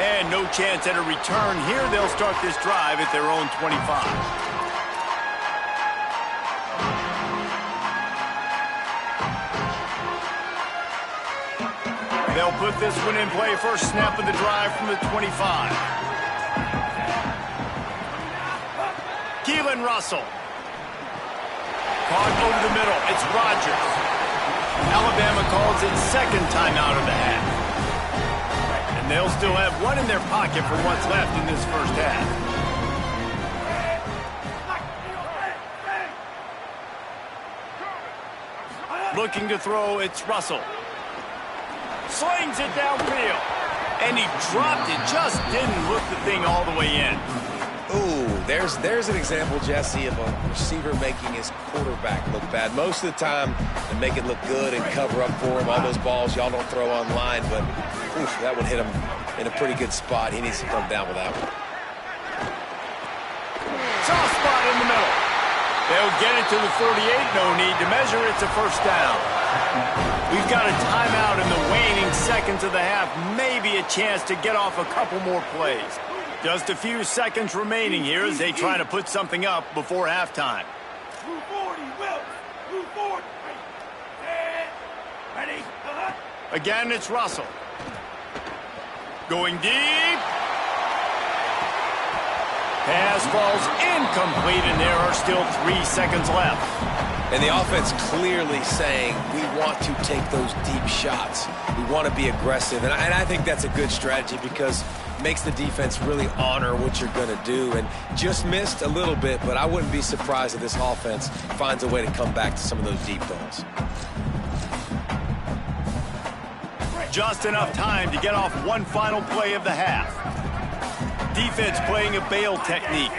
And no chance at a return here. They'll start this drive at their own 25. They'll put this one in play. First snap of the drive from the 25. Keelan Russell. Caught over the middle. It's Rodgers. Alabama calls it second timeout of the half. And they'll still have one in their pocket for what's left in this first half. Looking to throw, it's Russell. Slings it downfield. And he dropped it. Just didn't hook the thing all the way in. Ooh, there's an example, Jesse, of a receiver making his quarterback look bad. Most of the time, they make it look good and cover up for him. All those balls y'all don't throw online, but oof, that one hit him in a pretty good spot. He needs to come down with that one. Soft spot in the middle. They'll get it to the 38. No need to measure. It's a first down. We've got a timeout in the waning seconds of the half. Maybe a chance to get off a couple more plays. Just a few seconds remaining here as they try to put something up before halftime. 240, Will. 240. Ready? Again, it's Russell. Going deep. Pass falls incomplete, and there are still 3 seconds left. And the offense clearly saying, we want to take those deep shots. We want to be aggressive. And I think that's a good strategy because it makes the defense really honor what you're going to do. And just missed a little bit, but I wouldn't be surprised if this offense finds a way to come back to some of those deep balls. Just enough time to get off one final play of the half. Defense playing a bail technique.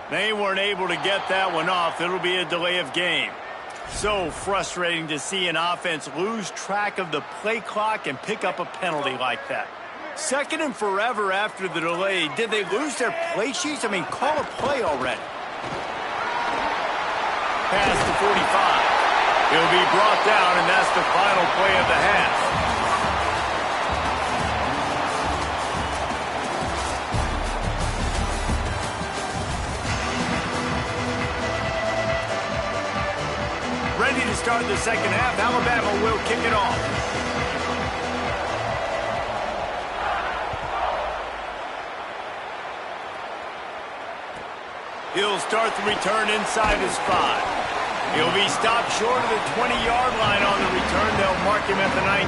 They weren't able to get that one off. It'll be a delay of game. So frustrating to see an offense lose track of the play clock and pick up a penalty like that. Second and forever after the delay. Did they lose their play sheets? I mean, call a play already. Pass to 45. He'll be brought down, and that's the final play of the half. Ready to start the second half. Alabama will kick it off. He'll start the return inside his 5. He'll be stopped short of the 20-yard line on the return. They'll mark him at the 19.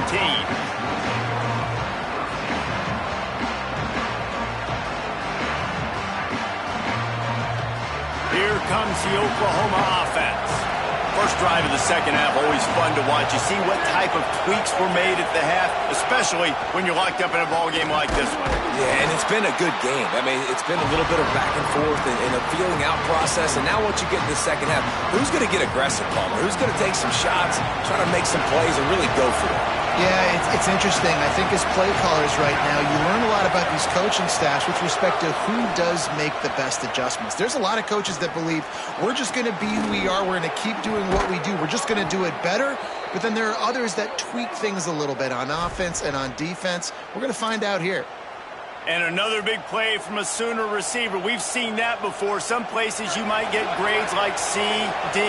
Here comes the Oklahoma offense. First drive of the second half, always fun to watch. You see what type of tweaks were made at the half, especially when you're locked up in a ball game like this one. Yeah, and it's been a good game. I mean, it's been a little bit of back and forth and a feeling out process. And now once you get in the second half, who's going to get aggressive, Palmer? Who's going to take some shots, try to make some plays, and really go for it? Yeah, it's interesting. I think as play callers right now, you learn a lot about these coaching staffs with respect to who does make the best adjustments. There's a lot of coaches that believe we're just going to be who we are. We're going to keep doing what we do. We're just going to do it better. But then there are others that tweak things a little bit on offense and on defense. We're going to find out here. And another big play from a Sooner receiver. We've seen that before. Some places you might get grades like C, D,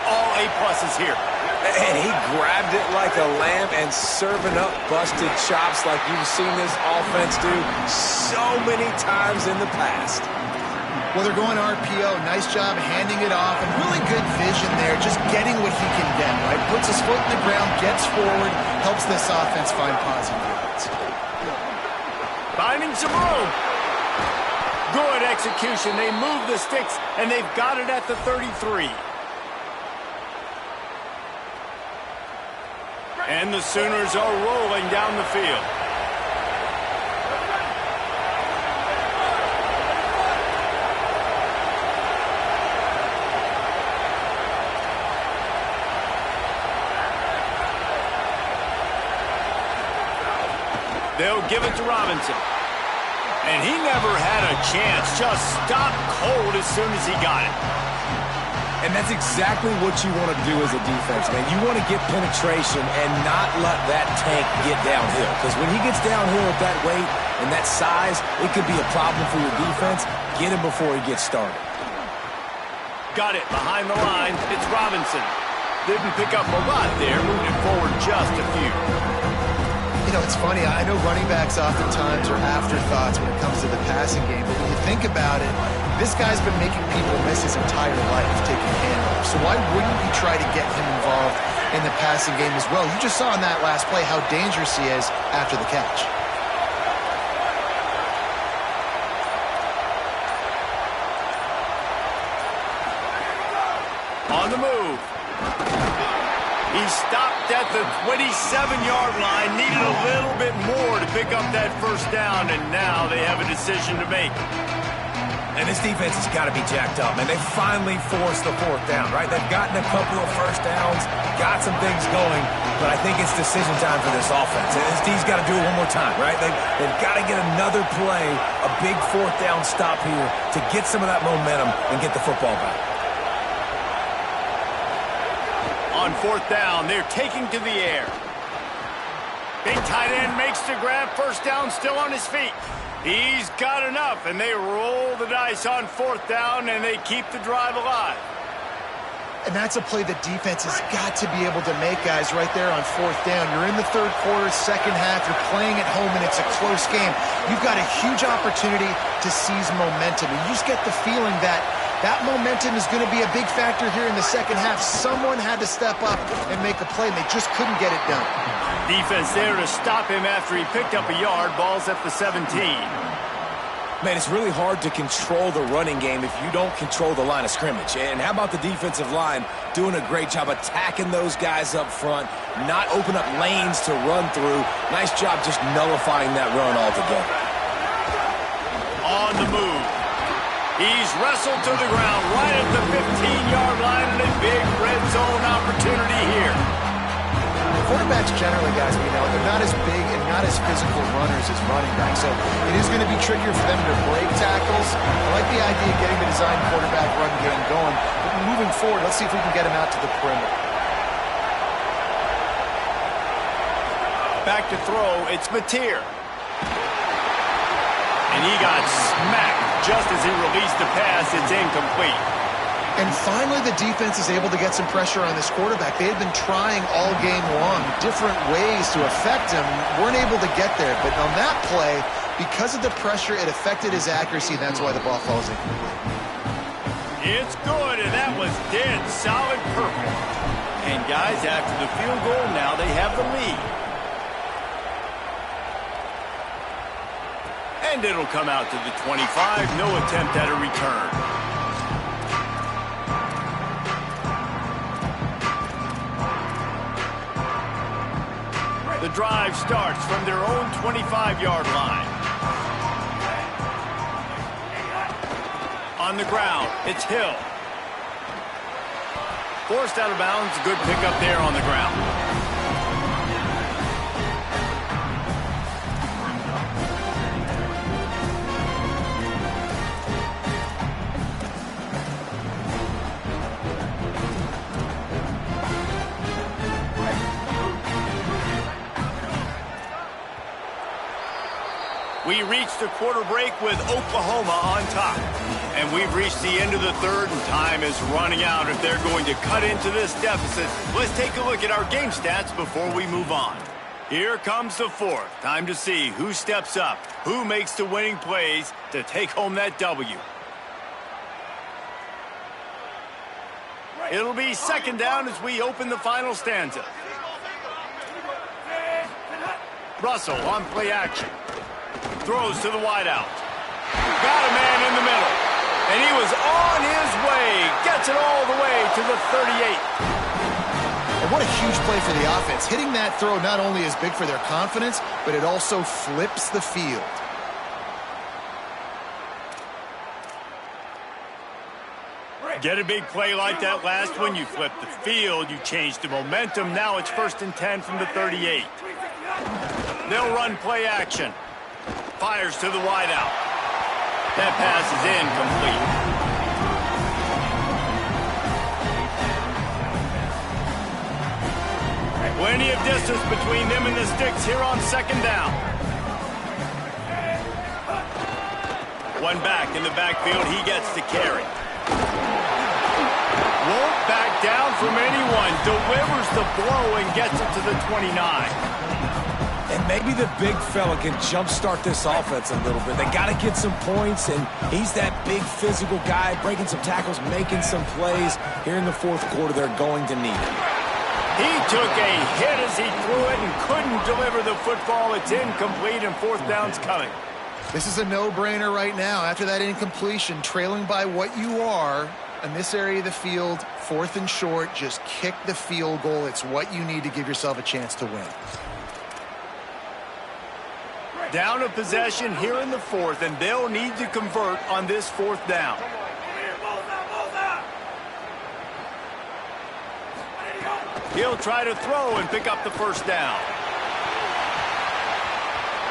all A+ here. And he grabbed it like a lamb and serving up busted chops like you've seen this offense do so many times in the past. Well, they're going RPO. Nice job handing it off, and really good vision there, just getting what he can get, right? Puts his foot in the ground, gets forward, helps this offense find positive yards. Finding some room. Good execution. They move the sticks, and they've got it at the 33. And the Sooners are rolling down the field. They'll give it to Robinson. And he never had a chance. Just stopped cold as soon as he got it. And that's exactly what you want to do as a defense, man. You want to get penetration and not let that tank get downhill. Because when he gets downhill with that weight and that size, it could be a problem for your defense. Get him before he gets started. Got it behind the line. It's Robinson. Didn't pick up a lot there, moving it forward just a few. You know, it's funny. I know running backs oftentimes are afterthoughts when it comes to the passing game, but when you think about it, this guy's been making people miss his entire life taking handoffs. So why wouldn't we try to get him involved in the passing game as well? You just saw in that last play how dangerous he is after the catch. On the move. He stopped at the 27-yard line, needed a little bit more to pick up that first down, and now they have a decision to make. And this defense has got to be jacked up, man. They finally forced the fourth down, right? They've gotten a couple of first downs, got some things going, but I think it's decision time for this offense. And this team's got to do it one more time, right? They've got to get another play, a big fourth down stop here to get some of that momentum and get the football back. On fourth down, they're taking to the air. Big tight end makes the grab. First down, still on his feet. He's got enough, and they roll the dice on fourth down, and they keep the drive alive. And that's a play the defense has got to be able to make, guys, right there on fourth down. You're in the third quarter, second half. You're playing at home, and it's a close game. You've got a huge opportunity to seize momentum. And you just get the feeling that that momentum is going to be a big factor here in the second half. Someone had to step up and make a play, and they just couldn't get it done. Defense there to stop him after he picked up a yard. Ball's at the 17. Man, it's really hard to control the running game if you don't control the line of scrimmage. And how about the defensive line doing a great job attacking those guys up front, not open up lanes to run through. Nice job just nullifying that run altogether. On the move. He's wrestled to the ground right at the 15-yard line, and a big red zone opportunity here. Quarterbacks generally, guys, we know, they're not as big and not as physical runners as running backs, so it is going to be trickier for them to break tackles. I like the idea of getting the design quarterback run game going, but moving forward, let's see if we can get him out to the perimeter. Back to throw, it's Mateer. And he got smacked just as he released the pass. It's incomplete. And finally, the defense is able to get some pressure on this quarterback. They had been trying all game long, different ways to affect him, weren't able to get there. But on that play, because of the pressure, it affected his accuracy. That's why the ball falls incomplete. It's good, and that was dead solid purple. And guys, after the field goal, now they have the lead. And it'll come out to the 25. No attempt at a return. The drive starts from their own 25-yard line. On the ground, it's Hill. Forced out of bounds, good pickup there on the ground. We reached the quarter break with Oklahoma on top. And we've reached the end of the third, and time is running out if they're going to cut into this deficit. Let's take a look at our game stats before we move on. Here comes the fourth. Time to see who steps up, who makes the winning plays to take home that W. It'll be second down as we open the final stanza. Russell on play action. Throws to the wideout. Got a man in the middle. And he was on his way. Gets it all the way to the 38. And what a huge play for the offense. Hitting that throw not only is big for their confidence, but it also flips the field. Get a big play like that last one. You flip the field. You change the momentum. Now it's 1st and 10 from the 38. They'll run play action. Fires to the wideout. That pass is incomplete. Plenty of distance between them and the sticks here on second down. One back in the backfield. He gets the carry. Won't back down from anyone. Delivers the blow and gets it to the 29. And maybe the big fella can jumpstart this offense a little bit. They got to get some points, and he's that big physical guy, breaking some tackles, making some plays. Here in the fourth quarter, they're going to need it. He took a hit as he threw it and couldn't deliver the football. It's incomplete, and fourth down's coming. This is a no-brainer right now. After that incompletion, trailing by what you are in this area of the field, fourth and short, just kick the field goal. It's what you need to give yourself a chance to win. Down a possession here in the fourth, and they'll need to convert on this fourth down. He'll try to throw and pick up the first down.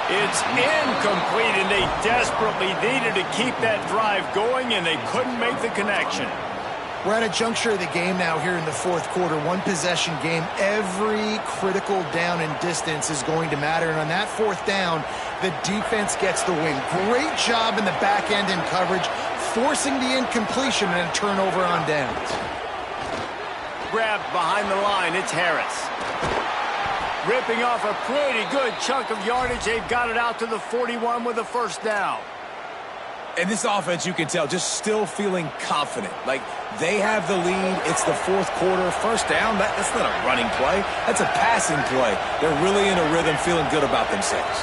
It's incomplete, and they desperately needed to keep that drive going, and they couldn't make the connection. We're at a juncture of the game now here in the fourth quarter. One possession game. Every critical down and distance is going to matter. And on that fourth down, the defense gets the win. Great job in the back end in coverage, forcing the incompletion and a turnover on downs. Grabbed behind the line. It's Harris. Ripping off a pretty good chunk of yardage. They've got it out to the 41 with a first down. And this offense, you can tell, just still feeling confident. Like, they have the lead. It's the fourth quarter. First down, that's not a running play. That's a passing play. They're really in a rhythm, feeling good about themselves.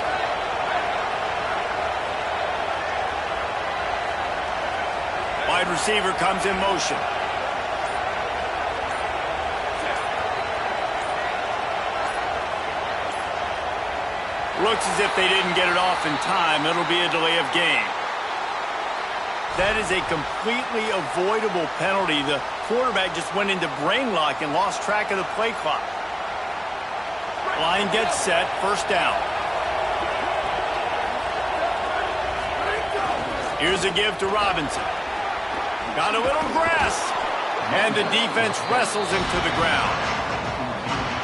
Wide receiver comes in motion. Looks as if they didn't get it off in time. It'll be a delay of game. That is a completely avoidable penalty. The quarterback just went into brain lock and lost track of the play clock. Line gets set, first down. Here's a give to Robinson. Got a little grass, and the defense wrestles him to the ground.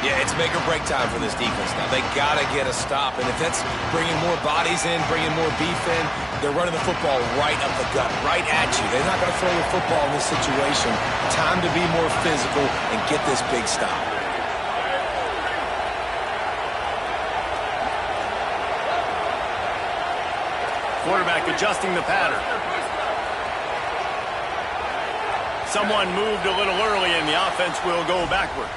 Yeah, it's make or break time for this defense now. They got to get a stop, and if that's bringing more bodies in, bringing more beef in, they're running the football right up the gut, right at you. They're not going to throw the football in this situation. Time to be more physical and get this big stop. Quarterback adjusting the pattern. Someone moved a little early, and the offense will go backward.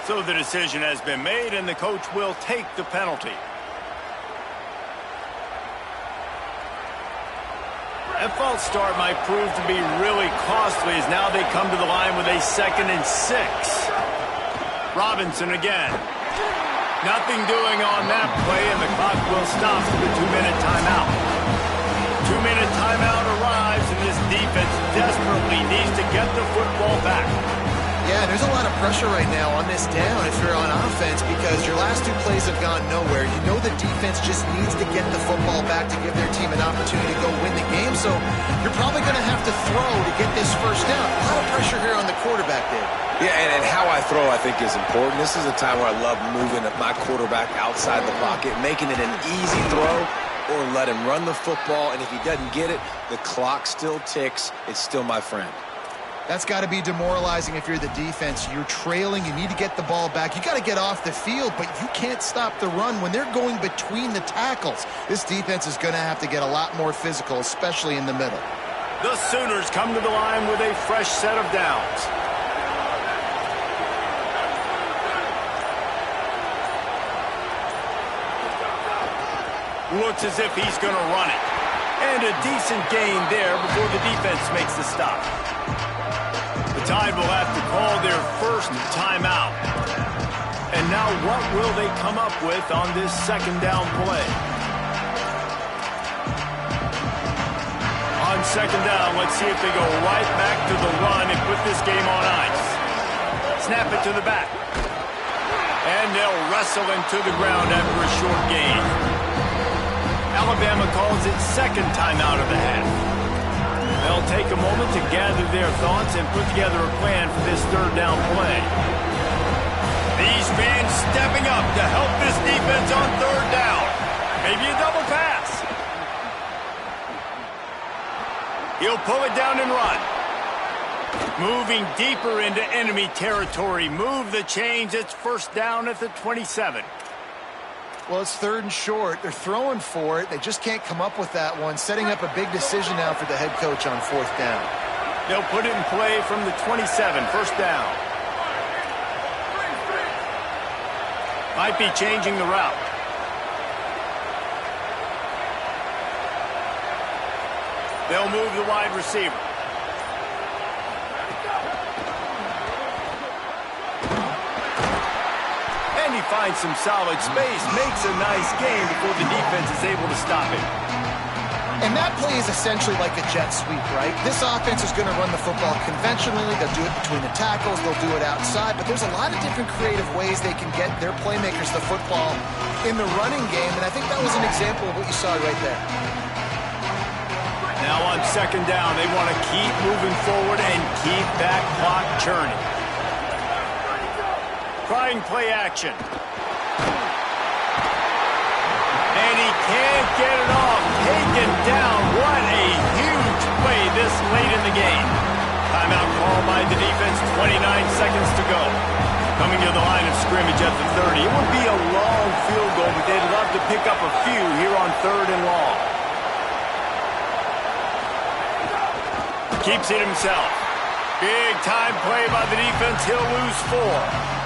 So the decision has been made, and the coach will take the penalty. That false start might prove to be really costly, as now they come to the line with a 2nd and 6. Robinson again. Nothing doing on that play, and the clock will stop for the 2-minute timeout. 2-minute timeout arrives, and this defense desperately needs to get the football back. Yeah, there's a lot of pressure right now on this down if you're on offense, because your last two plays have gone nowhere. You know the defense just needs to get the football back to give their team an opportunity to go win the game, so you're probably going to have to throw to get this first down. A lot of pressure here on the quarterback, Dave. Yeah, and how I throw, I think, is important. This is a time where I love moving my quarterback outside the pocket, making it an easy throw, or let him run the football, and if he doesn't get it, the clock still ticks. It's still my friend. That's got to be demoralizing if you're the defense. You're trailing. You need to get the ball back. You got to get off the field, but you can't stop the run when they're going between the tackles. This defense is going to have to get a lot more physical, especially in the middle. The Sooners come to the line with a fresh set of downs. Looks as if he's going to run it. And a decent gain there before the defense makes the stop. The Tide will have to call their first timeout. And now what will they come up with on this second down play? On second down, let's see if they go right back to the run and put this game on ice. Snap it to the back. And they'll wrestle him to the ground after a short gain. Alabama calls its second timeout of the half. They'll take a moment to gather their thoughts and put together a plan for this third down play. These fans stepping up to help this defense on third down. Maybe a double pass. He'll pull it down and run. Moving deeper into enemy territory. Move the chains. It's first down at the 27. Well, it's 3rd and short. They're throwing for it. They just can't come up with that one. Setting up a big decision now for the head coach on 4th down. They'll put it in play from the 27, first down. Might be changing the route. They'll move the wide receiver. And he finds some solid space, makes a nice gain before the defense is able to stop it. And that play is essentially like a jet sweep, right? This offense is going to run the football conventionally. They'll do it between the tackles. They'll do it outside. But there's a lot of different creative ways they can get their playmakers the football in the running game. And I think that was an example of what you saw right there. Now on second down, they want to keep moving forward and keep that clock churning. Trying play action. And he can't get it off. Taken down. What a huge play this late in the game. Timeout called by the defense. 29 seconds to go. Coming to the line of scrimmage at the 30. It would be a long field goal, but they'd love to pick up a few here on 3rd and long. Keeps it himself. Big time play by the defense. He'll lose 4.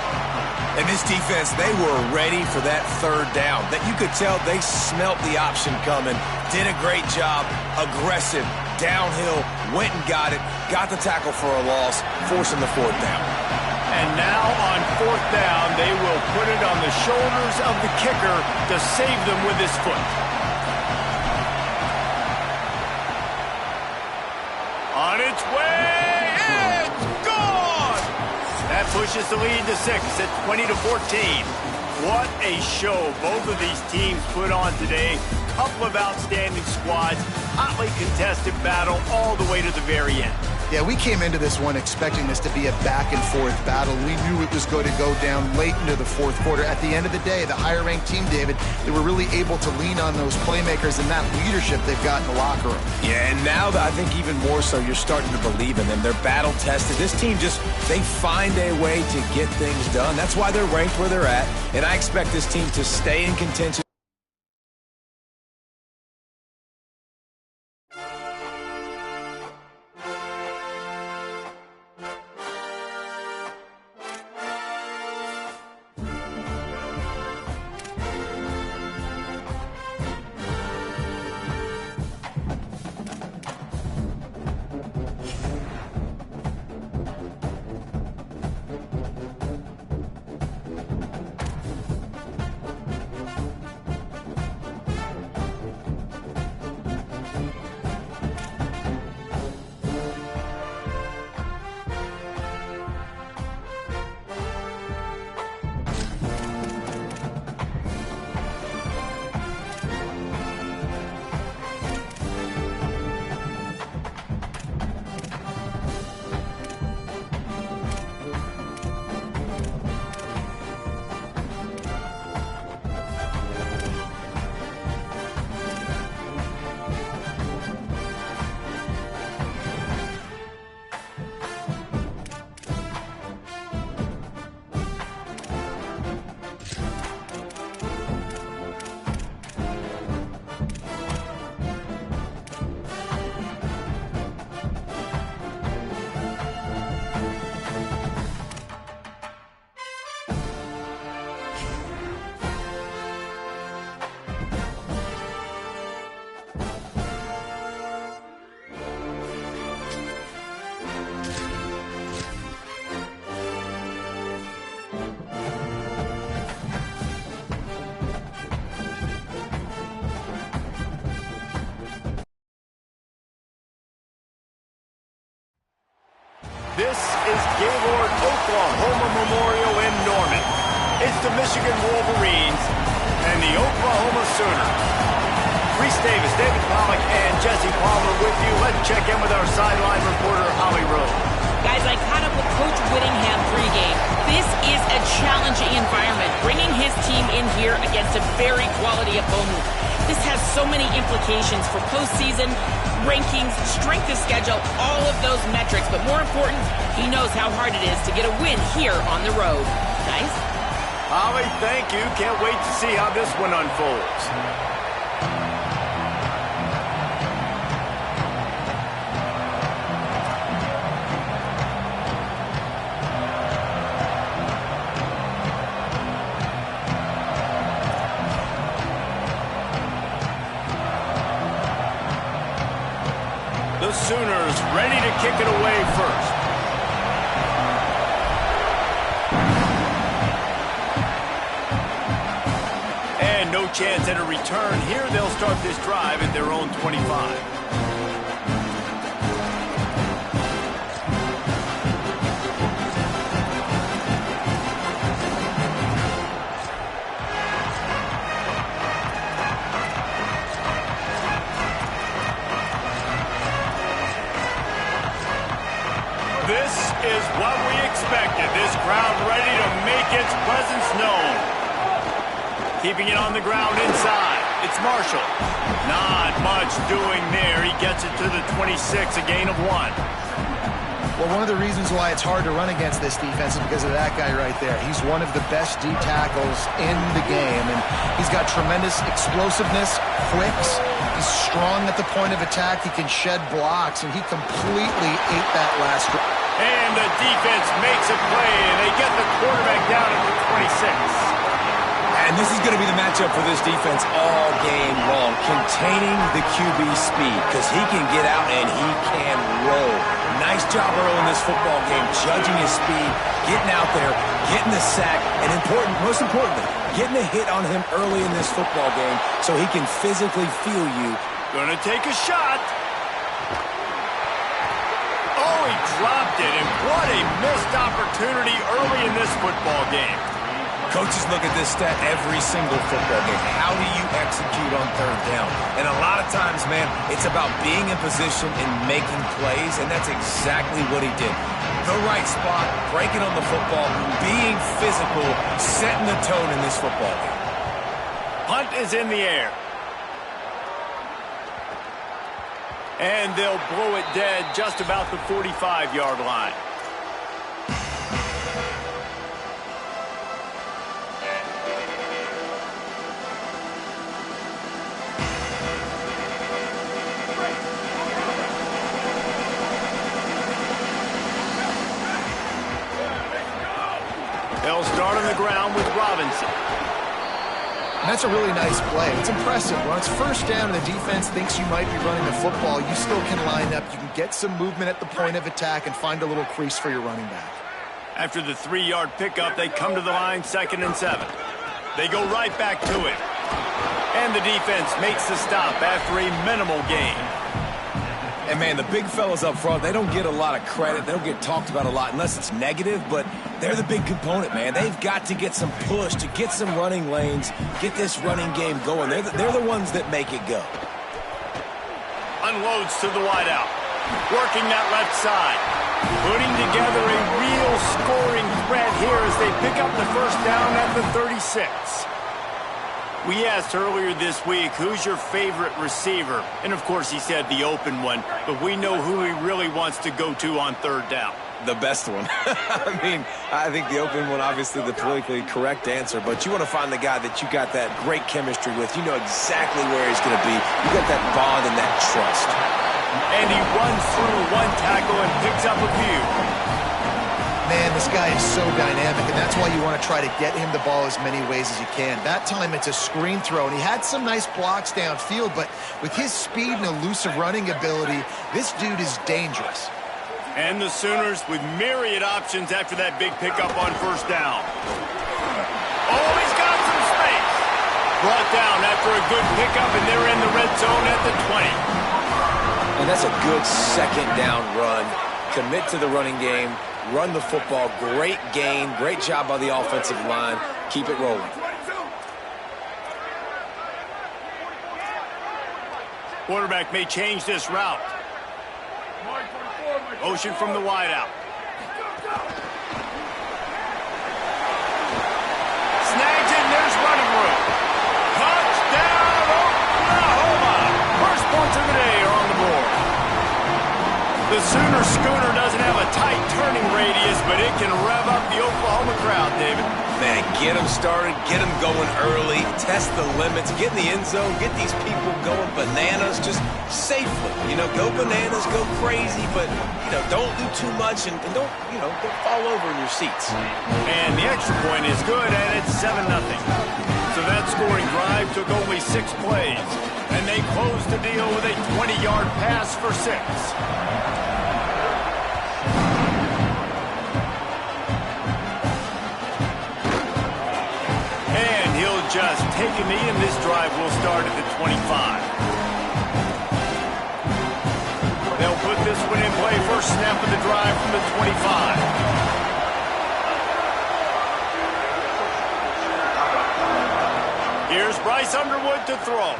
And this defense, they were ready for that 3rd down. That you could tell they smelt the option coming. Did a great job. Aggressive. Downhill. Went and got it. Got the tackle for a loss. Forcing the 4th down. And now on 4th down, they will put it on the shoulders of the kicker to save them with his foot. On its way. It's gone. That pushes the lead to 6 at 20-14. What a show both of these teams put on today. Couple of outstanding squads. Hotly contested battle all the way to the very end. Yeah, we came into this one expecting this to be a back-and-forth battle. We knew it was going to go down late into the 4th quarter. At the end of the day, the higher-ranked team, David, they were really able to lean on those playmakers and that leadership they've got in the locker room. Yeah, and now I think even more so, you're starting to believe in them. They're battle-tested. This team they find a way to get things done. That's why they're ranked where they're at, and I expect this team to stay in contention. This is Gaylord Oklahoma Memorial in Norman. It's the Michigan Wolverines and the Oklahoma Sooners. Reese Davis, David Pollack, and Jesse Palmer with you. Let's check in with our sideline reporter, Holly Rose. Guys, I caught up with Coach Whittingham pregame. This is a challenging win here against a very quality opponent. This has so many implications for postseason, rankings, strength of schedule, all of those metrics. But more important, he knows how hard it is to get a win here on the road. Guys? Holly, thank you. Can't wait to see how this one unfolds. The Sooners ready to kick it away first. And no chance at a return here. They'll start this drive at their own 25. This is what we expected. This crowd ready to make its presence known. Keeping it on the ground inside. It's Marshall. Not much doing there. He gets it to the 26, a gain of 1. Well, one of the reasons why it's hard to run against this defense is because of that guy right there. He's one of the best D tackles in the game, and he's got tremendous explosiveness, quicks. He's strong at the point of attack. He can shed blocks, and he completely ate that last drive. And the defense makes a play, and they get the quarterback down at the 26. And this is going to be the matchup for this defense all game long, containing the QB speed, because he can get out and he can roll. Nice job early in this football game, judging his speed, getting out there, getting the sack, and most importantly, getting a hit on him early in this football game so he can physically feel you. Gonna take a shot. Oh, he dropped it, and what a missed opportunity early in this football game. Coaches look at this stat every single football game. How do you execute on third down? And a lot of times, man, it's about being in position and making plays, and that's exactly what he did. The right spot, breaking on the football, being physical, setting the tone in this football game. Punt is in the air. And they'll blow it dead just about the 45-yard line. They'll start on the ground with Robinson. And that's a really nice play. It's impressive. When it's first down and the defense thinks you might be running the football, you still can line up. You can get some movement at the point of attack and find a little crease for your running back. After the 3-yard pickup, they come to the line 2nd and 7. They go right back to it. And the defense makes the stop after a minimal gain. And, man, the big fellas up front, they don't get a lot of credit. They don't get talked about a lot unless it's negative, but they're the big component, man. They've got to get some push, to get some running lanes, get this running game going. They're the ones that make it go. Unloads to the wideout. Working that left side. Putting together a real scoring threat here as they pick up the first down at the 36. We asked earlier this week, who's your favorite receiver? And, of course, he said the open one, but we know who he really wants to go to on third down. The best one. I think the open one, obviously the politically correct answer, but you want to find the guy that you got that great chemistry with. You know exactly where he's going to be. You got that bond and that trust. And he runs through one tackle and picks up a few. Man, this guy is so dynamic, and that's why you want to try to get him the ball as many ways as you can. That time it's a screen throw, and he had some nice blocks downfield, but with his speed and elusive running ability, this dude is dangerous. And the Sooners with myriad options after that big pickup on first down. Oh, he's got some space. Brought down after a good pickup, and they're in the red zone at the 20. And that's a good second down run. Commit to the running game. Run the football. Great gain. Great job by the offensive line. Keep it rolling. Quarterback may change this route. Motion from the wideout. Snags it, and there's running The Sooner Schooner doesn't have a tight turning radius, but it can rev up the Oklahoma crowd, David. Man, get them started, get them going early, test the limits, get in the end zone, get these people going bananas just safely. You know, go bananas, go crazy, but, you know, don't do too much and don't, you know, don't fall over in your seats. And the extra point is good, and it's 7-0. So that scoring drive took only 6 plays, and they closed the deal with a 20-yard pass for 6. Just take a knee, and this drive will start at the 25. They'll put this one in play. First snap of the drive from the 25. Here's Bryce Underwood to throw.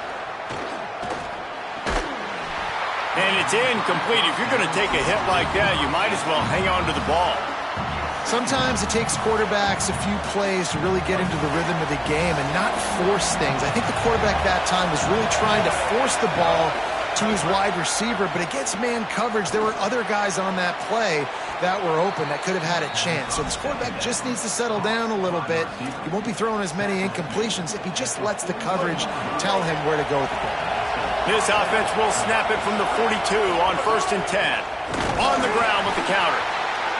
And it's incomplete. If you're going to take a hit like that, you might as well hang on to the ball. Sometimes it takes quarterbacks a few plays to really get into the rhythm of the game and not force things. I think the quarterback that time was really trying to force the ball to his wide receiver, but against man coverage, there were other guys on that play that were open that could have had a chance. So this quarterback just needs to settle down a little bit. He won't be throwing as many incompletions if he just lets the coverage tell him where to go with the ball. This offense will snap it from the 42 on 1st and 10. On the ground with the counter.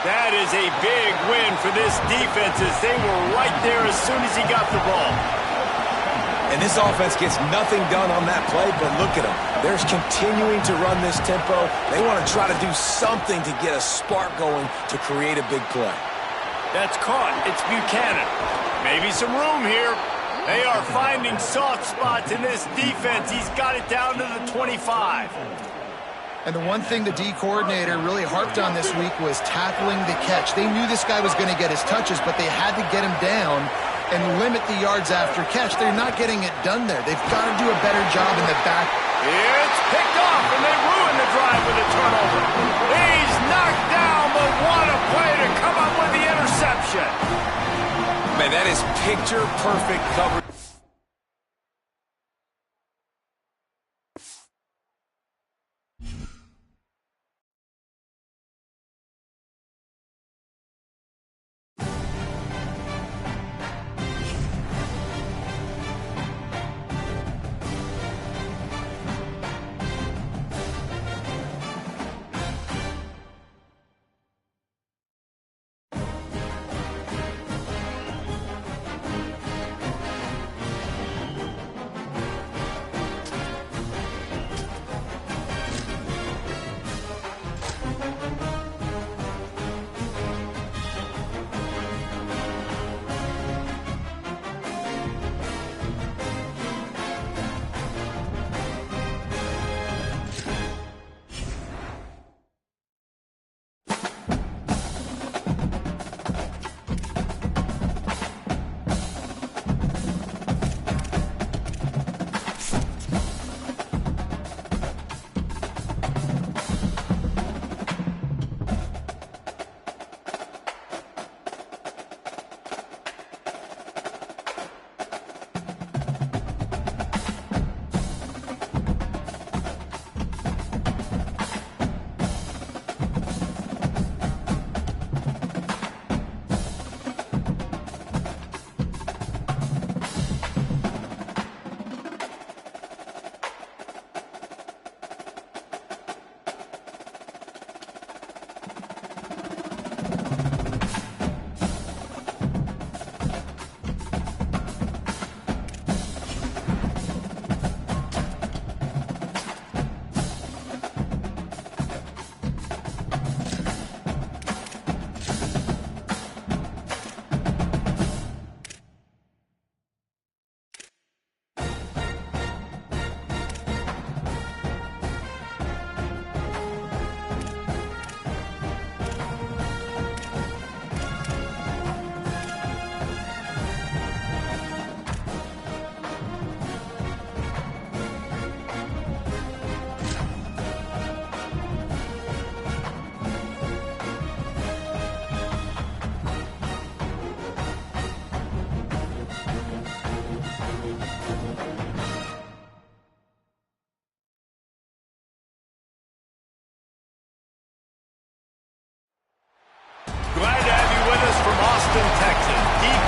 That is a big win for this defense as they were right there as soon as he got the ball. And this offense gets nothing done on that play, but look at them. They're continuing to run this tempo. They want to try to do something to get a spark going to create a big play. That's caught. It's Buchanan. Maybe some room here. They are finding soft spots in this defense. He's got it down to the 25. And the one thing the D coordinator really harped on this week was tackling the catch. They knew this guy was going to get his touches, but they had to get him down and limit the yards after catch. They're not getting it done there. They've got to do a better job in the back. It's picked off, and they ruin the drive with a turnover. He's knocked down, but what a play to come up with the interception. Man, that is picture-perfect coverage.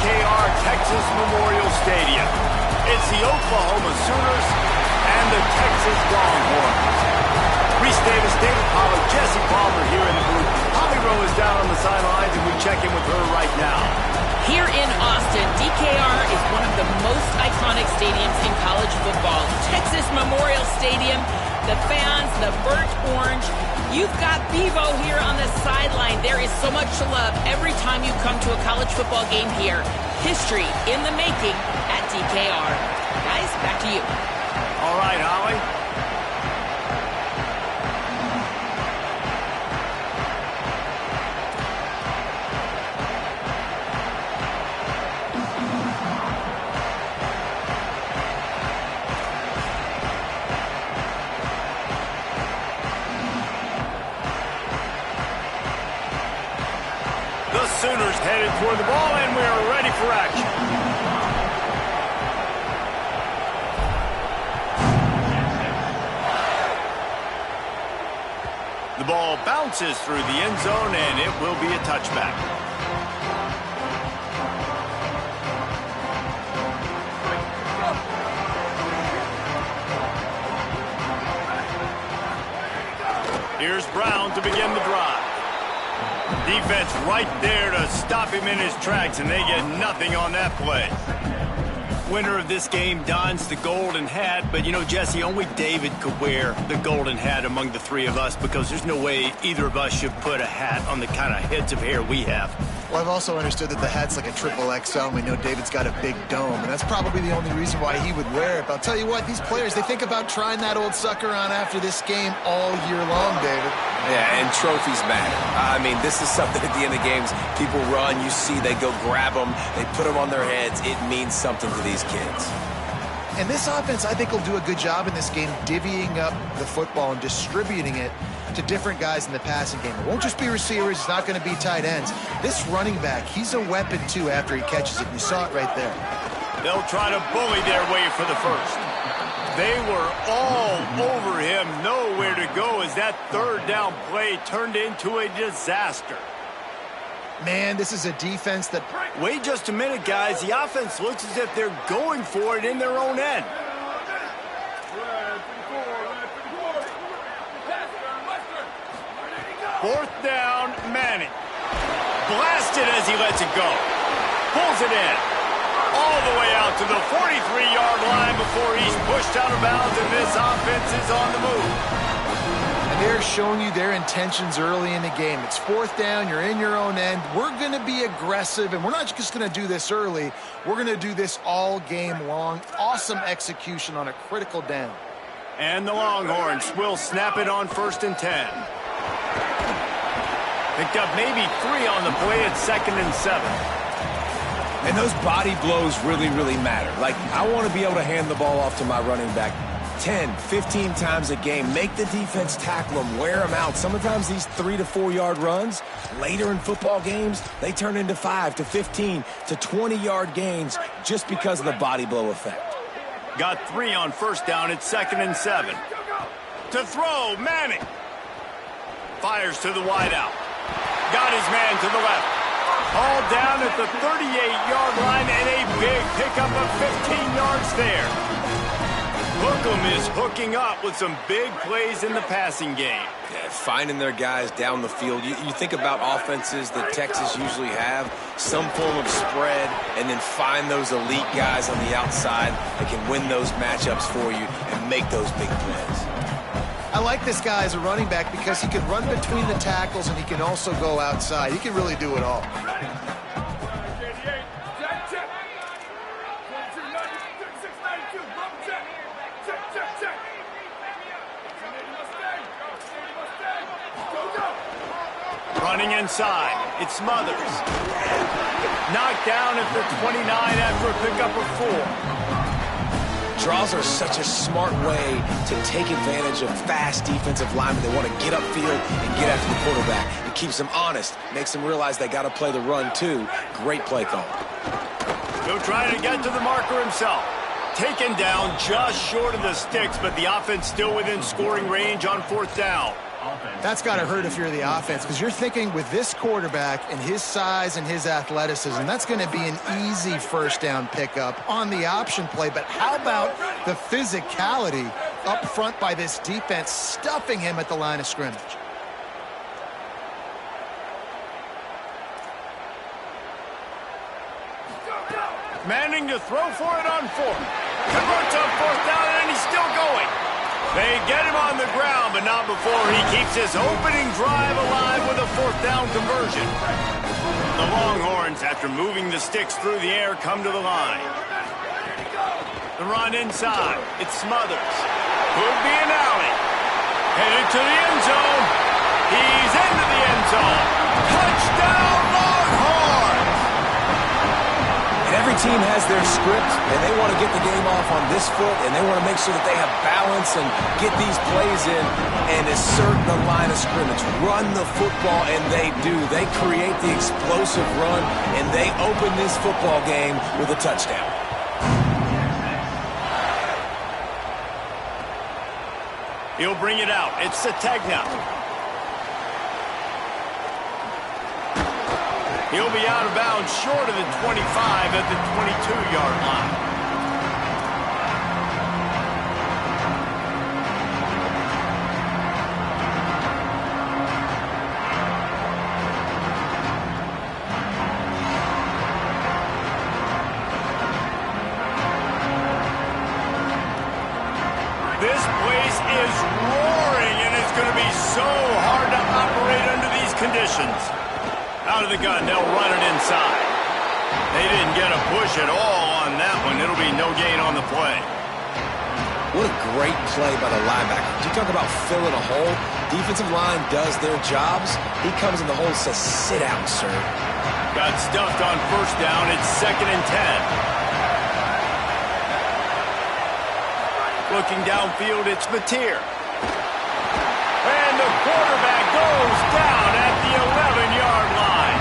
DKR Texas Memorial Stadium. It's the Oklahoma Sooners and the Texas Longhorns. Reese Davis, David Pollard, Jesse Palmer here in the booth. Holly Rowe is down on the sidelines, and we check in with her right now. Here in Austin, DKR is one of the most iconic stadiums in college football. Texas Memorial Stadium, the fans, the burnt orange. You've got Bevo here on the sideline. There is so much to love every time you come to a college football game here. History in the making at DKR. Guys, back to you. All right, Holly. The Sooners headed toward the ball, and we are ready for action. The ball bounces through the end zone, and it will be a touchback. Here's Brown to begin the drive. Defense right there to stop him in his tracks, and they get nothing on that play. Winner of this game dons the golden hat, but, you know, Jesse, only David could wear the golden hat among the three of us because there's no way either of us should put a hat on the kind of heads of hair we have. Well, I've also understood that the hat's like a triple XL, and we know David's got a big dome, and that's probably the only reason why he would wear it. But I'll tell you what, these players, they think about trying that old sucker on after this game all year long, David. Yeah, and trophies matter. I mean, this is something at the end of games. People run, you see, they go grab them, they put them on their heads. It means something to these kids. And this offense, I think, will do a good job in this game divvying up the football and distributing it to different guys in the passing game. It won't just be receivers. It's not going to be tight ends. This running back, he's a weapon, too, after he catches it. You saw it right there. They'll try to bully their way for the first. They were all over him, nowhere to go as that third down play turned into a disaster. Man, this is a defense that... Wait just a minute, guys. The offense looks as if they're going for it in their own end. Fourth down, Manning. Blasted as he lets it go. Pulls it in. All the way out to the 43-yard line before he's pushed out of bounds, and this offense is on the move. And they're showing you their intentions early in the game. It's fourth down, you're in your own end. We're going to be aggressive, and we're not just going to do this early. We're going to do this all game long. Awesome execution on a critical down. And the Longhorns will snap it on 1st and 10. Picked up maybe 3 on the play at 2nd and 7. And those body blows really, really matter. Like, I want to be able to hand the ball off to my running back 10, 15 times a game. Make the defense tackle them, wear them out. Sometimes these 3 to 4 yard runs, later in football games, they turn into 5 to 15 to 20 yard gains just because of the body blow effect. Got 3 on 1st down at 2nd and 7. To throw, Manning. Fires to the wideout. Got his man to the left. All down at the 38-yard line, and a big pickup of 15 yards there. Hookem is hooking up with some big plays in the passing game. Yeah, finding their guys down the field. You think about offenses that Texas usually have, some form of spread, and then find those elite guys on the outside that can win those matchups for you and make those big plays. I like this guy as a running back because he can run between the tackles and he can also go outside. He can really do it all. Running inside, it's Smothers. Knocked down at the 29 after a pickup of 4. Draws are such a smart way to take advantage of fast defensive linemen. They want to get upfield and get after the quarterback. It keeps them honest, makes them realize they got to play the run too. Great play call. He'll try to get to the marker himself. Taken down just short of the sticks, but the offense still within scoring range on 4th down. That's got to hurt if you're the offense, because you're thinking with this quarterback and his size and his athleticism, that's going to be an easy first down pickup on the option play. But how about the physicality up front by this defense, stuffing him at the line of scrimmage? Manning to throw for it on fourth. Converts on fourth down, and he's still going. They get him on the ground, but not before he keeps his opening drive alive with a fourth down conversion. The Longhorns, after moving the sticks through the air, come to the line. The run inside. It smothers. Could be an alley. Headed to the end zone. He's into the end zone. Touchdown, Longhorns! Every team has their script, and they want to get the game off on this foot, and they want to make sure that they have balance and get these plays in and assert the line of scrimmage. Run the football, and they do. They create the explosive run, and they open this football game with a touchdown. He'll bring it out. It's Sategna. He'll be out of bounds short of the 25 at the 22-yard line. This place is roaring, and it's going to be so hard to operate under these conditions. Out of the gun, they'll run it inside. They didn't get a push at all on that one. It'll be no gain on the play. What a great play by the linebacker. You talk about filling a hole. Defensive line does their jobs. He comes in the hole and says, sit down, sir. Got stuffed on first down. It's 2nd and 10. Looking downfield, it's Mateer. And the quarterback goes down at the 11-yard line.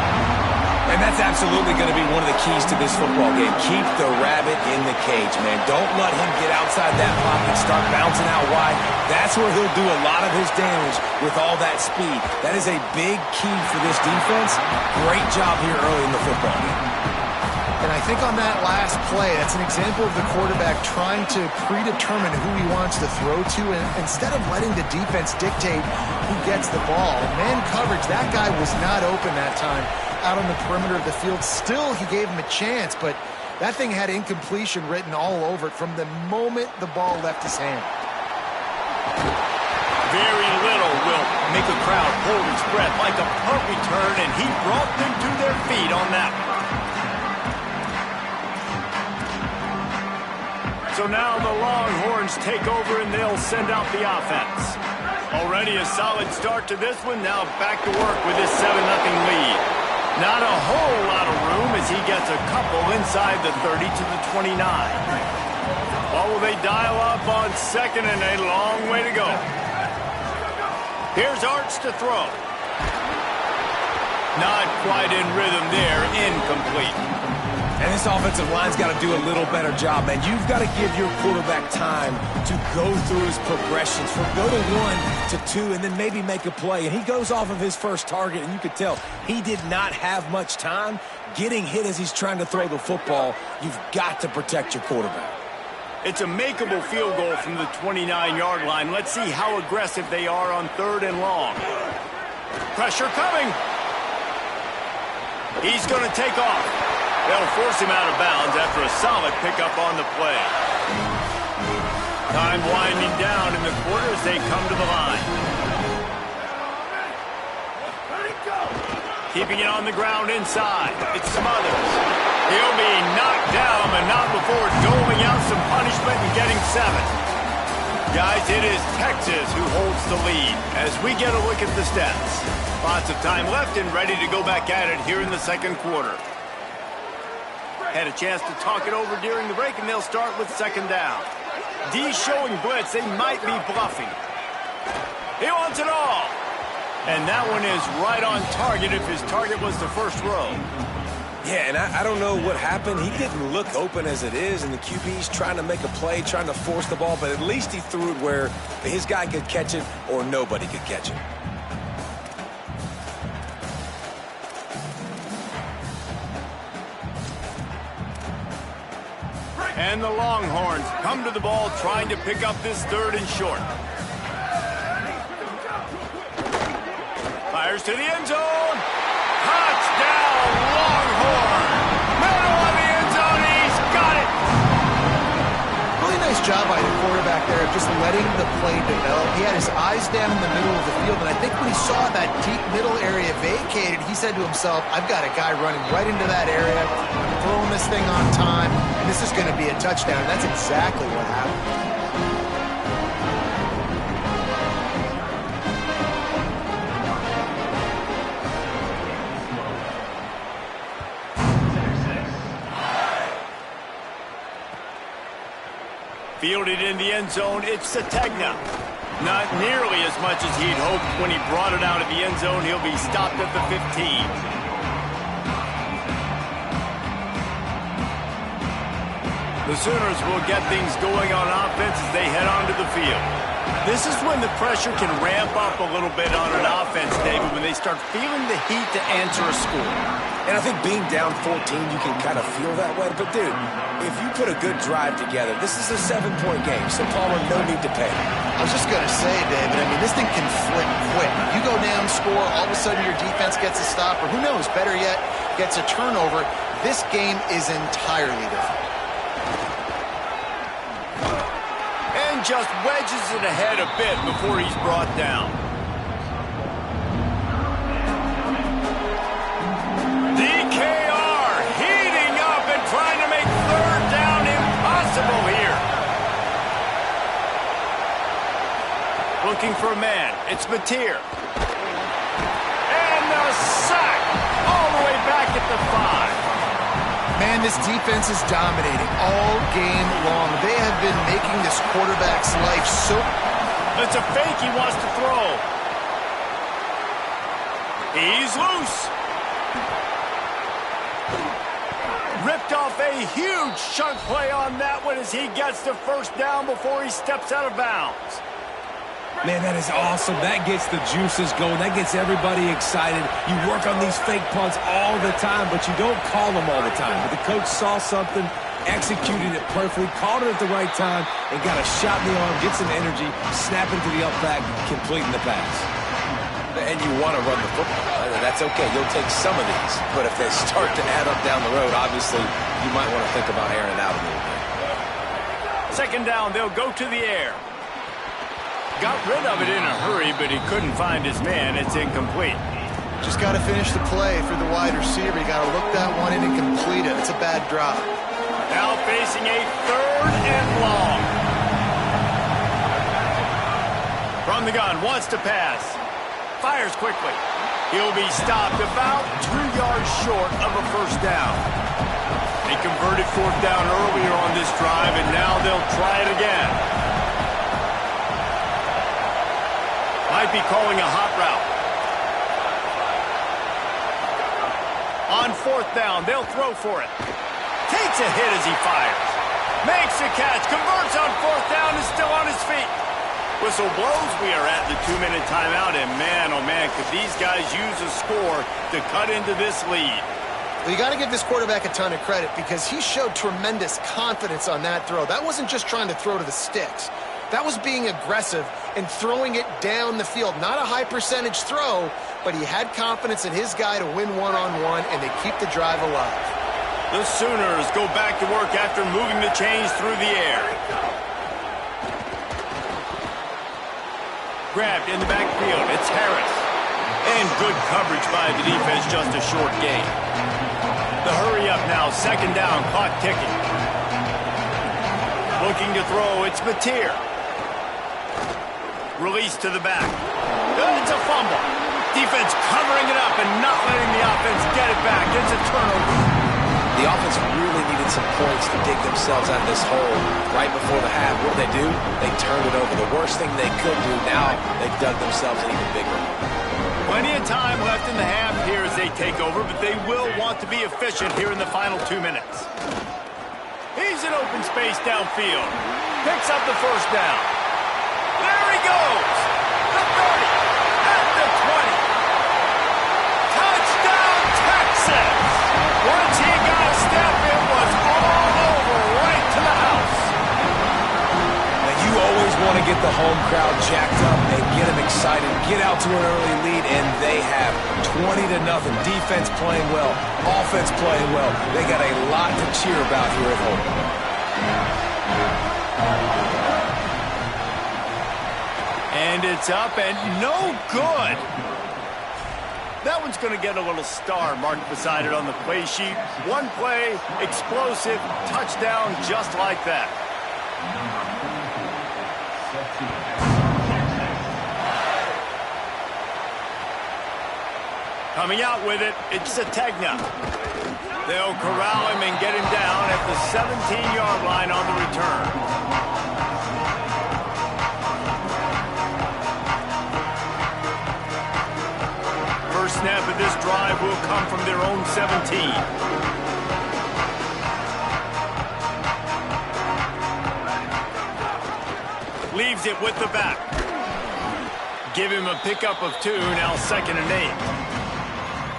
And that's absolutely going to be one of the keys to this football game. Keep the rabbit in the cage, man. Don't let him get outside that pocket, start bouncing out wide. That's where he'll do a lot of his damage with all that speed. That is a big key for this defense. Great job here early in the football game. And I think on that last play, that's an example of the quarterback trying to predetermine who he wants to throw to, and instead of letting the defense dictate who gets the ball. Man coverage, that guy was not open that time out on the perimeter of the field. Still, he gave him a chance, but that thing had incompletion written all over it from the moment the ball left his hand. Very little will make a crowd hold its breath like a punt return, and he brought them to their feet on that one. So now the Longhorns take over, and they'll send out the offense. Already a solid start to this one. Now back to work with this 7-0 lead. Not a whole lot of room as he gets a couple inside the 30 to the 29. Or will they dial up on 2nd and a long way to go? Here's Arts to throw. Not quite in rhythm there. Incomplete. And this offensive line's got to do a little better job, man. You've got to give your quarterback time to go through his progressions, from go to 1 to 2, and then maybe make a play. And he goes off of his first target, and you could tell he did not have much time getting hit as he's trying to throw the football. You've got to protect your quarterback. It's a makeable field goal from the 29-yard line. Let's see how aggressive they are on 3rd and long. Pressure coming. He's going to take off. They'll force him out of bounds after a solid pickup on the play. Time winding down in the quarter as they come to the line. Keeping it on the ground inside. It's Smothers. He'll be knocked down, but not before doling out some punishment and getting 7. Guys, it is Texas who holds the lead as we get a look at the stats. Lots of time left and ready to go back at it here in the second quarter. Had a chance to talk it over during the break, and they'll start with 2nd down. D showing blitz. They might be bluffing. He wants it all. And that one is right on target if his target was the first row. Yeah, and I don't know what happened. He didn't look open as it is, and the QB's trying to make a play, trying to force the ball, but at least he threw it where his guy could catch it or nobody could catch it. And the Longhorns come to the ball trying to pick up this 3rd and short. Fires to the end zone. Touchdown, Longhorn. Middle of the end zone. He's got it. Really nice job by the quarterback there of just letting the play develop. He had his eyes down in the middle of the field, and I think when he saw that deep middle area vacated, he said to himself, I've got a guy running right into that area. I'm throwing this thing on time. This is going to be a touchdown, and that's exactly what happened. Fielded in the end zone, it's Ncaa. Not nearly as much as he'd hoped when he brought it out of the end zone. He'll be stopped at the 15. The Sooners will get things going on offense as they head onto the field. This is when the pressure can ramp up a little bit on an offense, David, when they start feeling the heat to answer a score. And I think being down 14, you can kind of feel that way. But, dude, if you put a good drive together, this is a 7-point game, so Palmer, no need to pay. I was just going to say, David, I mean, this thing can flip quick. You go down, score, all of a sudden your defense gets a stop, or who knows, better yet, gets a turnover. This game is entirely different. And just wedges it ahead a bit before he's brought down. DKR heating up and trying to make 3rd down impossible here. Looking for a man. It's Mateer. And the sack all the way back at the 5. Man, this defense is dominating all game long. They have been making this quarterback's life so... It's a fake he wants to throw. He's loose. Ripped off a huge chunk play on that one as he gets the 1st down before he steps out of bounds. Man, that is awesome. That gets the juices going. That gets everybody excited. You work on these fake punts all the time, but you don't call them all the time. But the coach saw something, executed it perfectly, called it at the right time, and got a shot in the arm, get some energy, snap into the up back, completing the pass. And you want to run the football. That's okay. You'll take some of these. But if they start to add up down the road, obviously, you might want to think about airing out a little bit. 2nd down, they'll go to the air. Got rid of it in a hurry, but he couldn't find his man. It's incomplete. Just got to finish the play for the wide receiver. You got to look that one in and complete it. It's a bad drop. Now facing a 3rd and long. From the gun, wants to pass. Fires quickly. He'll be stopped about 2 yards short of a 1st down. They converted 4th down earlier on this drive, and now they'll try it again. Might be calling a hot route. On 4th down, they'll throw for it. Takes a hit as he fires. Makes a catch, converts on 4th down, is still on his feet. Whistle blows, we are at the 2-minute timeout, and man, oh man, could these guys use a score to cut into this lead. Well, you got to give this quarterback a ton of credit because he showed tremendous confidence on that throw. That wasn't just trying to throw to the sticks. That was being aggressive and throwing it down the field. Not a high percentage throw, but he had confidence in his guy to win one-on-one, and they keep the drive alive. The Sooners go back to work after moving the chains through the air. Grabbed in the backfield, it's Harris. And good coverage by the defense, just a short gain. The hurry up now, 2nd down, clock ticking. Looking to throw, it's Mateer. Release to the back. It's a fumble. Defense covering it up and not letting the offense get it back. It's a turnover. The offense really needed some points to dig themselves out of this hole right before the half. What did they do? They turned it over. The worst thing they could do, now they've dug themselves an even bigger hole. Plenty of time left in the half here as they take over, but they will want to be efficient here in the final 2 minutes. He's in open space downfield. Picks up the first down. There he goes. The 30. At the 20. Touchdown, Texas. Once he got a step, it was all over right to the house. Now, you always want to get the home crowd jacked up and get them excited, get out to an early lead, and they have 20-0. Defense playing well, offense playing well. They got a lot to cheer about here at home. And it's up and no good. That one's going to get a little star marked beside it on the play sheet. One play, explosive, touchdown just like that. Coming out with it, it's Ncaa. They'll corral him and get him down at the 17-yard line on the return. First snap of this drive will come from their own 17. Leaves it with the back. Give him a pickup of 2, now 2nd and 8.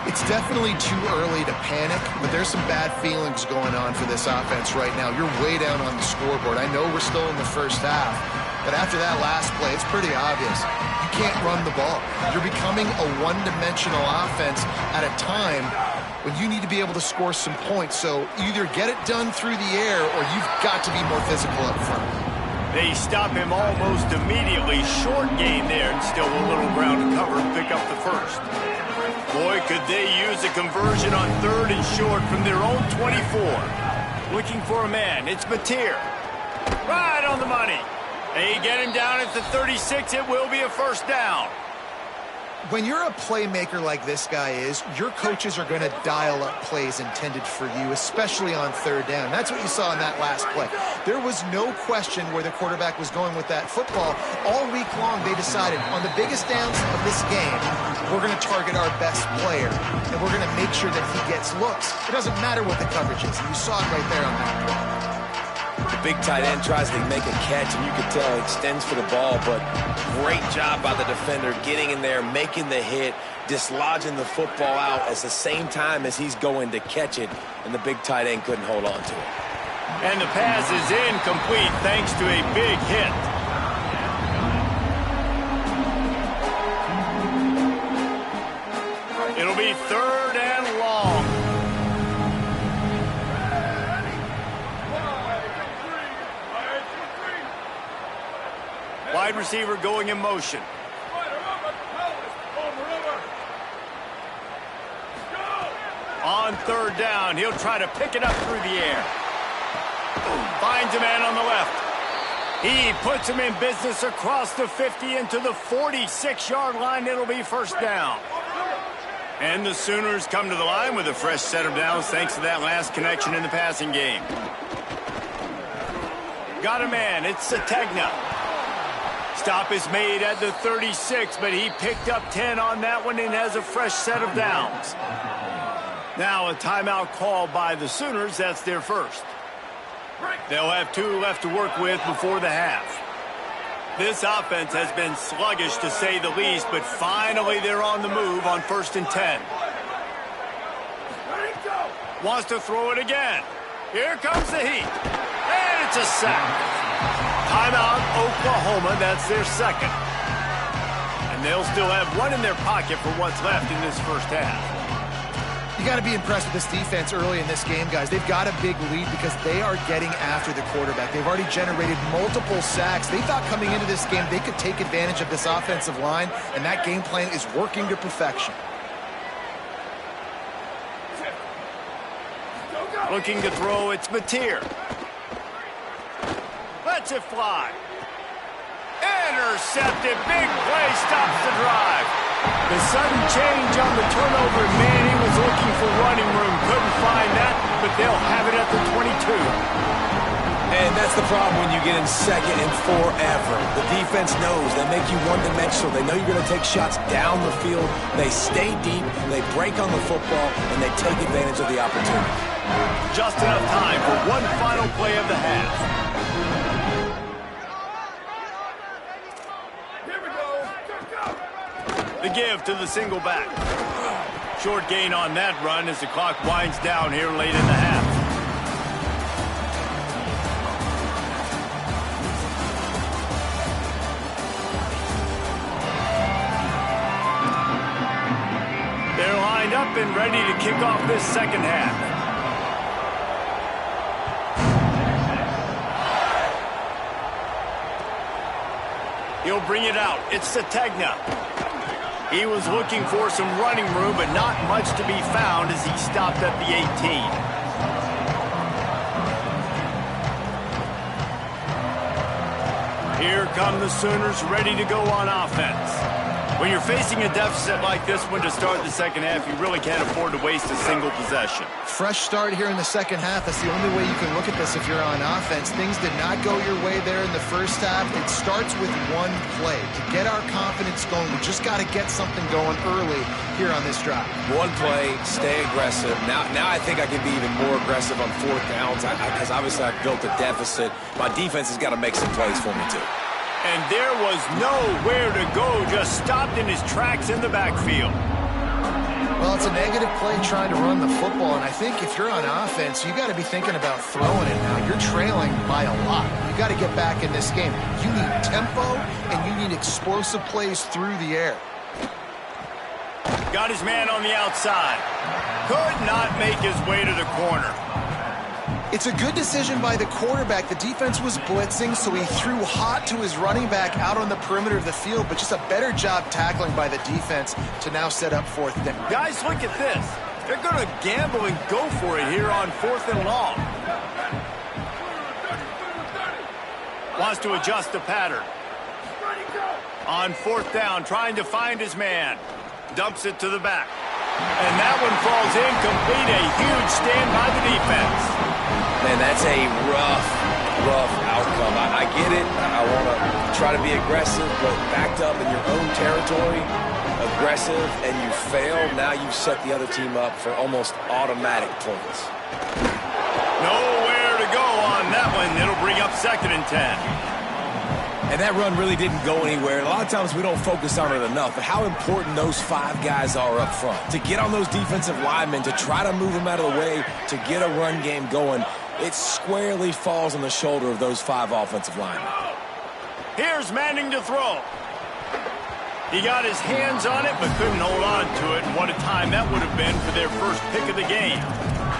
It's definitely too early to panic, but there's some bad feelings going on for this offense right now. You're way down on the scoreboard. I know we're still in the first half, but after that last play, it's pretty obvious. You can't run the ball. You're becoming a one-dimensional offense at a time when you need to be able to score some points. So either get it done through the air or you've got to be more physical up front. They stop him almost immediately. Short gain there, and still a little ground to cover. Pick up the first. Boy, could they use a conversion on 3rd and short from their own 24. Looking for a man. It's Mateer. Right on the money. They get him down at the 36. It will be a first down. When you're a playmaker like this guy is, your coaches are going to dial up plays intended for you, especially on 3rd down. That's what you saw in that last play. There was no question where the quarterback was going with that football. All week long, they decided on the biggest downs of this game, we're going to target our best player, and we're going to make sure that he gets looks. It doesn't matter what the coverage is. And you saw it right there on that play. The big tight end tries to make a catch, and you can tell he extends for the ball, but great job by the defender getting in there, making the hit, dislodging the football out at the same time as he's going to catch it, and the big tight end couldn't hold on to it. And the pass is incomplete thanks to a big hit. It'll be 3rd and long. Wide receiver going in motion. On 3rd down, he'll try to pick it up through the air. Finds a man on the left. He puts him in business across the 50 into the 46-yard line. It'll be first down. And the Sooners come to the line with a fresh set of downs thanks to that last connection in the passing game. Got a man. It's Ncaa. Stop is made at the 36, but he picked up 10 on that one and has a fresh set of downs. Now a timeout called by the Sooners. That's their first. They'll have 2 left to work with before the half. This offense has been sluggish to say the least, but finally they're on the move on 1st and 10. Wants to throw it again. Here comes the heat. And it's a sack. Timeout, Oklahoma. That's their second. And they'll still have 1 in their pocket for what's left in this first half. You got to be impressed with this defense early in this game, guys. They've got a big lead because they are getting after the quarterback. They've already generated multiple sacks. They thought coming into this game they could take advantage of this offensive line, and that game plan is working to perfection. Looking to throw, it's Mateer. Lets it fly. Intercepted. Big play stops the drive. The sudden change on the turnover, man, he was looking for running room. Couldn't find that, but they'll have it at the 22. And that's the problem when you get in second and forever. The defense knows. They make you one-dimensional. They know you're going to take shots down the field. They stay deep, they break on the football, and they take advantage of the opportunity. Just enough time for one final play of the half. Here we go. The give to the single back. Short gain on that run as the clock winds down here late in the half. They're lined up and ready to kick off this second half. He'll bring it out. It's Ncaa. He was looking for some running room, but not much to be found as he stopped at the 18. Here come the Sooners ready to go on offense. When you're facing a deficit like this one to start the second half, you really can't afford to waste a single possession. Fresh start here in the second half. That's the only way you can look at this if you're on offense. Things did not go your way there in the first half. It starts with one play. To get our confidence going, we just got to get something going early here on this drive. One play, stay aggressive. Now I think I can be even more aggressive on fourth downs because obviously I've built a deficit. My defense has got to make some plays for me too. And there was nowhere to go, just stopped in his tracks in the backfield. Well, it's a negative play trying to run the football, and I think if you're on offense, you got to be thinking about throwing it now. You're trailing by a lot. You got to get back in this game. You need tempo, and you need explosive plays through the air. Got his man on the outside. Could not make his way to the corner. It's a good decision by the quarterback. The defense was blitzing, so he threw hot to his running back out on the perimeter of the field, but just a better job tackling by the defense to now set up fourth down. Guys, look at this. They're going to gamble and go for it here on 4th and long. Wants to adjust the pattern. On 4th down, trying to find his man. Dumps it to the back. And that one falls incomplete. A huge stand by the defense. Man, that's a rough outcome. I get it. I want to try to be aggressive, but backed up in your own territory, aggressive, and you fail, now you've set the other team up for almost automatic points. Nowhere to go on that one. It'll bring up 2nd and 10. And that run really didn't go anywhere. A lot of times we don't focus on it enough, but how important those 5 guys are up front. To get on those defensive linemen, to try to move them out of the way, to get a run game going, it squarely falls on the shoulder of those 5 offensive linemen. Here's Manning to throw. He got his hands on it, but couldn't hold on to it. And what a time that would have been for their first pick of the game.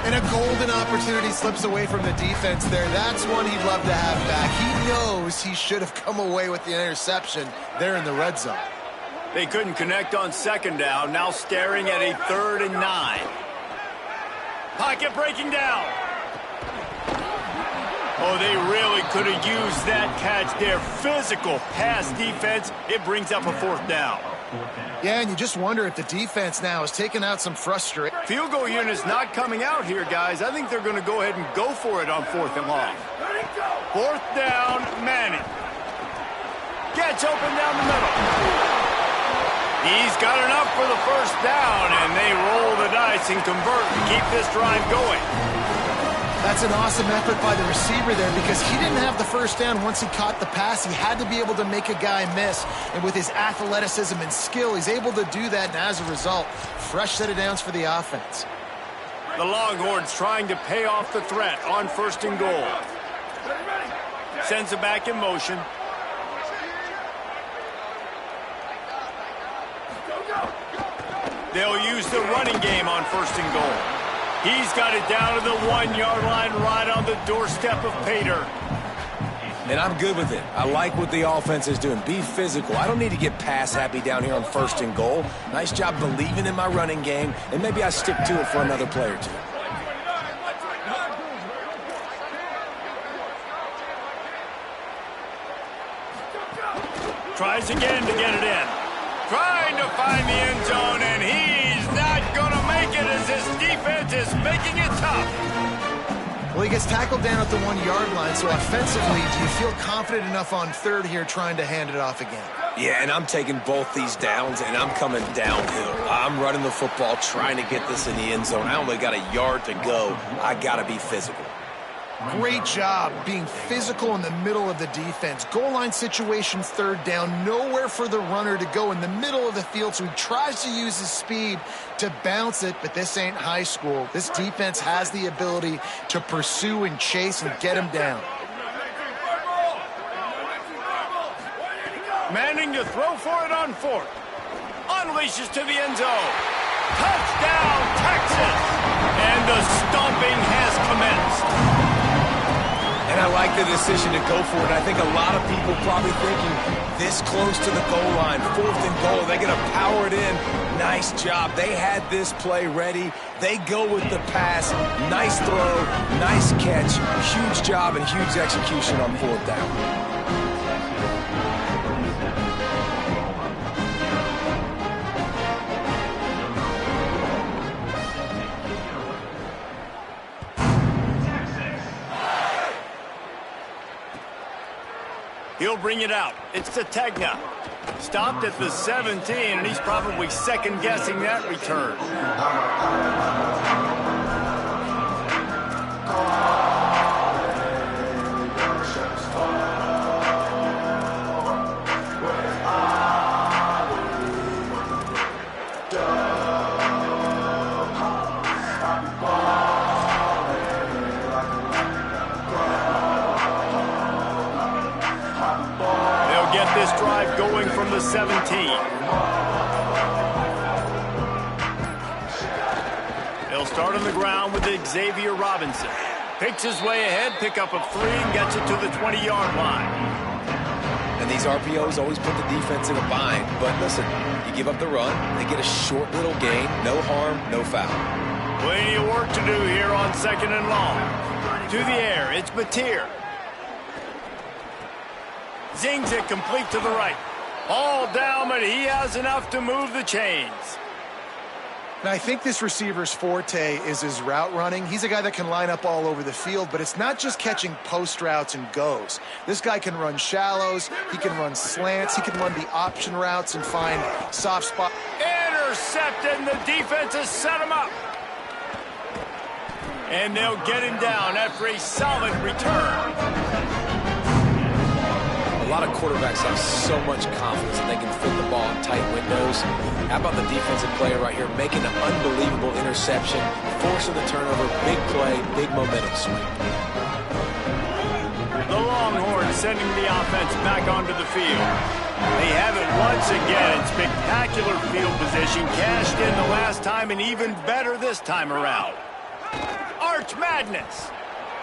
And a golden opportunity slips away from the defense there. That's one he'd love to have back. He knows he should have come away with the interception there in the red zone. They couldn't connect on 2nd down. Now staring at a 3rd and 9. Pocket breaking down. Oh, they really could have used that catch there. Physical pass defense. It brings up a 4th down. Yeah, and you just wonder if the defense now is taking out some frustration. Field goal unit's not coming out here, guys. I think they're going to go ahead and go for it on 4th and long. 4th down, Manning. Gets open down the middle. He's got enough for the 1st down, and they roll the dice and convert to keep this drive going. That's an awesome effort by the receiver there because he didn't have the 1st down once he caught the pass. He had to be able to make a guy miss. And with his athleticism and skill, he's able to do that. And as a result, fresh set of downs for the offense. The Longhorns trying to pay off the threat on 1st and goal. Sends it back in motion. They'll use the running game on 1st and goal. He's got it down to the 1-yard line right on the doorstep of Pater. And I'm good with it. I like what the offense is doing. Be physical. I don't need to get pass happy down here on 1st and goal. Nice job believing in my running game, and maybe I stick to it for another play or 2. Tries again to get it in. Trying to find the end zone, and he's not going to make it as his defense is making it tough. Well, he gets tackled down at the 1-yard line, so offensively, do you feel confident enough on third here trying to hand it off again? Yeah, and I'm taking both these downs, and I'm coming downhill. I'm running the football, trying to get this in the end zone. I only got a yard to go. I got to be physical. Great job being physical in the middle of the defense. Goal line situation, third down, nowhere for the runner to go in the middle of the field, so he tries to use his speed to bounce it, but this ain't high school. This defense has the ability to pursue and chase and get him down. Manning to throw for it on fourth. Unleashes to the end zone. Touchdown, Texas! And the stomping has commenced. And I like the decision to go for it. I think a lot of people probably thinking this close to the goal line, 4th and goal, they're going to power it in. Nice job. They had this play ready. They go with the pass. Nice throw, nice catch. Huge job and huge execution on 4th down. He'll bring it out. It's to Ncaa. Stopped at the 17, and he's probably second-guessing that return. This drive going from the 17. He'll start on the ground with Xavier Robinson. Picks his way ahead, pick up a 3, and gets it to the 20-yard line. And these RPOs always put the defense in a bind. But listen, you give up the run, they get a short little gain, no harm, no foul. Plenty of work to do here on 2nd and long. To the air, it's Mateer. Zings it complete to the right. All down, but he has enough to move the chains. Now, I think this receiver's forte is his route running. He's a guy that can line up all over the field, but it's not just catching post routes and goes. This guy can run shallows, he can run slants, he can run the option routes and find soft spot. Intercepted, and the defense has set him up. And they'll get him down after a solid return. A lot of quarterbacks have so much confidence that they can fit the ball in tight windows. How about the defensive player right here making an unbelievable interception, forcing the turnover, big play, big momentum swing. The Longhorns sending the offense back onto the field. They have it once again in spectacular field position, cashed in the last time and even better this time around. Arch Madness.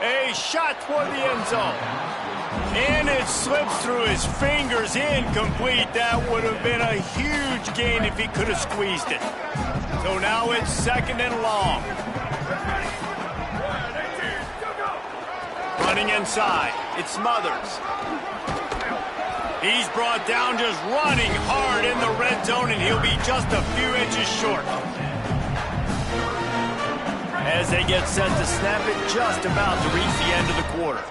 A shot toward the end zone. And it slips through his fingers, incomplete. That would have been a huge gain if he could have squeezed it. So now it's 2nd and long. Running inside, it's Smothers. He's brought down just running hard in the red zone, and he'll be just a few inches short. As they get set to snap it, just about to reach the end of the quarter.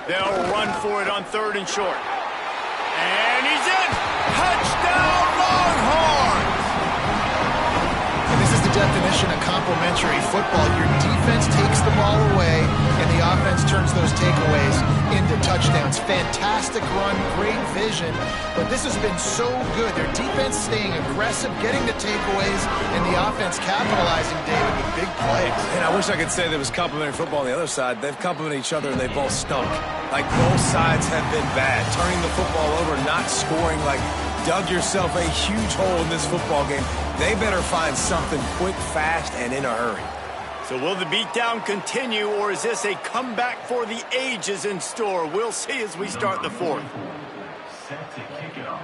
They'll run for it on 3rd and short. And he's in! Touchdown, Longhorns! And this is the definition of complementary football. Your defense takes the ball away, and the offense turns those takeaways into touchdowns. Fantastic run, great vision, but this has been so good. Their defense staying aggressive, getting the takeaways, and the offense capitalizing, David, with big plays. And I wish I could say there was complimentary football on the other side. They've complimented each other, and they both stunk. Like, both sides have been bad. Turning the football over, not scoring, like, dug yourself a huge hole in this football game. They better find something quick, fast, and in a hurry. So will the beatdown continue, or is this a comeback for the ages in store? We'll see as we start the 4th. Set to kick it off.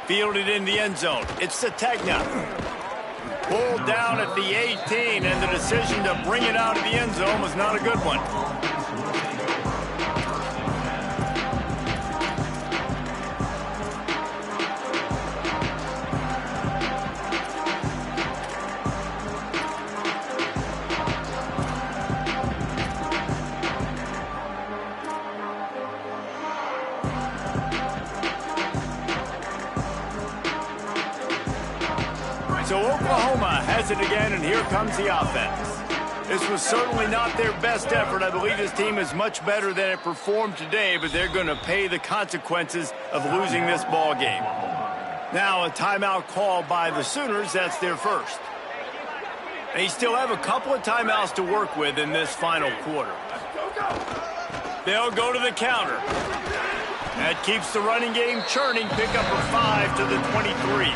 Fielded in the end zone. It's to Ncaa. Pulled down at the 18, and the decision to bring it out of the end zone was not a good one. does it again, and here comes the offense. This was certainly not their best effort. I believe this team is much better than it performed today, but they're going to pay the consequences of losing this ball game. Now a timeout call by the Sooners. That's their first. They still have a couple of timeouts to work with in this final quarter. They'll go to the counter. That keeps the running game churning. Pick up a 5 to the 23.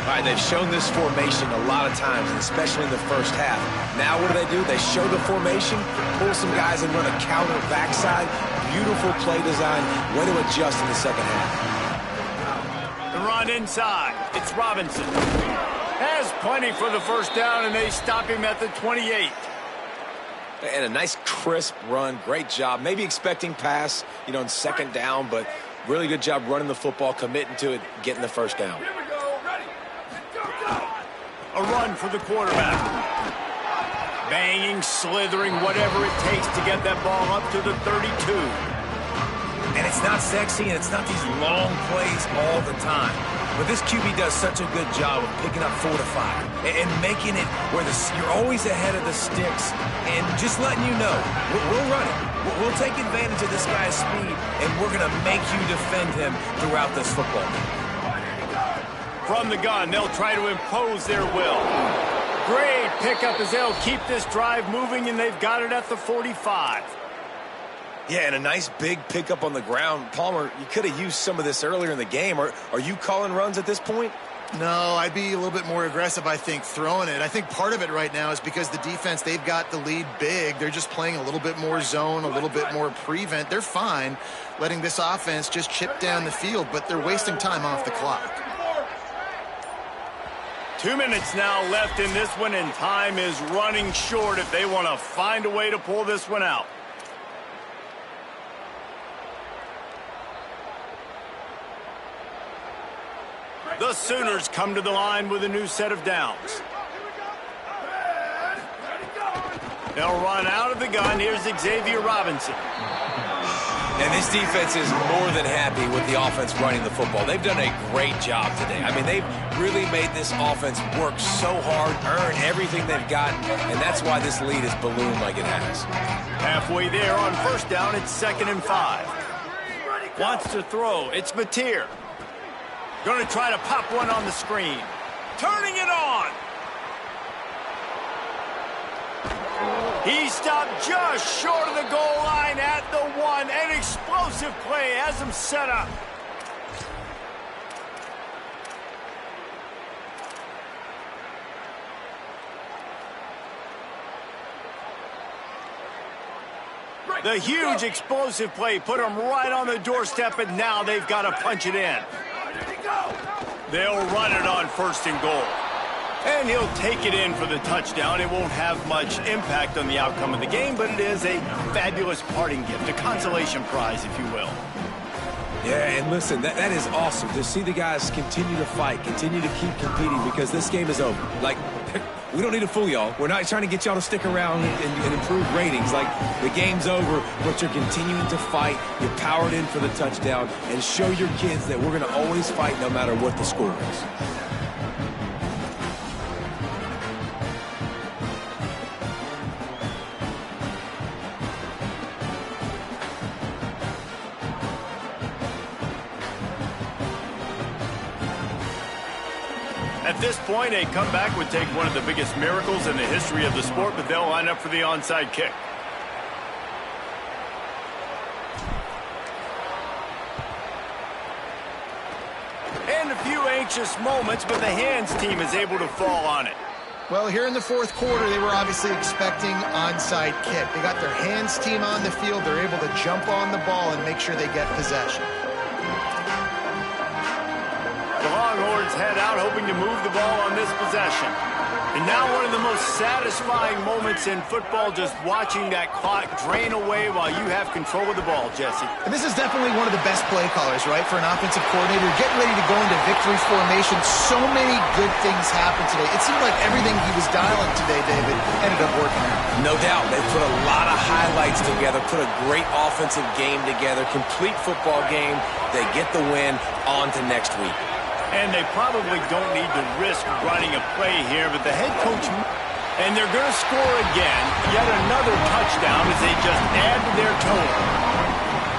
All right, they've shown this formation a lot of times, and especially in the first half. Now what do? They show the formation, pull some guys and run a counter backside. Beautiful play design. Way to adjust in the second half. The run inside. It's Robinson. Has plenty for the first down, and they stop him at the 28. And a nice crisp run. Great job. Maybe expecting pass, on second down, but really good job running the football, committing to it, getting the first down. A run for the quarterback. Banging, slithering, whatever it takes to get that ball up to the 32. And it's not sexy, and it's not these long plays all the time. But this QB does such a good job of picking up 4 to 5 and making it where you're always ahead of the sticks and just letting you know, we'll run it. We'll take advantage of this guy's speed, and we're going to make you defend him throughout this football game. From the gun, they'll try to impose their will. Great pickup as they'll keep this drive moving, and they've got it at the 45. Yeah, and a nice big pickup on the ground. Palmer, you could have used some of this earlier in the game. Are you calling runs at this point? No, I'd be a little bit more aggressive, I think, throwing it. I think part of it right now is because the defense, they've got the lead big. They're just playing a little bit more zone, a little bit more prevent. They're fine letting this offense just chip down the field, but they're wasting time off the clock. 2 minutes now left in this one, and time is running short if they want to find a way to pull this one out. The Sooners come to the line with a new set of downs. They'll run out of the gun. Here's Xavier Robinson. And this defense is more than happy with the offense running the football. They've done a great job today. I mean, they've really made this offense work so hard, earn everything they've gotten, and that's why this lead is ballooned like it has. Halfway there on first down, it's 2nd and 5. Wants to throw. It's Mateer. Going to try to pop one on the screen. Turning it on. He stopped just short of the goal line at the 1. An explosive play has him set up. The huge explosive play put them right on the doorstep, and now they've got to punch it in. They'll run it on 1st and goal. And he'll take it in for the touchdown. It won't have much impact on the outcome of the game, but it is a fabulous parting gift, a consolation prize, if you will. Yeah, and listen, that is awesome to see the guys continue to fight, continue to keep competing, because this game is over. Like, we don't need to fool y'all. We're not trying to get y'all to stick around and improve ratings. Like, the game's over, but you're continuing to fight. You're powered in for the touchdown, and show your kids that we're going to always fight no matter what the score is. At this point, a comeback would take one of the biggest miracles in the history of the sport, but they'll line up for the onside kick. And a few anxious moments, but the hands team is able to fall on it. Well, here in the 4th quarter, they were obviously expecting onside kick. They got their hands team on the field. They're able to jump on the ball and make sure they get possession. The Longhorns head out, hoping to move the ball on this possession. And now one of the most satisfying moments in football, just watching that clock drain away while you have control of the ball, Jesse. And this is definitely one of the best play callers, right, for an offensive coordinator. Getting ready to go into victory formation. So many good things happened today. It seemed like everything he was dialing today, David, ended up working out. No doubt. They put a lot of highlights together, put a great offensive game together, complete football game. They get the win. On to next week. And they probably don't need to risk running a play here, but the head coach, and they're going to score again, yet another touchdown as they just add to their total.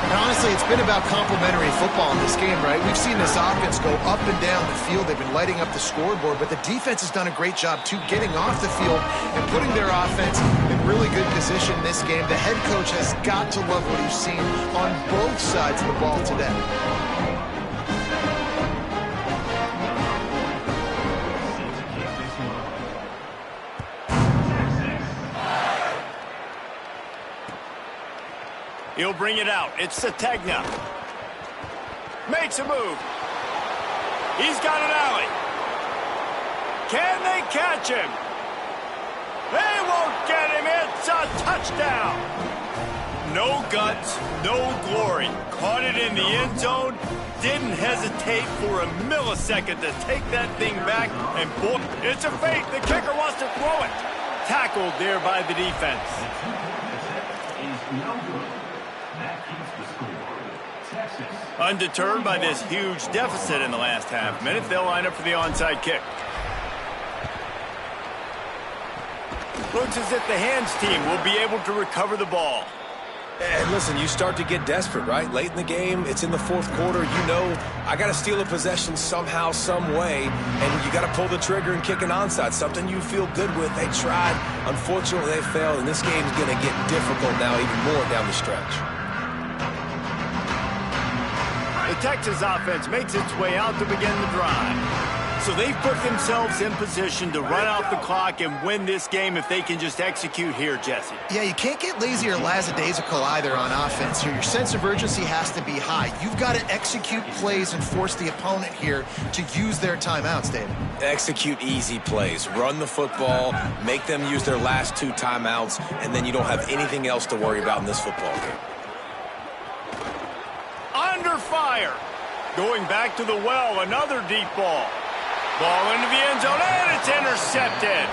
And honestly, it's been about complementary football in this game, right? We've seen this offense go up and down the field. They've been lighting up the scoreboard, but the defense has done a great job, too, getting off the field and putting their offense in really good position in this game. The head coach has got to love what he's seen on both sides of the ball today. He'll bring it out. It's Ncaa. Makes a move. He's got an alley. Can they catch him? They won't get him. It's a touchdown. No guts, no glory. Caught it in the end zone. Didn't hesitate for a millisecond to take that thing back. And boy, it's a fake. The kicker wants to throw it. Tackled there by the defense. Undeterred by this huge deficit in the last half minute, they'll line up for the onside kick. Looks as if the hands team will be able to recover the ball. And listen, you start to get desperate, right? Late in the game, it's in the fourth quarter. You know, I got to steal a possession somehow, some way, and you got to pull the trigger and kick an onside, something you feel good with. They tried. Unfortunately, they failed, and this game's going to get difficult now even more down the stretch. The Texas offense makes its way out to begin the drive. So they've put themselves in position to run out the clock and win this game if they can just execute here, Jesse. Yeah, you can't get lazy or lackadaisical either on offense here. Your sense of urgency has to be high. You've got to execute plays and force the opponent here to use their timeouts, David. Execute easy plays. Run the football, make them use their last 2 timeouts, and then you don't have anything else to worry about in this football game. Under fire. Going back to the well, another deep ball. Ball into the end zone, and it's intercepted.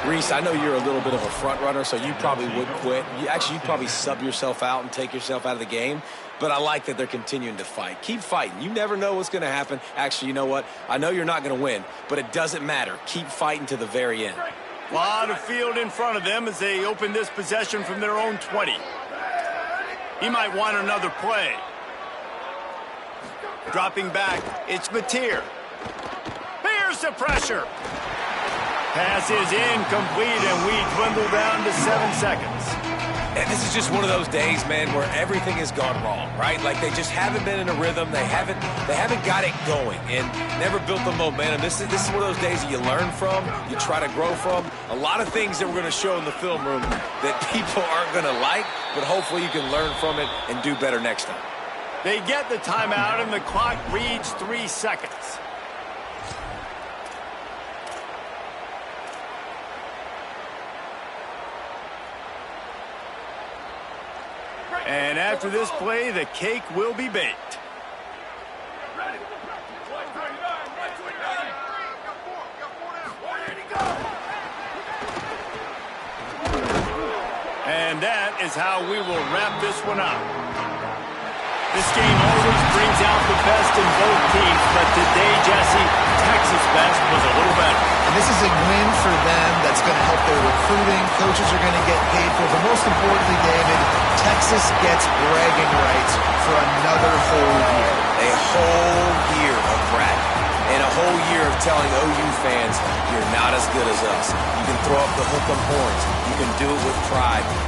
Reese, I know you're a little bit of a front runner, so you probably would quit. You'd probably sub yourself out and take yourself out of the game. But I like that they're continuing to fight. Keep fighting. You never know what's going to happen. Actually, you know what? I know you're not going to win, but it doesn't matter. Keep fighting to the very end. A lot of field in front of them as they open this possession from their own 20. He might want another play. Dropping back, it's Mateer. Here's the pressure. Pass is incomplete, and we dwindle down to 7 seconds. And this is just one of those days, man, where everything has gone wrong, right? Like they just haven't been in a rhythm. They haven't got it going and never built the momentum. This is one of those days that you learn from, you try to grow from. A lot of things that we're going to show in the film room that people aren't going to like, but hopefully you can learn from it and do better next time. They get the timeout, and the clock reads 3 seconds. And after this play, the cake will be baked. And that is how we will wrap this one up. This game always brings out the best in both teams, but today, Jesse, Texas' best was a little better. And this is a win for them that's going to help their recruiting. Coaches are going to get paid for it. But most importantly, David, Texas gets bragging rights for another whole year. A whole year of bragging. And a whole year of telling OU fans, you're not as good as us. You can throw up the hook 'em horns. You can do it with pride.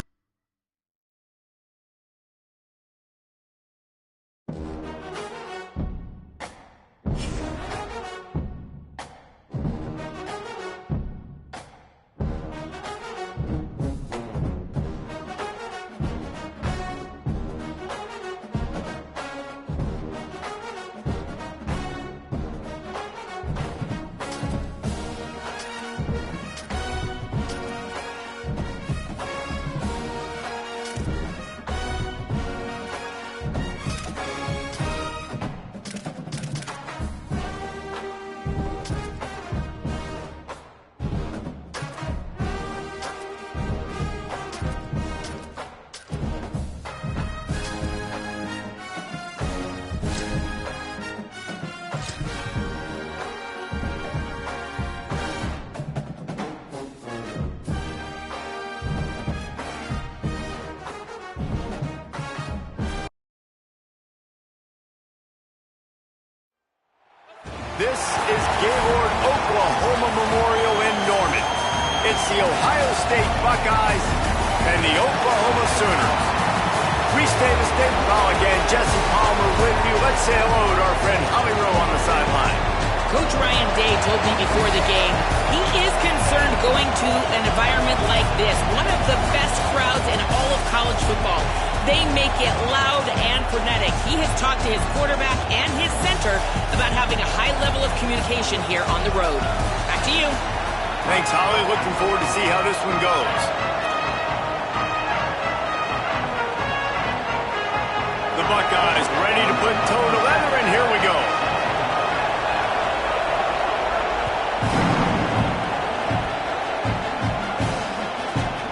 This is Gaylord, Oklahoma Memorial in Norman. It's the Ohio State Buckeyes and the Oklahoma Sooners. Restate the state call again. Jesse Palmer with you. Let's say hello to our friend Holly Rowe on the sideline. Coach Ryan Day told me before the game he is concerned going to an environment like this, one of the best crowds in all of college football. They make it loud and frenetic. He has talked to his quarterback and his center about having a high level of communication here on the road. Back to you. Thanks, Holly. Looking forward to see how this one goes. The Buckeyes ready to put toe to leather, and here we go.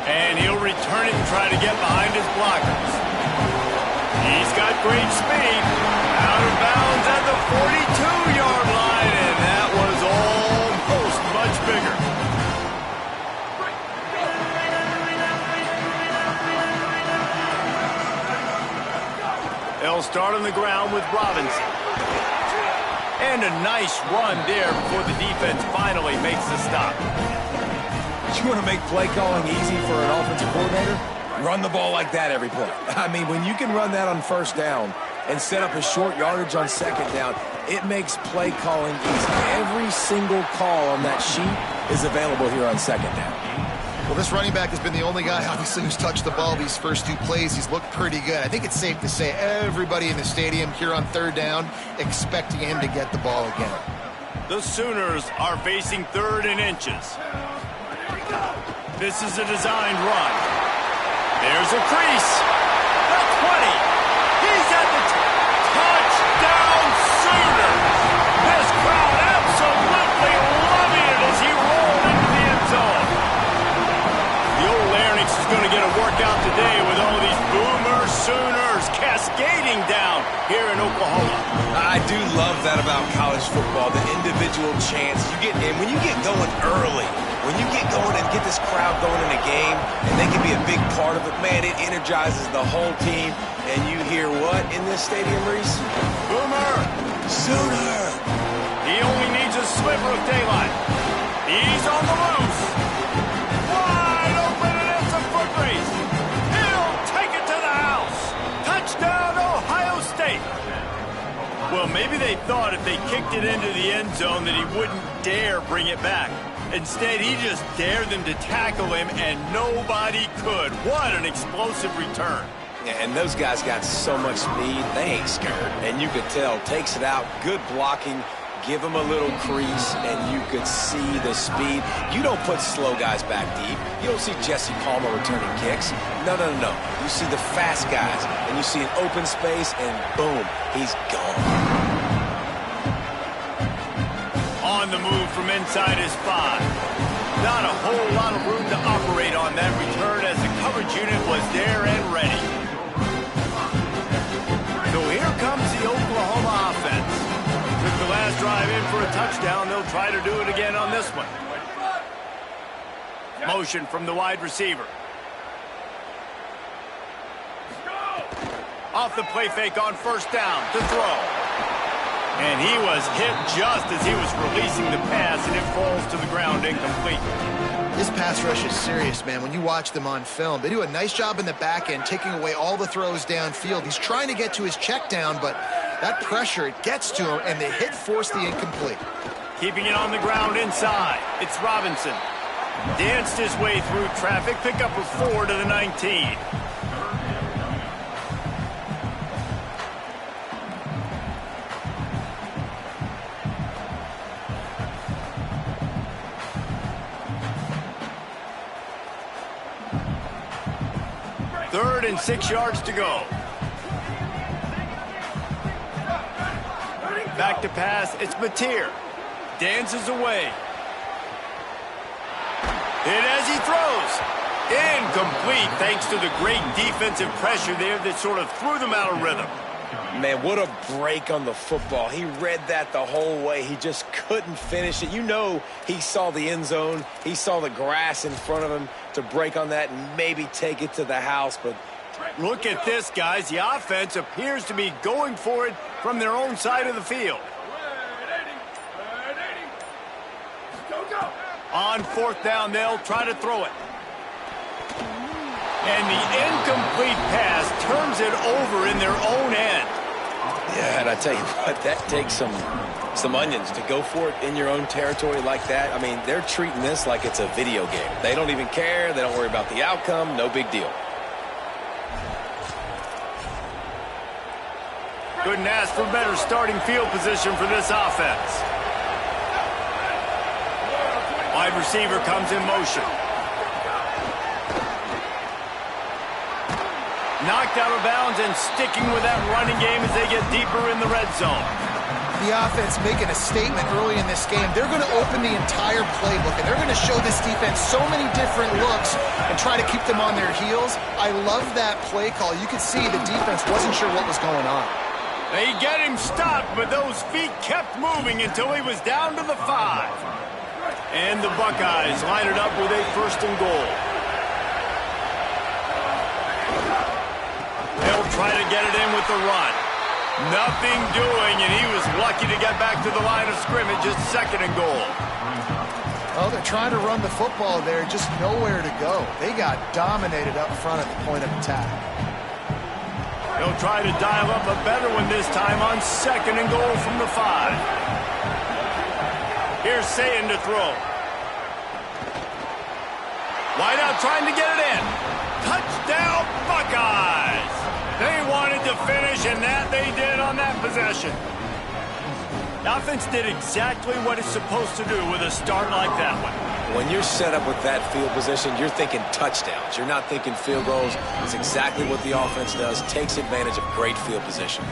And he'll return it and try to get behind his blockers. He's got great speed. Out of bounds at the 42-yard line, and that was almost much bigger. They'll start on the ground with Robinson. And a nice run there before the defense finally makes the stop. You want to make play calling easy for an offensive coordinator? Run the ball like that every play. I mean, when you can run that on first down and set up a short yardage on second down, it makes play calling easy. Every single call on that sheet is available here on second down. Well, this running back has been the only guy, obviously, who's touched the ball these first two plays. He's looked pretty good. I think it's safe to say everybody in the stadium here on third down expecting him to get the ball again. The Sooners are facing 3rd and inches. This is a designed run. There's a crease. The 20. He's at the touchdown Sooners. This crowd absolutely loving it as he rolled into the end zone. The old larynx is going to get a workout today with all these Boomer Sooners cascading down here in Oklahoma. I do love that about college football, the individual chance you get. And when you get going early, when you get going and get this crowd going in a game, and they can be a big part of it, man, it energizes the whole team. And you hear what in this stadium, Reese? Boomer! Sooner! He only needs a sliver of daylight. He's on the loose. Wide open, and it's a foot race. He'll take it to the house. Touchdown, Ohio State. Well, maybe they thought if they kicked it into the end zone that he wouldn't dare bring it back. Instead, he just dared them to tackle him, and nobody could. What an explosive return. Yeah, and those guys got so much speed, they ain't scared. And you could tell, takes it out, good blocking, give him a little crease, and you could see the speed. You don't put slow guys back deep. You don't see Jesse Palmer returning kicks. No. You see the fast guys, and you see an open space, and boom, he's gone. On the move from inside his 5. Not a whole lot of room to operate on that return as the coverage unit was there and ready. So here comes the Oklahoma offense. Took the last drive in for a touchdown. They'll try to do it again on this one. Motion from the wide receiver. Off the play fake on first down to throw. And he was hit just as he was releasing the pass, and it falls to the ground incomplete. This pass rush is serious, man. When you watch them on film, they do a nice job in the back end, taking away all the throws downfield. He's trying to get to his check down, but that pressure, it gets to him, and the hit forced the incomplete. Keeping it on the ground inside. It's Robinson. Danced his way through traffic. Pick up a 4 to the 19. Third and 6 yards to go. Back to pass. It's Mateer. Dances away. Hit as he throws. Incomplete thanks to the great defensive pressure there that sort of threw them out of rhythm. Man, what a break on the football. He read that the whole way. He just couldn't finish it. You know he saw the end zone. He saw the grass in front of him to break on that and maybe take it to the house. But look at this, guys. The offense appears to be going for it from their own side of the field. On fourth down, they'll try to throw it. And the incomplete pass turns it over in their own end. Yeah, and I tell you what, that takes some onions to go for it in your own territory like that. I mean, they're treating this like it's a video game. They don't even care. They don't worry about the outcome. No big deal. Couldn't ask for better starting field position for this offense. Wide receiver comes in motion. Knocked out of bounds and sticking with that running game as they get deeper in the red zone. The offense making a statement early in this game. They're going to open the entire playbook, and they're going to show this defense so many different looks and try to keep them on their heels. I love that play call. You could see the defense wasn't sure what was going on. They get him stopped, but those feet kept moving until he was down to the 5. And the Buckeyes line it up with a 1st and goal. They'll try to get it in with the run. Nothing doing, and he was lucky to get back to the line of scrimmage at 2nd and goal. Well, they're trying to run the football there, just nowhere to go. They got dominated up front at the point of attack. They'll try to dial up a better one this time on 2nd and goal from the 5. Here's Sayin to throw. Wide out trying to get it in. Touchdown, Buckeyes! They wanted to finish, and that they did on that possession. The offense did exactly what it's supposed to do with a start like that one. When you're set up with that field position, you're thinking touchdowns. You're not thinking field goals. It's exactly what the offense does. Takes advantage of great field position.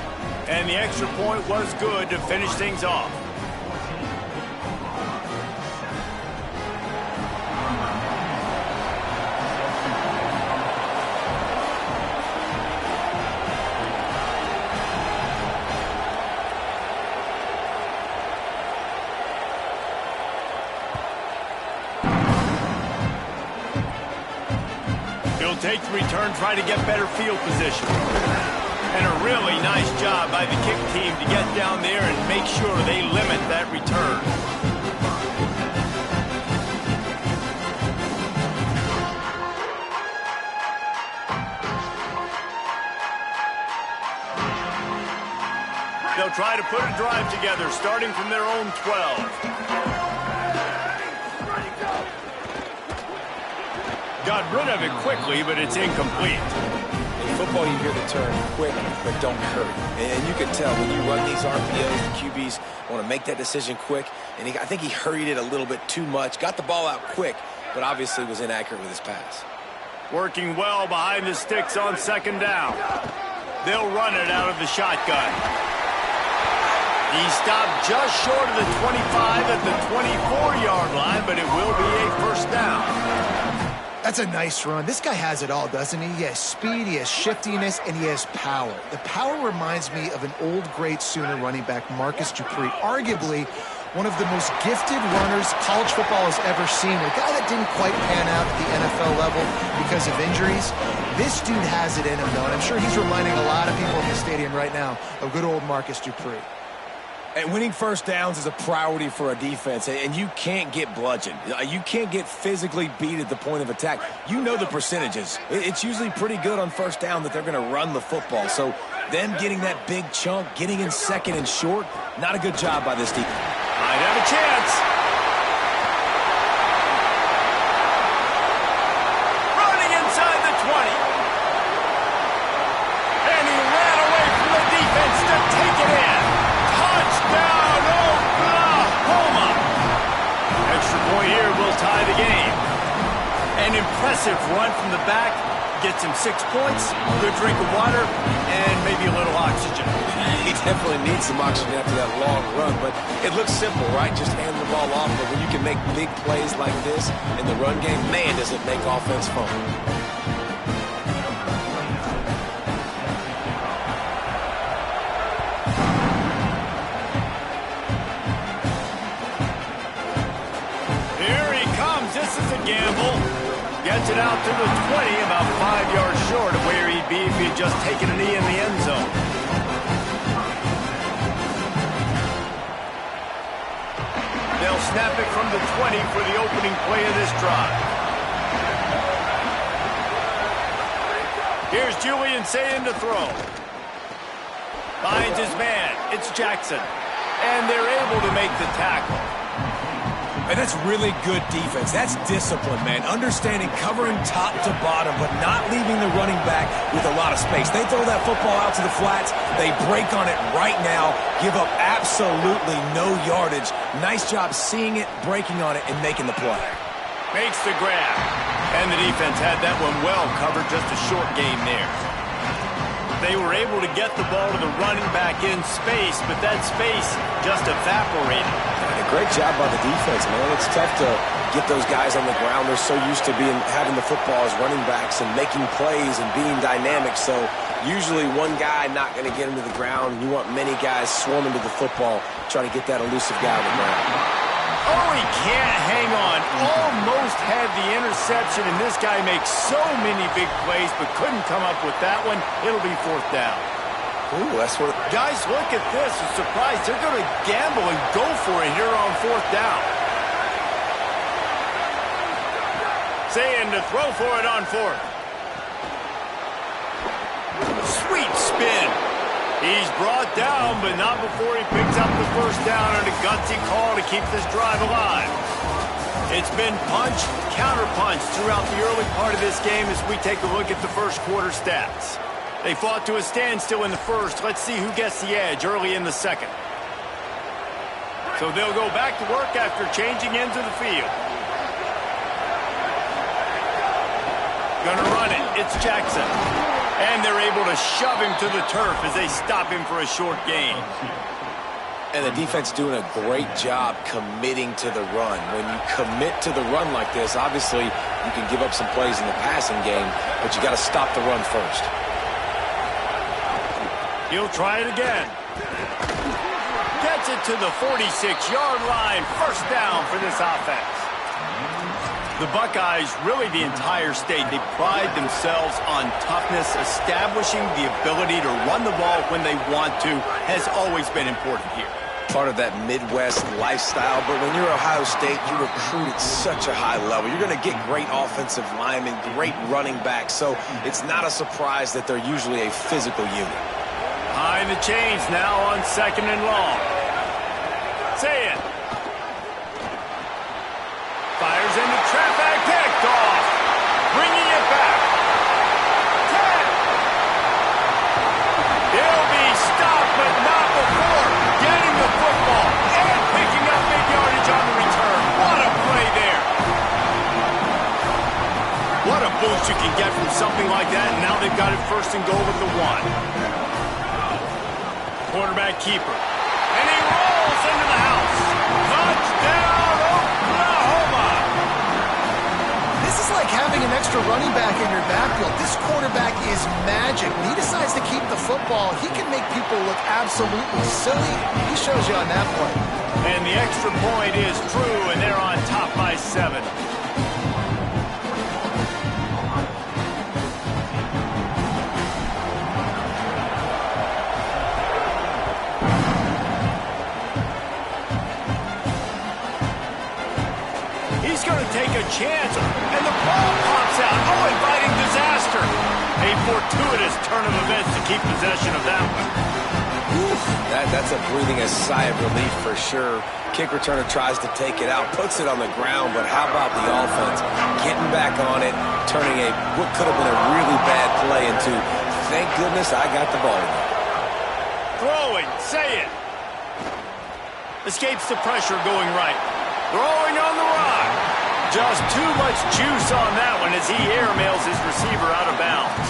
And the extra point was good to finish things off. Take the return, try to get better field position. And a really nice job by the kick team to get down there and make sure they limit that return. They'll try to put a drive together, starting from their own 12. Got rid of it quickly, but it's incomplete. In football, you hear the term quick, but don't hurry. And you can tell when you run these RPOs, the QBs want to make that decision quick. And I think he hurried it a little bit too much. Got the ball out quick, but obviously was inaccurate with his pass. Working well behind the sticks on 2nd down. They'll run it out of the shotgun. He stopped just short of the 25 at the 24-yard line, but it will be a 1st down. That's a nice run. This guy has it all, doesn't he? He has speed, he has shiftiness, and he has power. The power reminds me of an old, great Sooner running back, Marcus Dupree, arguably one of the most gifted runners college football has ever seen. A guy that didn't quite pan out at the NFL level because of injuries. This dude has it in him, though, and I'm sure he's reminding a lot of people in the stadium right now of good old Marcus Dupree. And winning 1st downs is a priority for a defense, and you can't get bludgeoned. You can't get physically beat at the point of attack. You know the percentages. It's usually pretty good on 1st down that they're going to run the football. So them getting that big chunk, getting in 2nd and short, not a good job by this defense. Might have a chance. Running inside the 20. And he ran away from the defense to take it in. Touchdown, Oklahoma! Extra point here will tie the game. An impressive run from the back. Gets him 6 points, a good drink of water, and maybe a little oxygen. He definitely needs some oxygen after that long run, but it looks simple, right? Just hand the ball off, but when you can make big plays like this in the run game, man, does it make offense fun. Gamble gets it out to the 20, about 5 yards short of where he'd be if he had just taken a knee in the end zone. They'll snap it from the 20 for the opening play of this drive. Here's Julian Ncaa to throw. Finds his man. It's Jackson. And they're able to make the tackle. And that's really good defense. That's discipline, man. Understanding covering top to bottom, but not leaving the running back with a lot of space. They throw that football out to the flats. They break on it right now, give up absolutely no yardage. Nice job seeing it, breaking on it, and making the play. Makes the grab. And the defense had that one well covered. Just a short game there. They were able to get the ball to the running back in space, but that space just evaporated. A great job by the defense, man. It's tough to get those guys on the ground. They're so used to having the football as running backs and making plays and being dynamic. So usually one guy not going to get him to the ground. You want many guys swarming to the football, trying to get that elusive guy on the ground. Oh, he can't hang on. Almost had the interception, and this guy makes so many big plays, but couldn't come up with that one. It'll be fourth down. Ooh, that's what... Guys, look at this. I'm surprised they're going to gamble and go for it here on fourth down. Saying to throw for it on fourth. Sweet spin. He's brought down, but not before he picks up the first down on a gutsy call to keep this drive alive. It's been punch, counter-punch throughout the early part of this game as we take a look at the first quarter stats. They fought to a standstill in the first. Let's see who gets the edge early in the second. So they'll go back to work after changing into the field. Gonna run it. It's Jackson. And they're able to shove him to the turf as they stop him for a short gain. And the defense doing a great job committing to the run. When you commit to the run like this, obviously you can give up some plays in the passing game, but you got to stop the run first. He'll try it again. Gets it to the 46-yard line. First down for this offense. The Buckeyes, really the entire state, they pride themselves on toughness. Establishing the ability to run the ball when they want to has always been important here. Part of that Midwest lifestyle, but when you're Ohio State, you recruit at such a high level. You're going to get great offensive linemen, great running backs, so it's not a surprise that they're usually a physical unit. High in the chains now on second and long. Say it. Fires into traffic, picked off. Bringing it back. 10. He'll be stopped, but not before getting the football and picking up big yardage on the return. What a play there. What a boost you can get from something like that, and now they've got it first and goal at the 1. Quarterback keeper. And he rolls into the house. Touchdown, Oklahoma. This is like having an extra running back in your backfield. This quarterback is magic. When he decides to keep the football, he can make people look absolutely silly. He shows you on that play. And the extra point is true, and they're on top by 7. He's going to take a chance, and the ball pops out. Oh, inviting disaster. A fortuitous turn of events to keep possession of that one. That's a breathing a sigh of relief for sure. Kick returner tries to take it out, puts it on the ground, but how about the offense getting back on it, turning what could have been a really bad play into, thank goodness I got the ball. Throwing, say it. Escapes the pressure going right. Throwing on the rock. Just too much juice on that one as he airmails his receiver out of bounds.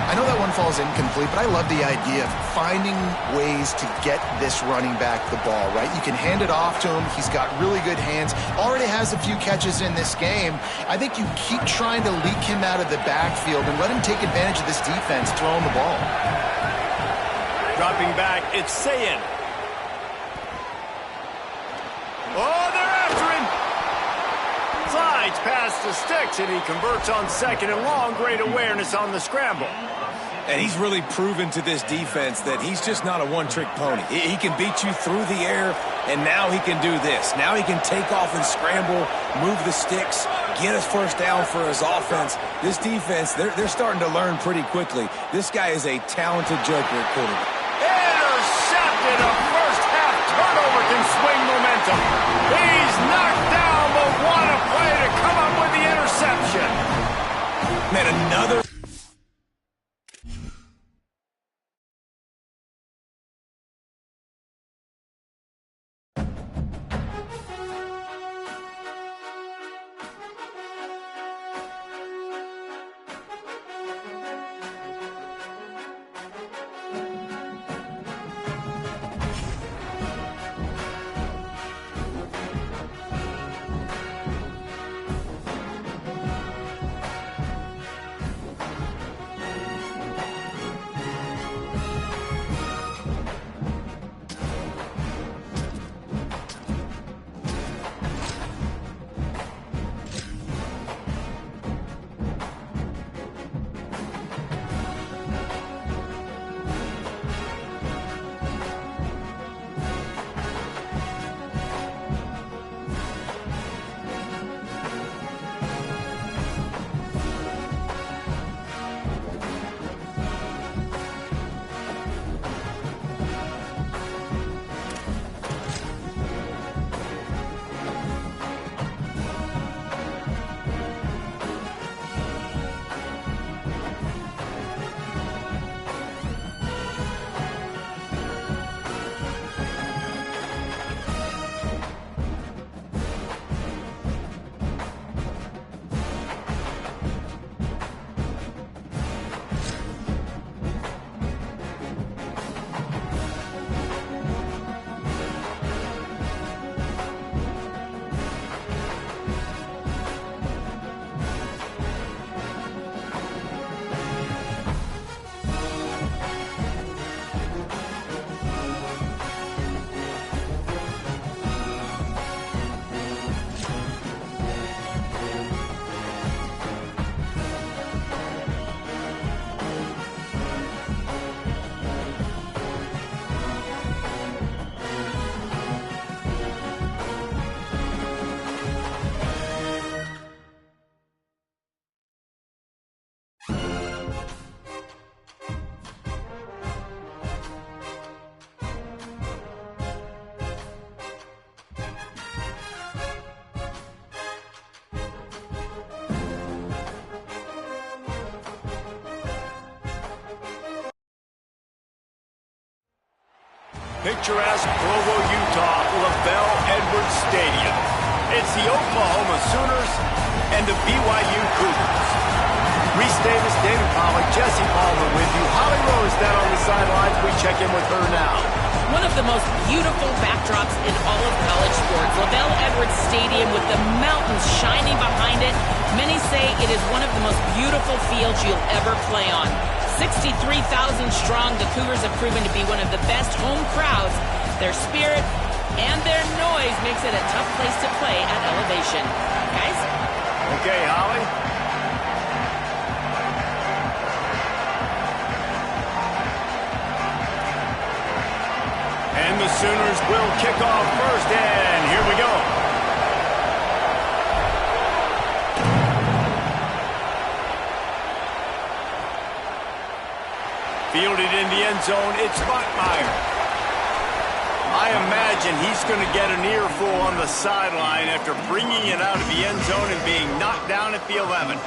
I know that one falls incomplete, but I love the idea of finding ways to get this running back the ball, right? You can hand it off to him. He's got really good hands. Already has a few catches in this game. I think you keep trying to leak him out of the backfield and let him take advantage of this defense throwing the ball. Dropping back, it's Ncaa. Oh, they're after him. Slides past the sticks, and he converts on second and long. Great awareness on the scramble. And he's really proven to this defense that he's just not a one-trick pony. He can beat you through the air And now he can do this. Now he can take off and scramble, move the sticks, get his first down for his offense. This defense, they're starting to learn pretty quickly. This guy is a talented joker at quarterback. Intercepted. A first-half turnover can swing momentum. He's knocked down, but what a play to come up with the interception. Man, another... Picturesque Provo, Utah, LaBelle Edwards Stadium. It's the Oklahoma Sooners and the BYU Cougars. Reese Davis, David Pollack, Jesse Palmer with you. Holly Rose down on the sidelines. We check in with her now. One of the most beautiful backdrops in all of college sports. LaBelle Edwards Stadium with the mountains shining behind it. Many say it is one of the most beautiful fields you'll ever play on. 63,000 strong, the Cougars have proven to be one of the best home crowds. Their spirit and their noise makes it a tough place to play at elevation. Guys? Okay, Holly. And the Sooners will kick off first, and here we go. Fielded in the end zone, it's Buckmeyer. I imagine he's going to get an earful on the sideline after bringing it out of the end zone and being knocked down at the 11.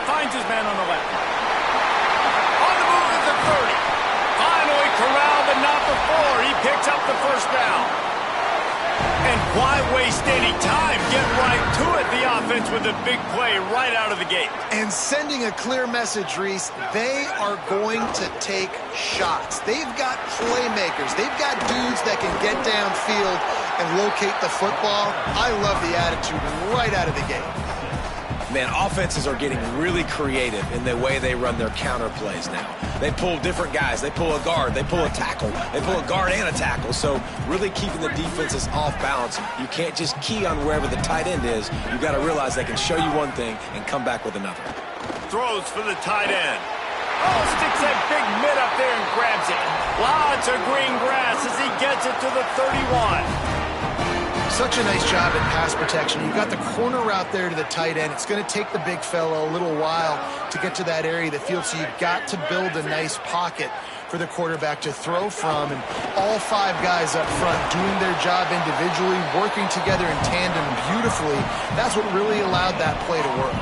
Finds his man on the left. On the move at the 30. Finally corralled, but not before. He picks up the first down. And why waste any time? Get right to it. The offense offense with a big play right out of the gate. And sending a clear message, Reese, they are going to take shots. They've got playmakers. They've got dudes that can get downfield and locate the football. I love the attitude right out of the gate. Man, offenses are getting really creative in the way they run their counter plays now. They pull different guys. They pull a guard. They pull a tackle. They pull a guard and a tackle. So really keeping the defenses off balance. You can't just key on wherever the tight end is. You got to realize they can show you one thing and come back with another. Throws for the tight end. Oh, sticks that big mid up there and grabs it. Lots of green grass as he gets it to the 31. Such a nice job in pass protection. You've got the corner route there to the tight end. It's going to take the big fella a little while to get to that area of the field, so you've got to build a nice pocket for the quarterback to throw from. And all 5 guys up front doing their job individually, working together in tandem beautifully. That's what really allowed that play to work.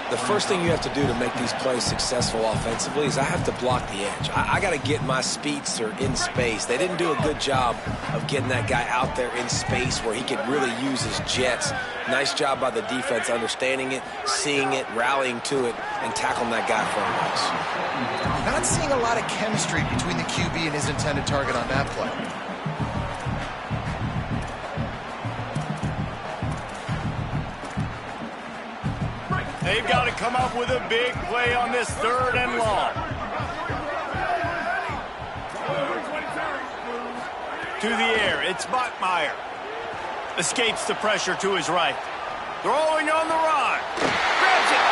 The first thing you have to do to make these plays successful offensively is I have to block the edge. I got to get my speedster in space. They didn't do a good job of getting that guy out there in space where he could really use his jets. Nice job by the defense understanding it, seeing it, rallying to it, and tackling that guy for a loss. Not seeing a lot of chemistry between the QB and his intended target on that play. They've got to come up with a big play on this 3rd and long. To the air, it's Bachmeier. Escapes the pressure to his right. Throwing on the run. Grabs it.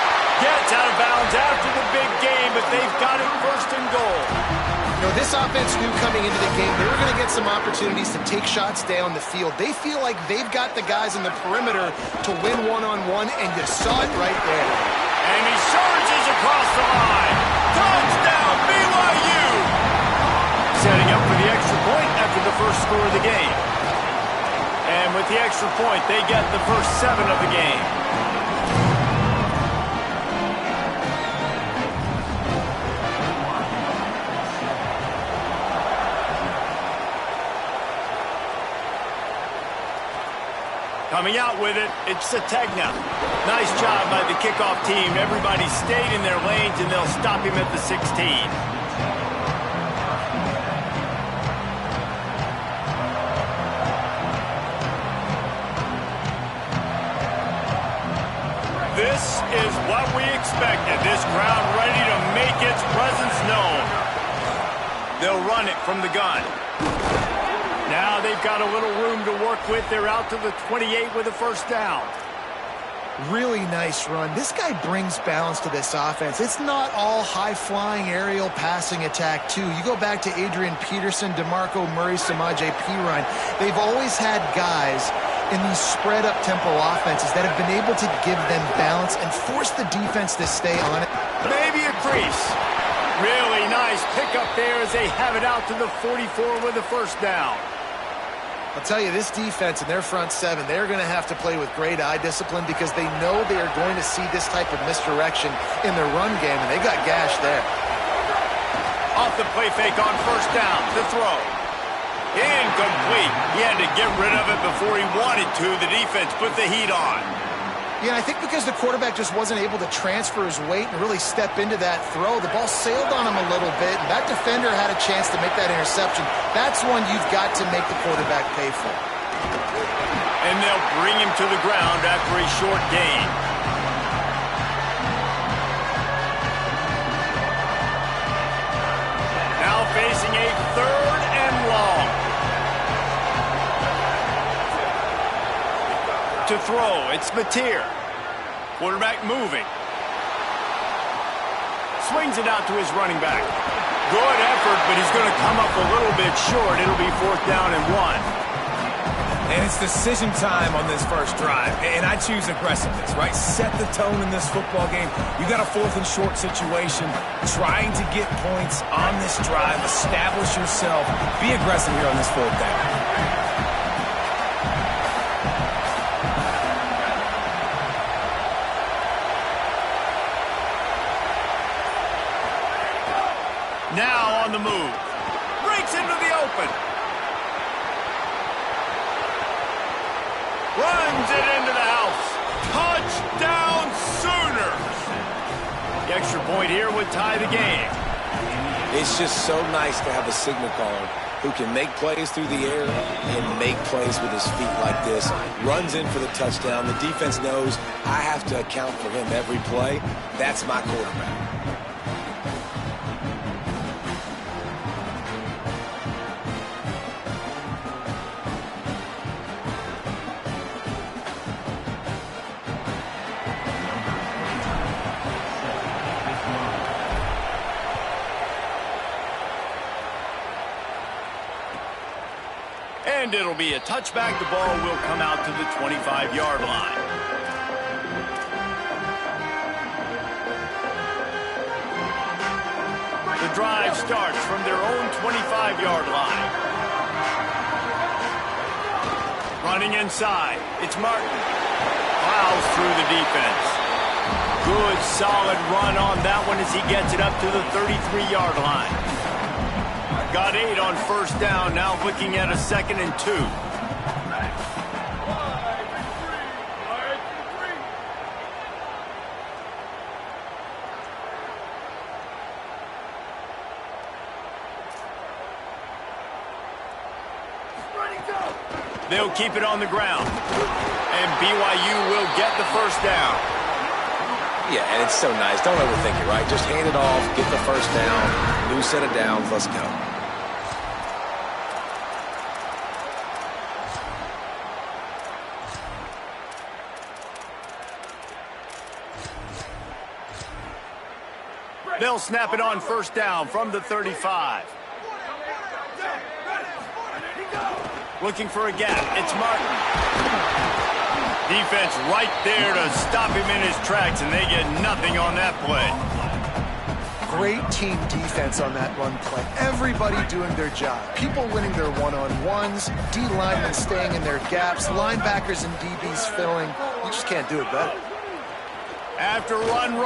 Gets out of bounds after the big game, but they've got it 1st and goal. You know, this offense knew coming into the game they were going to get some opportunities to take shots down the field. They feel like they've got the guys in the perimeter to win one-on-one, and you saw it right there. And he surges across the line. Touchdown, BYU! Setting up for the extra point after the first score of the game. And with the extra point, they get the first 7 of the game. Coming out with it, it's Sategna. Nice job by the kickoff team. Everybody stayed in their lanes, and they'll stop him at the 16. This is what we expected. This crowd ready to make its presence known. They'll run it from the gun. Now they've got a little room to work with. They're out to the 28 with a first down. Really nice run. This guy brings balance to this offense. It's not all high-flying aerial passing attack, too. You go back to Adrian Peterson, DeMarco Murray, Samaje Perine. They've always had guys in these spread-up tempo offenses that have been able to give them balance and force the defense to stay on it. Maybe a crease. Really nice pickup there as they have it out to the 44 with a first down. I'll tell you, this defense and their front 7, they're going to have to play with great eye discipline because they know they are going to see this type of misdirection in their run game, and they got gash there. Off the play fake on first down to throw. Incomplete. He had to get rid of it before he wanted to. The defense put the heat on. Yeah, I think because the quarterback just wasn't able to transfer his weight and really step into that throw, the ball sailed on him a little bit, and that defender had a chance to make that interception. That's one you've got to make the quarterback pay for. And they'll bring him to the ground after a short gain. Now facing a 3rd and long. To throw, it's Mateer. Quarterback moving. Swings it out to his running back. Good effort, but he's going to come up a little bit short. It'll be 4th down and 1. And it's decision time on this first drive. And I choose aggressiveness, right? Set the tone in this football game. You got a 4th and short situation. Trying to get points on this drive. Establish yourself. Be aggressive here on this 4th down. Now on the move. Breaks into the open. Runs it into the house. extra point here would tie the game. It's just so nice to have a signal caller who can make plays through the air and make plays with his feet like this. Runs in for the touchdown. The defense knows I have to account for him every play. That's my quarterback. And it'll be a touchback. The ball will come out to the 25-yard line. The drive starts from their own 25-yard line. Running inside. It's Martin. Plows through the defense. Good, solid run on that one as he gets it up to the 33-yard line. Got 8 on first down, now looking at a 2nd and 2. They'll keep it on the ground. And BYU will get the first down. Yeah, and it's so nice. Don't overthink it, right? Just hand it off, get the first down, new set of downs, let's go. They'll snap it on first down from the 35. Looking for a gap. It's Martin. Defense right there to stop him in his tracks, and they get nothing on that play. Great team defense on that run play. Everybody doing their job. People winning their one-on-ones, D linemen staying in their gaps, linebackers and DBs filling. You just can't do it better. After run,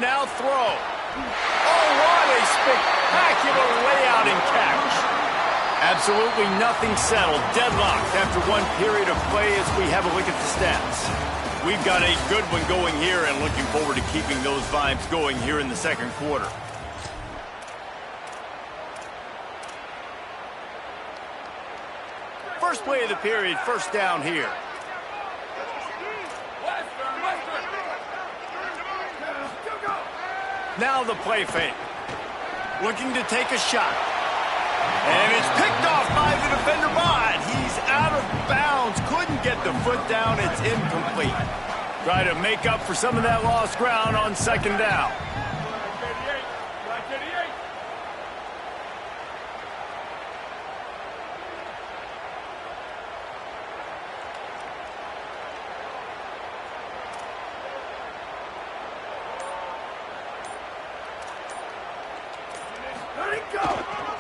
now throw. Oh, what a spectacular layout and catch. Absolutely nothing settled. Deadlocked after one period of play as we have a look at the stats. We've got a good one going here and looking forward to keeping those vibes going here in the second quarter. First play of the period, first down here. Now the play fake. Looking to take a shot. And it's picked off by the defender, but he's out of bounds. Couldn't get the foot down. It's incomplete. Try to make up for some of that lost ground on second down.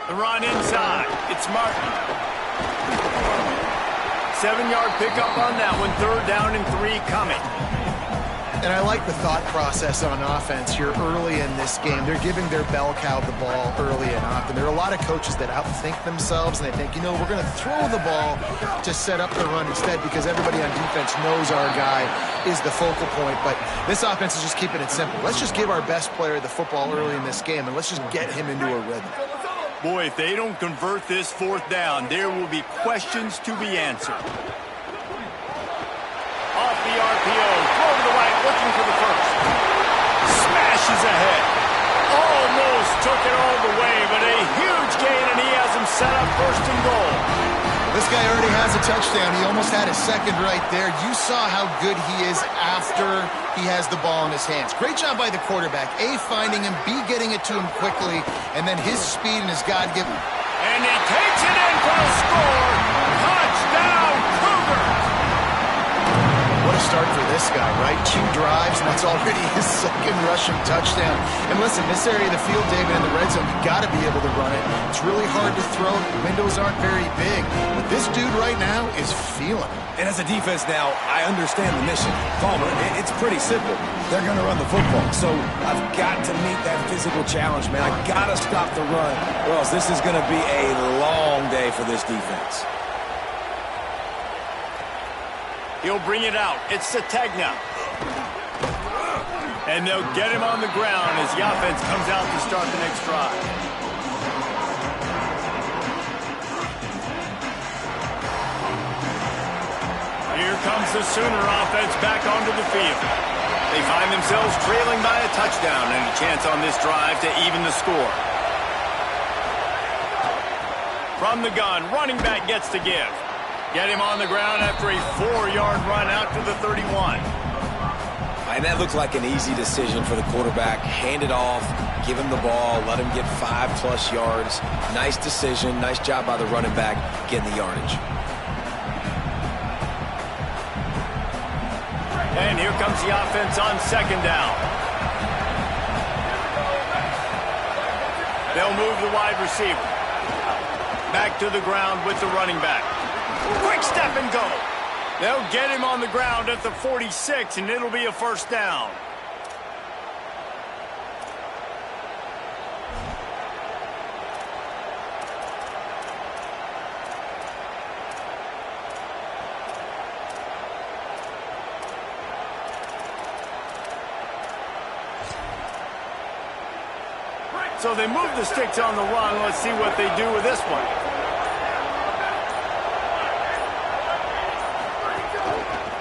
The run inside. It's Martin. 7-yard pickup on that one. 3rd down and 3 coming. And I like the thought process on offense here early in this game. They're giving their bell cow the ball early and often. There are a lot of coaches that outthink themselves, and they think, you know, we're going to throw the ball to set up the run instead because everybody on defense knows our guy is the focal point. But this offense is just keeping it simple. Let's just give our best player the football early in this game, and let's just get him into a rhythm. Boy, if they don't convert this 4th down, there will be questions to be answered. Off the RPO, throw to the right, looking for the first. Smashes ahead. Almost took it all the way, but a huge gain, and he has him set up 1st and goal. This guy already has a touchdown. He almost had his 2nd right there. You saw how good he is after he has the ball in his hands. Great job by the quarterback. A, finding him, B, getting it to him quickly, and then his speed and his God-given. And he takes it in for a score. Touchdown, Cougars! What a start for this guy, right? 2 drives, and that's already his 2nd rushing touchdown. And listen, this area of the field, David, in the red zone, you got to be able to run it. It's really hard to throw. The windows aren't very big. But this dude right now is feeling it. And as a defense now, I understand the mission. Palmer, it's pretty simple. They're going to run the football. So I've got to meet that physical challenge, man. I got to stop the run, or else this is going to be a long day for this defense. He'll bring it out. It's Sategna. And they'll get him on the ground as the offense comes out to start the next drive. Here comes the Sooner offense back onto the field. They find themselves trailing by a touchdown and a chance on this drive to even the score. From the gun, running back gets to give. Get him on the ground after a 4-yard run out to the 31. And that looked like an easy decision for the quarterback. Hand it off, give him the ball, let him get 5+ yards. Nice decision. Nice job by the running back getting the yardage. And here comes the offense on second down. They'll move the wide receiver. Back to the ground with the running back. Quick step and go. They'll get him on the ground at the 46, and it'll be a first down. So they move the sticks on the run. Let's see what they do with this one.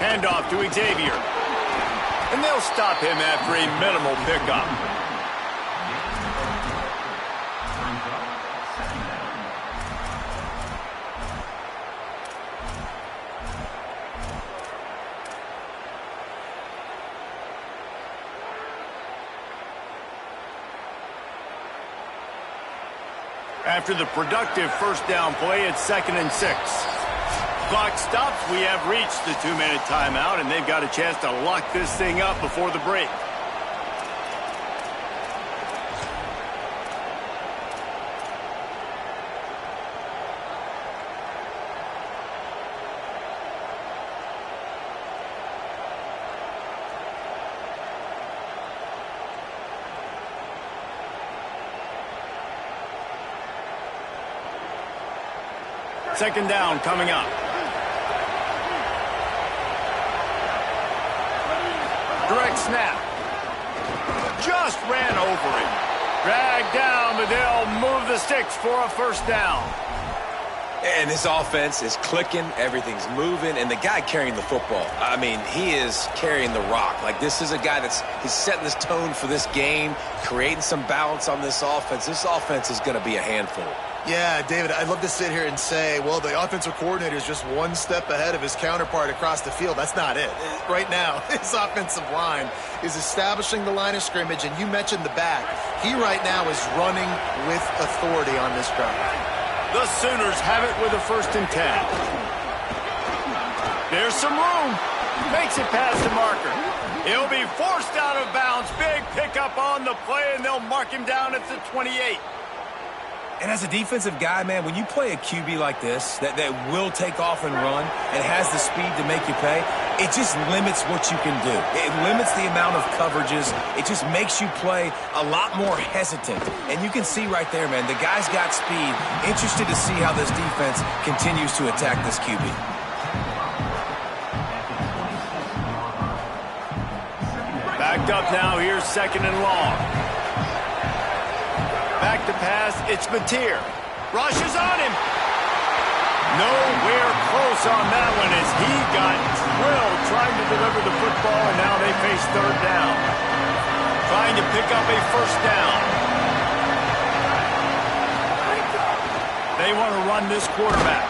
Handoff to Xavier. And they'll stop him after a minimal pickup. After the productive first down play, it's 2nd and 6. Clock stops. We have reached the 2-minute timeout, and they've got a chance to lock this thing up before the break. Second down coming up. Direct snap. Just ran over him. Dragged down, but they'll move the sticks for a first down. And this offense is clicking, everything's moving, and the guy carrying the football, I mean, he is carrying the rock. Like, this is a guy he's setting this tone for this game, creating some balance on this offense. This offense is going to be a handful. Yeah, David, I'd love to sit here and say, well, the offensive coordinator is just one step ahead of his counterpart across the field. That's not it. Right now, his offensive line is establishing the line of scrimmage, and you mentioned the back. He right now is running with authority on this drive. The Sooners have it with a 1st and 10. There's some room. Makes it past the marker. He'll be forced out of bounds. Big pickup on the play, and they'll mark him down at the 28. And as a defensive guy, man, when you play a QB like this that will take off and run and has the speed to make you pay, it just limits what you can do. It limits the amount of coverages. It just makes you play a lot more hesitant. And you can see right there, man, the guy's got speed. Interested to see how this defense continues to attack this QB. Backed up now. Here's 2nd and long. Back to pass, it's Mateer. Rushes on him. Nowhere close on that one as he got drilled trying to deliver the football, and now they face 3rd down. Trying to pick up a first down. They want to run this quarterback.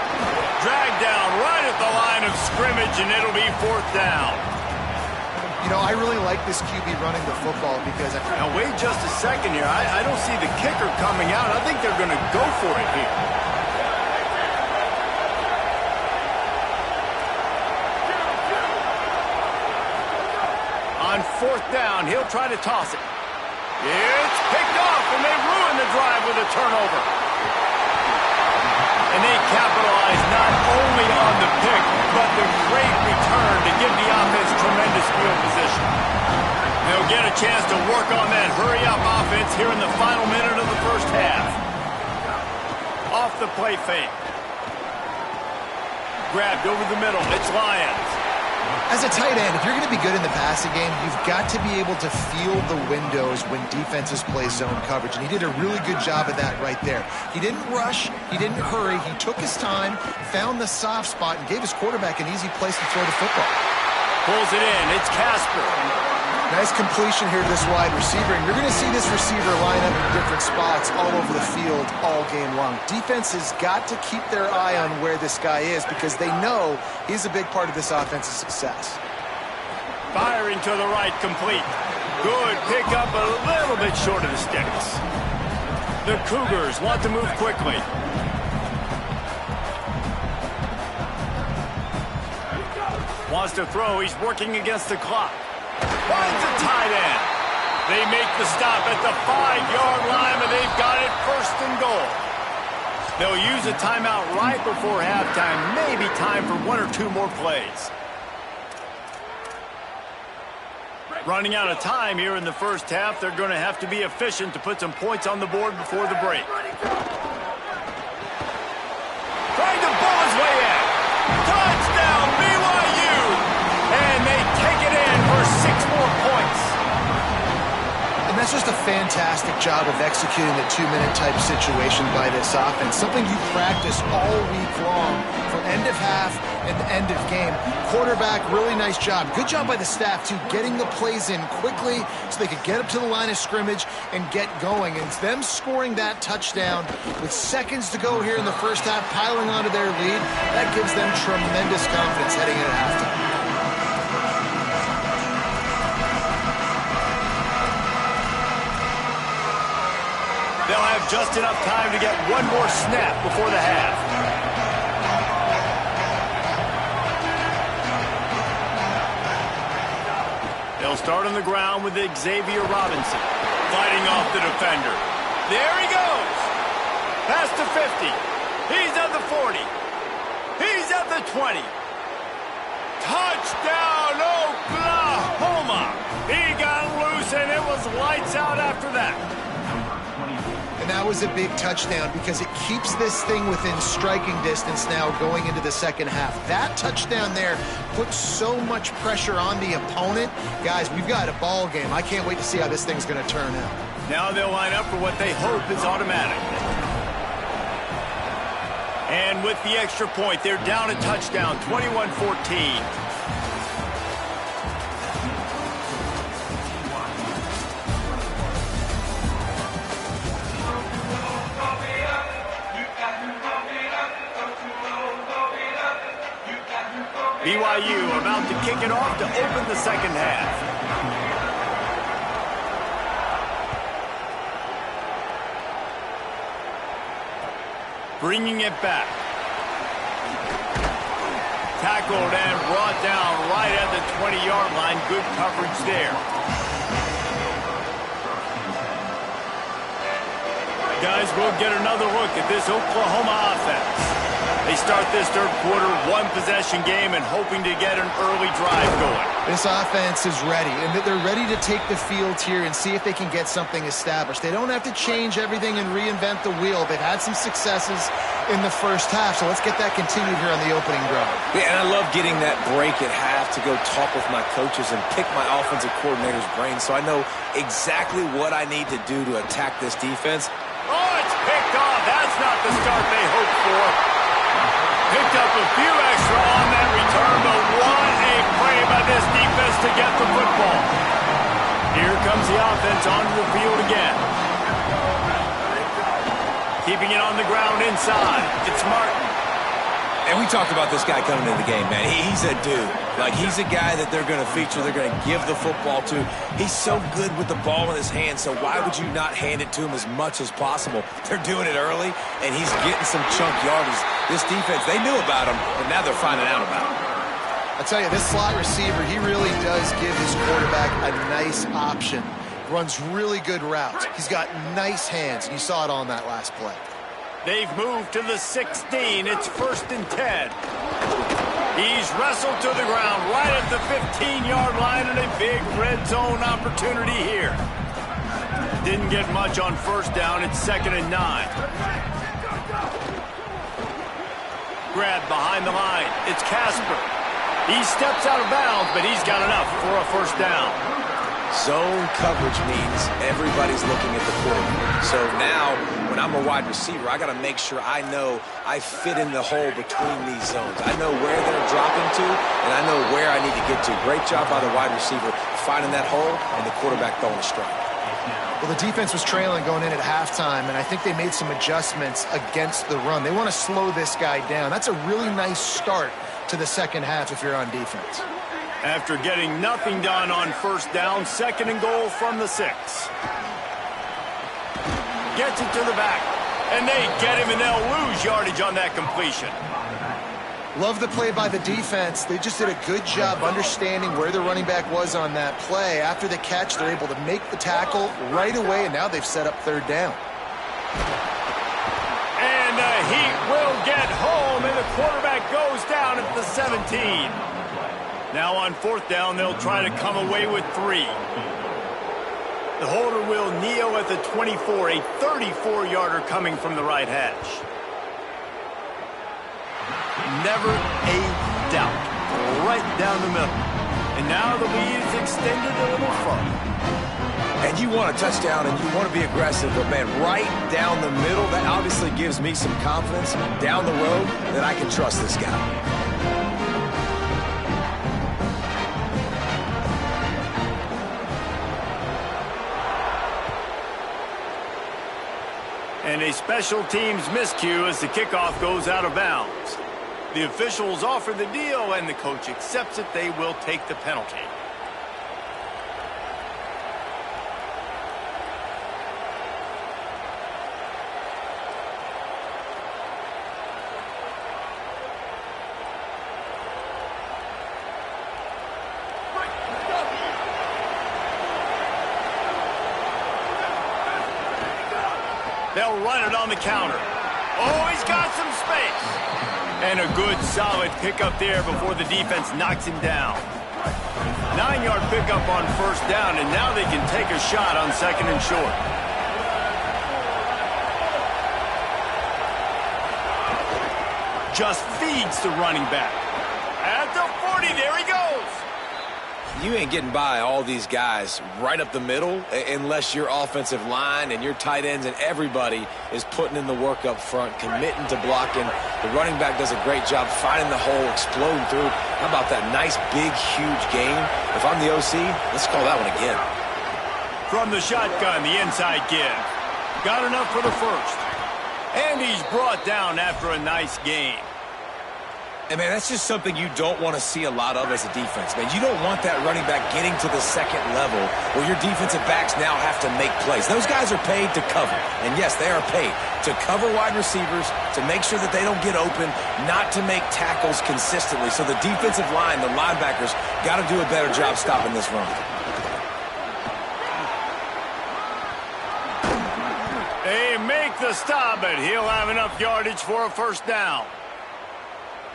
Dragged down right at the line of scrimmage, and it'll be 4th down. You know, I really like this QB running the football because... Now, wait just a second here. I don't see the kicker coming out. I think they're going to go for it here. On 4th down, he'll try to toss it. It's picked off, and they ruin the drive with a turnover. And they capitalize not only on the pick, but the great return to give the offense tremendous field position. They'll get a chance to work on that hurry-up offense here in the final minute of the first half. Off the play fake. Grabbed over the middle. It's Lyons. As a tight end, if you're going to be good in the passing game, you've got to be able to feel the windows when defenses play zone coverage, and he did a really good job of that right there. He didn't rush, he didn't hurry, he took his time, found the soft spot, and gave his quarterback an easy place to throw the football. Pulls it in, it's Casper. Nice completion here to this wide receiver, and you're going to see this receiver line up in different spots all over the field all game long. Defense has got to keep their eye on where this guy is because they know he's a big part of this offense's success. Firing to the right, complete. Good pick up, a little bit short of the sticks. The Cougars want to move quickly. Wants to throw, he's working against the clock. Finds a tight end. They make the stop at the 5-yard line, and they've got it 1st and goal. They'll use a timeout right before halftime. Maybe time for 1 or 2 more plays. Running out of time here in the first half. They're going to have to be efficient to put some points on the board before the break. Trying to pull his way in. Touchdown, BYU! And they take it in for 6 more points. And that's just a fantastic job of executing the 2-minute type situation by this offense. Something you practice all week long from end of half and end of game. Quarterback, really nice job. Good job by the staff, too, getting the plays in quickly so they could get up to the line of scrimmage and get going. And it's them scoring that touchdown with seconds to go here in the first half, piling onto their lead. That gives them tremendous confidence heading into halftime. They'll have just enough time to get one more snap before the half. They'll start on the ground with Xavier Robinson fighting off the defender. There he goes. Past the 50. He's at the 40. He's at the 20. Touchdown, Oklahoma. He got loose, and it was lights out after that. And that was a big touchdown because it keeps this thing within striking distance now going into the second half. That touchdown there puts so much pressure on the opponent. Guys, we've got a ball game. I can't wait to see how this thing's going to turn out. Now they'll line up for what they hope is automatic. And with the extra point, they're down a touchdown, 21-14. BYU about to kick it off to open the second half. Bringing it back. Tackled and brought down right at the 20-yard line. Good coverage there. Guys, we'll get another look at this Oklahoma offense. They start this third quarter, 1-possession game, and hoping to get an early drive going. This offense is ready, and they're ready to take the field here and see if they can get something established. They don't have to change everything and reinvent the wheel. They've had some successes in the first half, so let's get that continued here on the opening drive. Yeah, and I love getting that break at half to go talk with my coaches and pick my offensive coordinator's brain so I know exactly what I need to do to attack this defense. Oh, it's picked off. That's not the start they hoped for. Picked up a few extra on that return, but what a play by this defense to get the football. Here comes the offense onto the field again. Keeping it on the ground inside. It's Martin. And we talked about this guy coming into the game, man. He's a dude. Like, he's a guy that they're going to feature, they're going to give the football to. He's so good with the ball in his hand, so why would you not hand it to him as much as possible? They're doing it early, and he's getting some chunk yardage. This defense, they knew about him, but now they're finding out about him. I tell you, this slot receiver, he really does give his quarterback a nice option. Runs really good routes. He's got nice hands, and you saw it on that last play. They've moved to the 16. It's 1st and 10. He's wrestled to the ground right at the 15-yard line and a big red zone opportunity here. Didn't get much on first down. It's 2nd and 9. Grab behind the line. It's Casper. He steps out of bounds, but he's got enough for a first down. Zone coverage means everybody's looking at the quarterback. So now, when I'm a wide receiver, I got to make sure I know I fit in the hole between these zones. I know where they're dropping to, and I know where I need to get to. Great job by the wide receiver finding that hole, and the quarterback throwing a strike. Well, the defense was trailing going in at halftime, and I think they made some adjustments against the run. They want to slow this guy down. That's a really nice start to the second half if you're on defense. After getting nothing done on first down, 2nd and goal from the 6. Gets it to the back, and they get him, and they'll lose yardage on that completion. Love the play by the defense. They just did a good job understanding where the running back was on that play. After the catch, they're able to make the tackle right away, and now they've set up 3rd down. And the Heat will get home, and the quarterback goes down at the 17. Now on 4th down, they'll try to come away with 3. The holder will kneel at the 24, a 34-yarder coming from the right hash. Never a doubt. Right down the middle. And now the lead is extended a little further. And you want a touchdown and you want to be aggressive, but man, right down the middle, that obviously gives me some confidence down the road that I can trust this guy. And a special teams miscue as the kickoff goes out of bounds. The officials offer the deal, and the coach accepts it. They will take the penalty. They'll run it on the counter. Oh, he's got some space. And a good, solid pickup there before the defense knocks him down. 9-yard pickup on first down, and now they can take a shot on 2nd and short. Just feeds the running back. At the 40, there he goes. You ain't getting by all these guys right up the middle unless your offensive line and your tight ends and everybody is putting in the work up front, committing to blocking. The running back does a great job finding the hole, exploding through. How about that nice, big, huge gain? If I'm the OC, let's call that one again. From the shotgun, the inside give. Got enough for the first. And he's brought down after a nice gain. And, man, that's just something you don't want to see a lot of as a defense, man. You don't want that running back getting to the 2nd level where your defensive backs now have to make plays. Those guys are paid to cover. And, yes, they are paid to cover wide receivers, to make sure that they don't get open, not to make tackles consistently. So the defensive line, the linebackers, got to do a better job stopping this run. They make the stop, but he'll have enough yardage for a first down.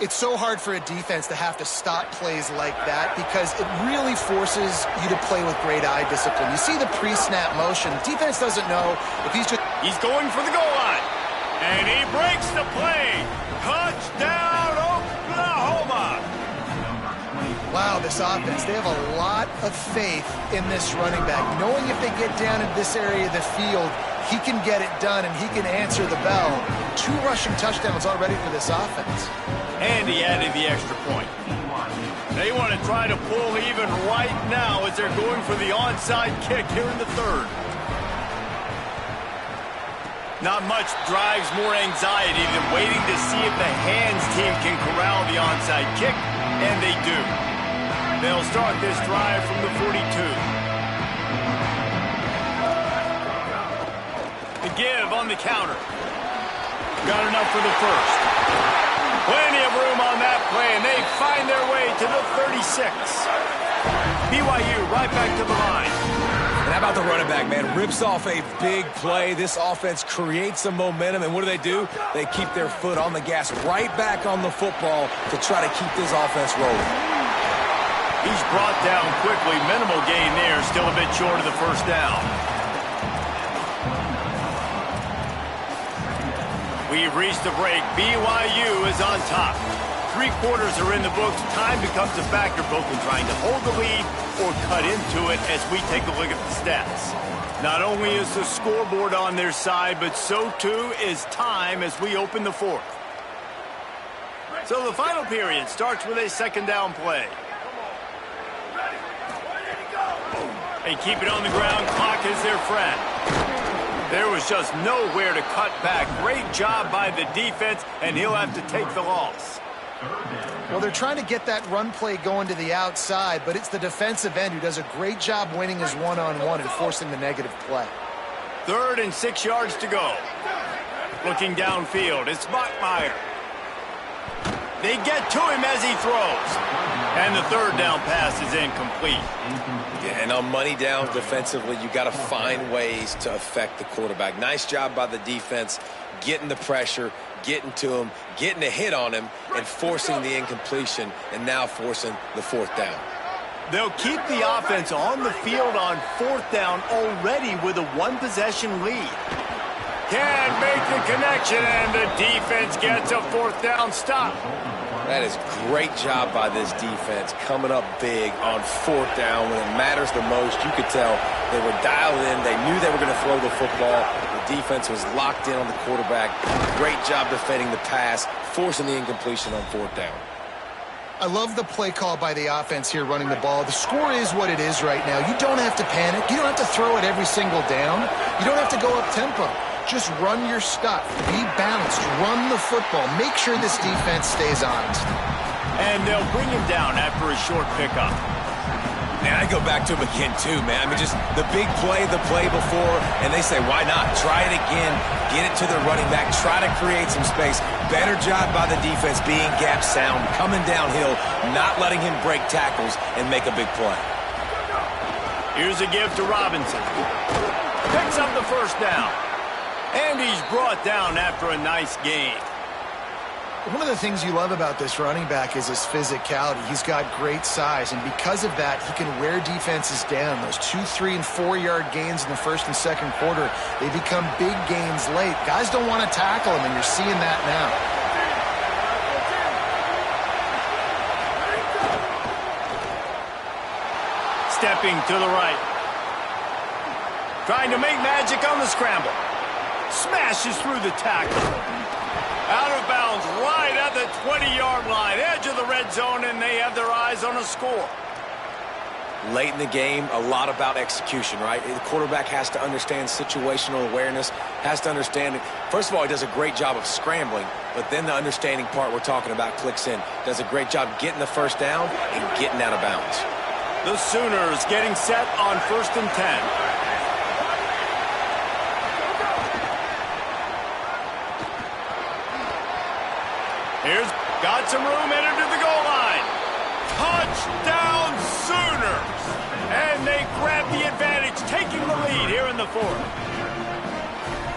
It's so hard for a defense to have to stop plays like that because it really forces you to play with great eye discipline. You see the pre-snap motion. The defense doesn't know if he's just... He's going for the goal line. And he breaks the play. Touchdown, Oklahoma. Wow, this offense, they have a lot of faith in this running back. Knowing if they get down in this area of the field, he can get it done and he can answer the bell. 2 rushing touchdowns already for this offense. And he added the extra point. They want to try to pull even right now as they're going for the onside kick here in the 3rd. Not much drives more anxiety than waiting to see if the hands team can corral the onside kick, and they do. They'll start this drive from the 42. The give on the counter. Got enough for the first. Plenty of room on that play, and they find their way to the 36. BYU right back to the line. And how about the running back, man? Rips off a big play. This offense creates some momentum, and what do? They keep their foot on the gas right back on the football to try to keep this offense rolling. He's brought down quickly. Minimal gain there, still a bit short of the first down. We've reached the break. BYU is on top. 3 quarters are in the books. Time becomes a factor both in trying to hold the lead or cut into it as we take a look at the stats. Not only is the scoreboard on their side, but so too is time as we open the 4th. So the final period starts with a 2nd down play. They keep it on the ground. Clock is their friend. There was just nowhere to cut back. Great job by the defense, and he'll have to take the loss. Well, they're trying to get that run play going to the outside, but it's the defensive end who does a great job winning his one-on-one and forcing the negative play. 3rd and 6 yards to go. Looking downfield, it's Bachmeier. They get to him as he throws. And the 3rd down pass is incomplete. Yeah, and on money down defensively, you got to find ways to affect the quarterback. Nice job by the defense, getting the pressure, getting to him, getting a hit on him, and forcing the incompletion, and now forcing the 4th down. They'll keep the offense on the field on 4th down already with a 1-possession lead. Can't make the connection, and the defense gets a 4th down stop. That is great job by this defense, coming up big on 4th down when it matters the most. You could tell they were dialed in. They knew they were going to throw the football. The defense was locked in on the quarterback. Great job defending the pass, forcing the incompletion on 4th down. I love the play call by the offense here running the ball. The score is what it is right now. You don't have to panic. You don't have to throw it every single down. You don't have to go up-tempo. Just run your stuff. Be balanced. Run the football. Make sure this defense stays honest. And they'll bring him down after a short pickup. Man, I go back to him again, too, man. I mean, just the big play, the play before, and they say, why not? Try it again. Get it to the running back. Try to create some space. Better job by the defense being gap sound, coming downhill, not letting him break tackles and make a big play. Here's a give to Robinson. Picks up the 1st down. And he's brought down after a nice gain. One of the things you love about this running back is his physicality. He's got great size, and because of that, he can wear defenses down. Those 2, 3, and 4-yard gains in the 1st and 2nd quarter, they become big gains late. Guys don't want to tackle him, and you're seeing that now. Stepping to the right. Trying to make magic on the scramble. Smashes through the tackle. Out of bounds right at the 20-yard line. Edge of the red zone, and they have their eyes on a score. Late in the game, a lot about execution, right? The quarterback has to understand situational awareness, has to understand it. First of all, he does a great job of scrambling, but then the understanding part we're talking about clicks in. Does a great job getting the 1st down and getting out of bounds. The Sooners getting set on 1st and 10. Here's got some room, headed to the goal line. Touchdown Sooners! And they grab the advantage, taking the lead here in the 4th.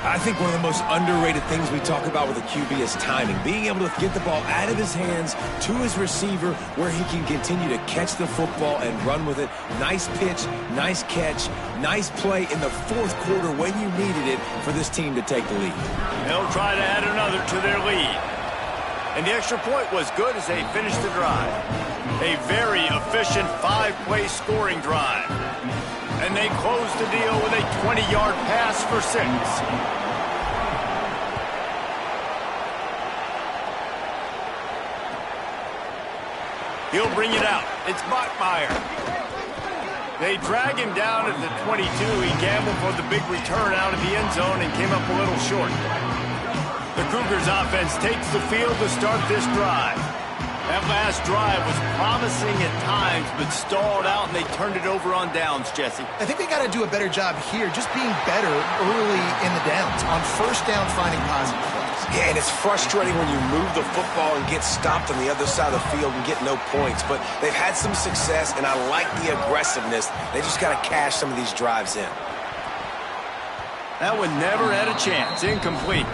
I think one of the most underrated things we talk about with a QB is timing. Being able to get the ball out of his hands to his receiver where he can continue to catch the football and run with it. Nice pitch, nice catch, nice play in the 4th quarter when you needed it for this team to take the lead. They'll try to add another to their lead. And the extra point was good as they finished the drive. A very efficient 5-play scoring drive. And they closed the deal with a 20-yard pass for 6. He'll bring it out. It's Bachmeier. They drag him down at the 22. He gambled for the big return out of the end zone and came up a little short. The Cougars offense takes the field to start this drive. That last drive was promising at times, but stalled out, and they turned it over on downs, Jesse. I think they got to do a better job here, just being better early in the downs. On 1st down, finding positive plays. Yeah, and it's frustrating when you move the football and get stopped on the other side of the field and get no points. But they've had some success, and I like the aggressiveness. They just got to cash some of these drives in. That one never had a chance. Incomplete.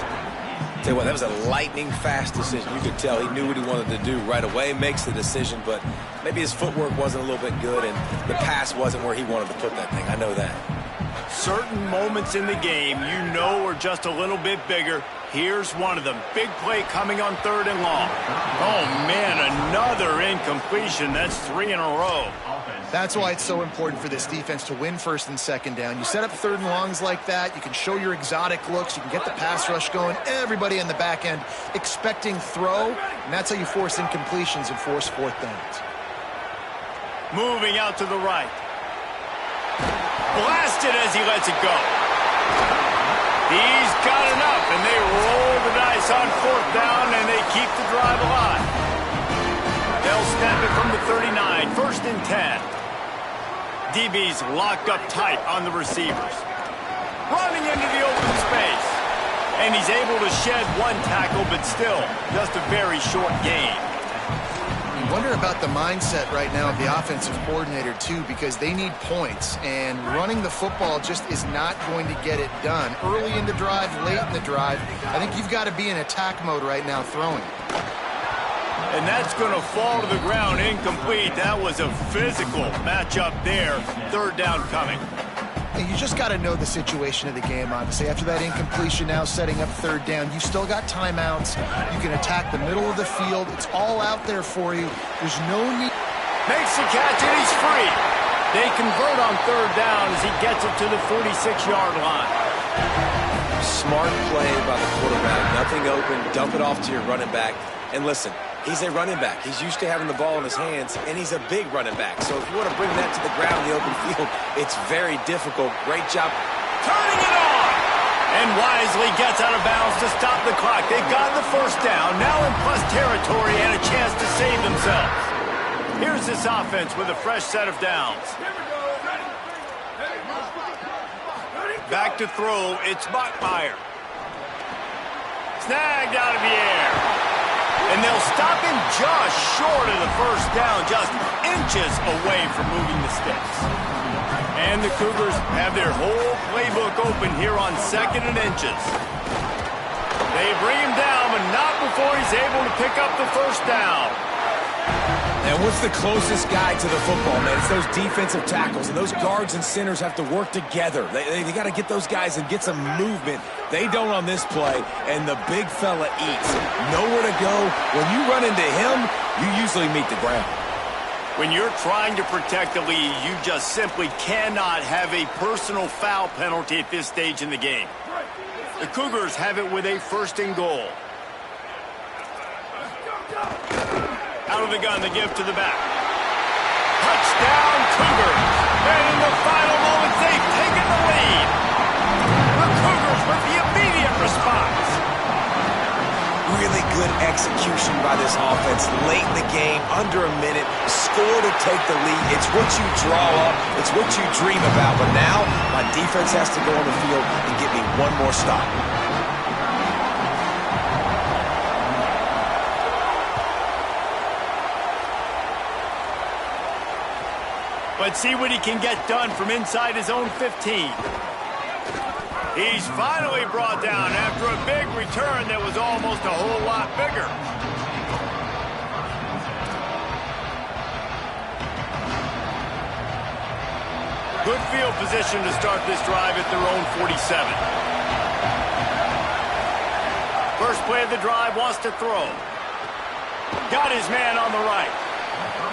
Tell you what, that was a lightning-fast decision. You could tell he knew what he wanted to do right away, makes the decision, but maybe his footwork wasn't a little bit good, and the pass wasn't where he wanted to put that thing. I know that. Certain moments in the game you know are just a little bit bigger. Here's one of them. Big play coming on 3rd and long. Oh, man, another incompletion. That's 3 in a row. That's why it's so important for this defense to win 1st and 2nd down. You set up 3rd and longs like that. You can show your exotic looks. You can get the pass rush going. Everybody in the back end expecting throw, and that's how you force incompletions and force 4th downs. Moving out to the right. Blasted as he lets it go. He's got enough, and they roll the dice on 4th down, and they keep the drive alive. They'll snap it from the 39, 1st and 10. DB's locked up tight on the receivers. Running into the open space. And he's able to shed 1 tackle, but still, just a very short gain. You wonder about the mindset right now of the offensive coordinator, too, because they need points, and running the football just is not going to get it done. Early in the drive, late in the drive, I think you've got to be in attack mode right now throwing. And that's going to fall to the ground incomplete. That was a physical matchup there. 3rd down coming. And you just got to know the situation of the game, obviously. After that incompletion, now setting up 3rd down, you've still got timeouts. You can attack the middle of the field. It's all out there for you. There's no need. Makes the catch, and he's free. They convert on 3rd down as he gets it to the 46-yard line. Smart play by the quarterback. Nothing open. Dump it off to your running back. And listen, he's a running back. He's used to having the ball in his hands, and he's a big running back. So if you want to bring that to the ground in the open field, it's very difficult. Great job turning it on. And wisely gets out of bounds to stop the clock. They've got the 1st down, now in plus territory and a chance to save themselves. Here's this offense with a fresh set of downs. Back to throw, it's Bachmeier. Snagged out of the air. And they'll stop him just short of the 1st down, just inches away from moving the sticks. And the Cougars have their whole playbook open here on 2nd and inches. They bring him down, but not before he's able to pick up the 1st down. And what's the closest guy to the football, man? It's those defensive tackles, and those guards and centers have to work together. They got to get those guys and get some movement. They don't on this play, and the big fella eats. Nowhere to go. When you run into him, you usually meet the ground. When you're trying to protect the lead, you just simply cannot have a personal foul penalty at this stage in the game. The Cougars have it with a 1st and goal. Out of the gun, the give to the back. Touchdown, Cougars. And in the final moments, they've taken the lead. The Cougars with the immediate response. really good execution by this offense late in the game, under a minute, score to take the lead. It's what you draw up. It's what you dream about. But now my defense has to go on the field and get me one more stop. But see what he can get done from inside his own 15. He's finally brought down after a big return that was almost a whole lot bigger. Good field position to start this drive at their own 47. First play of the drive, wants to throw. Got his man on the right.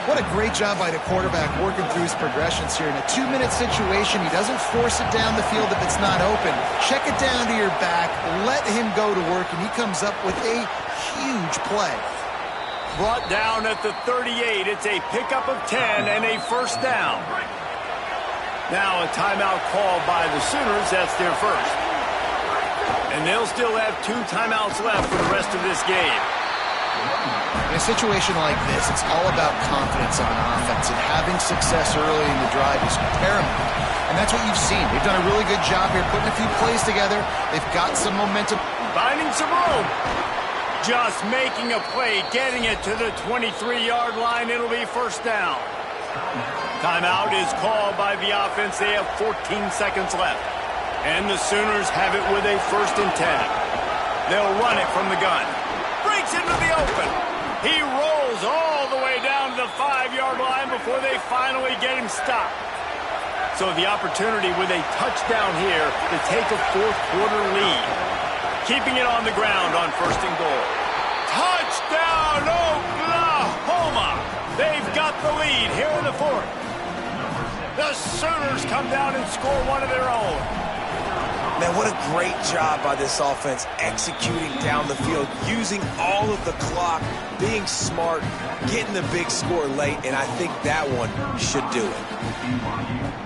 What a great job by the quarterback working through his progressions here. In a 2-minute situation, he doesn't force it down the field if it's not open. Check it down to your back, let him go to work, and he comes up with a huge play. Brought down at the 38. It's a pickup of 10 and a first down. Now a timeout called by the Sooners. That's their first. And they'll still have 2 timeouts left for the rest of this game. In a situation like this, it's all about confidence on offense, and having success early in the drive is paramount. And that's what you've seen. They've done a really good job here putting a few plays together. They've got some momentum. Finding some room. Just making a play, getting it to the 23-yard line. It'll be first down. Timeout is called by the offense. They have 14 seconds left. And the Sooners have it with a 1st and 10. They'll run it from the gun. Breaks into the open. He rolls all the way down to the 5-yard line before they finally get him stopped. So the opportunity with a touchdown here to take a fourth-quarter lead. Keeping it on the ground on 1st and goal. Touchdown, Oklahoma! They've got the lead here in the 4th. The Sooners come down and score one of their own. Man, what a great job by this offense executing down the field, using all of the clock, being smart, getting the big score late, and I think that one should do it.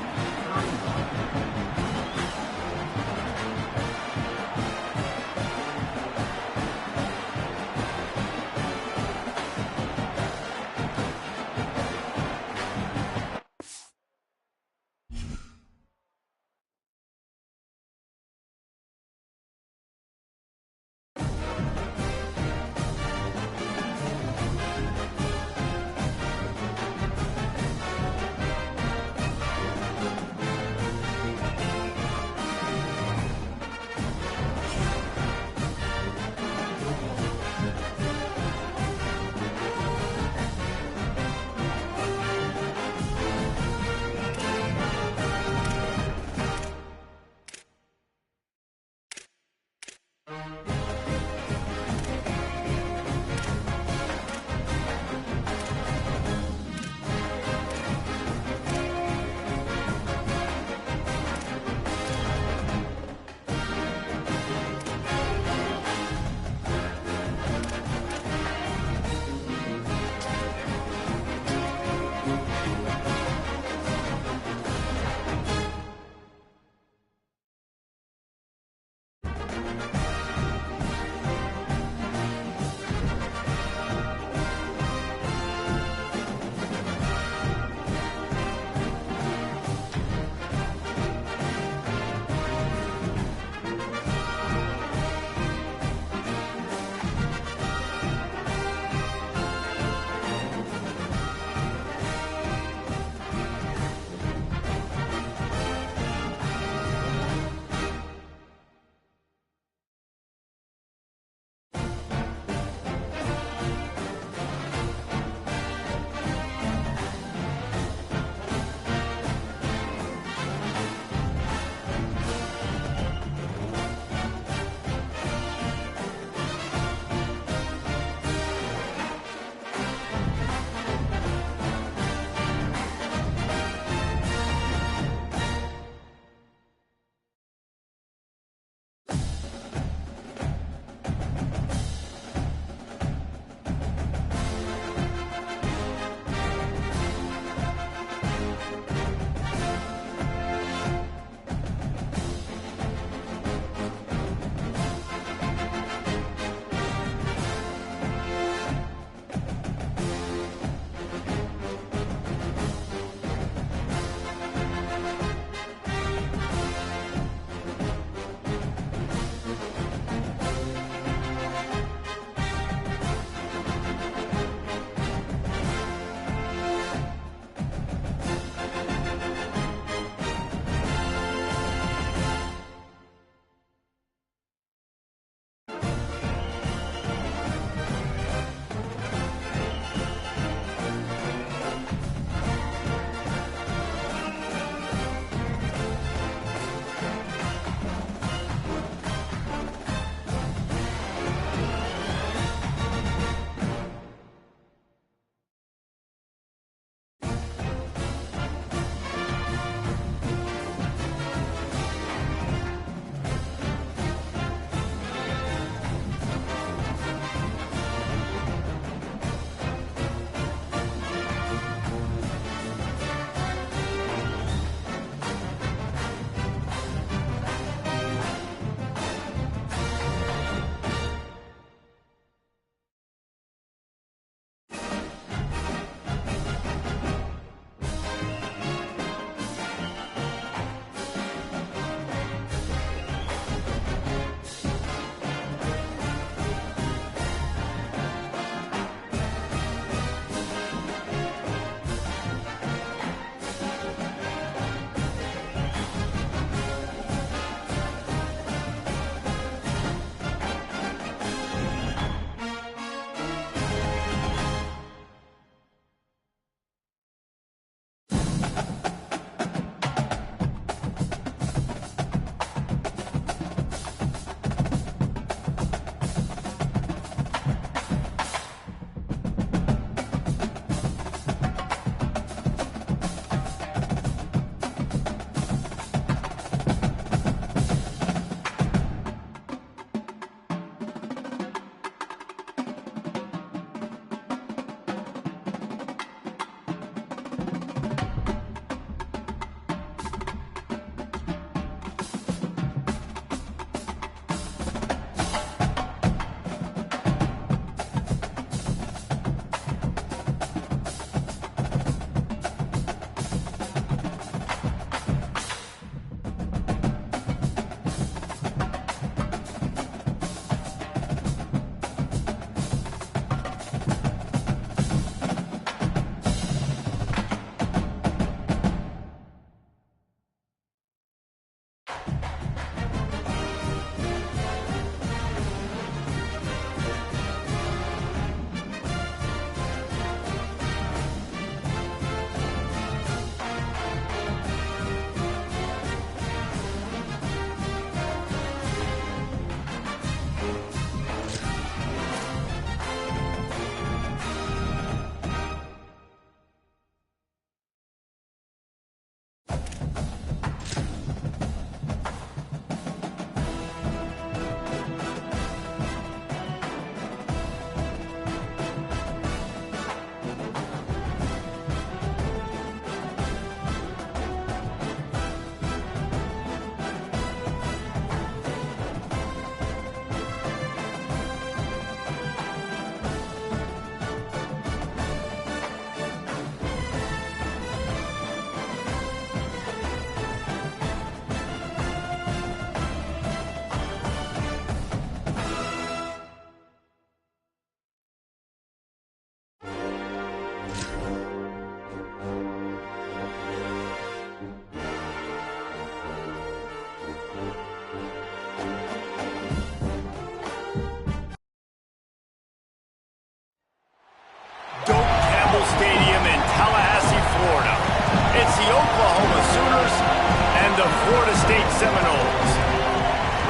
Florida State Seminoles.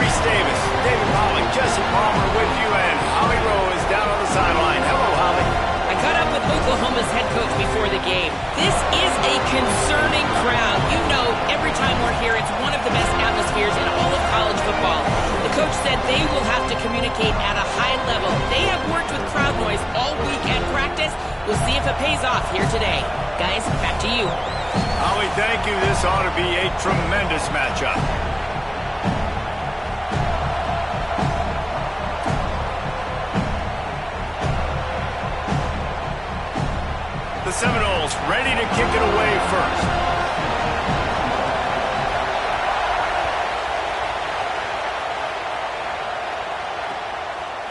Reese Davis, David Pollock, Jesse Palmer with you, and Holly Rowe is down on the sideline. Hello, Holly. I caught up with Oklahoma's head coach before the game. This is a concerning crowd. You know, every time we're here, it's one of the best atmospheres in all of college football. The coach said they will have to communicate at a high level. They have worked with crowd noise all week at practice. We'll see if it pays off here today. Guys, back to you. Holly, thank you. This ought to be a tremendous matchup. The Seminoles ready to kick it away first.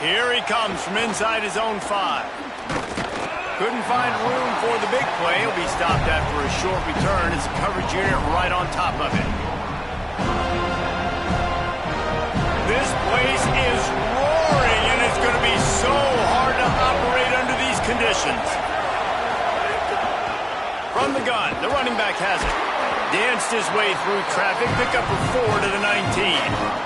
Here he comes from inside his own 5. Couldn't find room for the big play. He'll be stopped after a short return. It's a coverage unit right on top of it. This place is roaring, and it's going to be so hard to operate under these conditions. From the gun, the running back has it. Danced his way through traffic, pick up a 4 to the 19.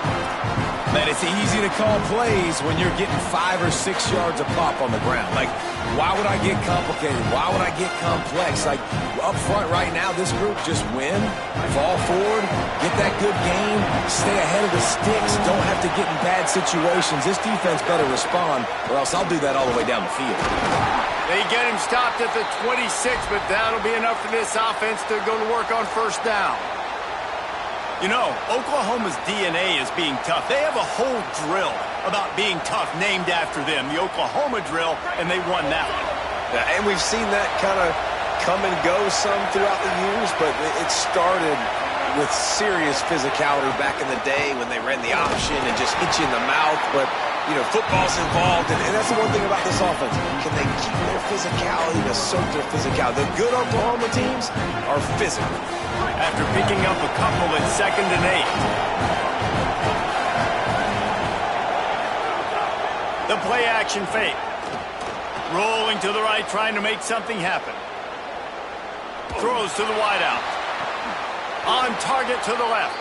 Man, it's easy to call plays when you're getting 5 or 6 yards a pop on the ground. Like, why would I get complicated? Why would I get complex? Like, up front right now, this group just win, fall forward, get that good game, stay ahead of the sticks, don't have to get in bad situations. This defense better respond, or else I'll do that all the way down the field. They get him stopped at the 26, but that'll be enough for this offense to go to work on first down. You know, Oklahoma's DNA is being tough. They have a whole drill about being tough named after them, the Oklahoma drill, and they won that one. Yeah, and we've seen that kind of come and go some throughout the years, but it started with serious physicality back in the day when they ran the option and just hit you in the mouth. But, you know, football's involved, and that's the one thing about this offense. Can they keep their physicality and assert their physicality? The good Oklahoma teams are physical. After picking up a couple at 2nd and 8. The play action fake. Rolling to the right, trying to make something happen. Throws to the wideout. On target to the left.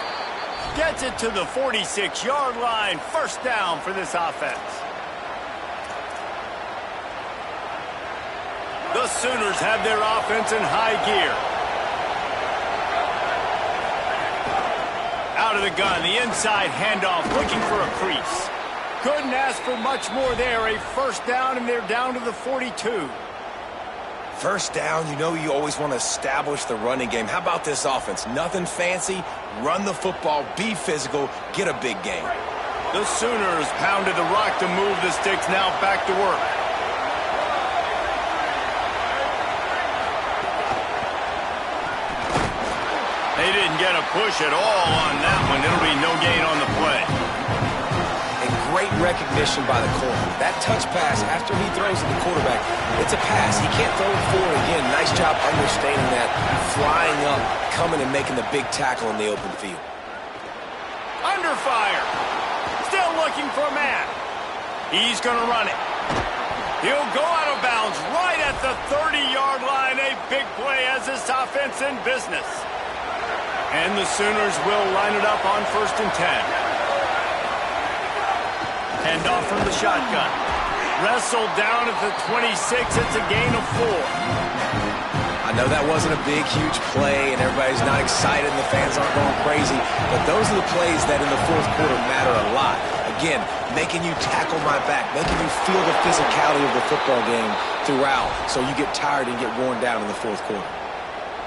Gets it to the 46-yard line. First down for this offense. The Sooners have their offense in high gear. Out of the gun, the inside handoff, looking for a crease. Couldn't ask for much more there. A first down, and they're down to the 42. First down, you know you always want to establish the running game. How about this offense? Nothing fancy. Run the football, be physical, get a big game. The Sooners pounded the rock to move the sticks, now back to work. They didn't get a push at all on that one. It'll be no gain on the play. And great recognition by the corner. That touch pass after he throws at the quarterback, it's a pass. He can't throw it forward again. Nice job understanding that, flying up, coming and making the big tackle in the open field. Under fire. Still looking for a man. He's going to run it. He'll go out of bounds right at the 30-yard line. A big play as this offense in business. And the Sooners will line it up on 1st and 10. Hand off from the shotgun. Wrestled down at the 26. It's a gain of 4. I know that wasn't a big, huge play, and everybody's not excited, and the fans aren't going crazy, but those are the plays that in the fourth quarter matter a lot. Again, making you tackle my back, making you feel the physicality of the football game throughout, so you get tired and get worn down in the fourth quarter.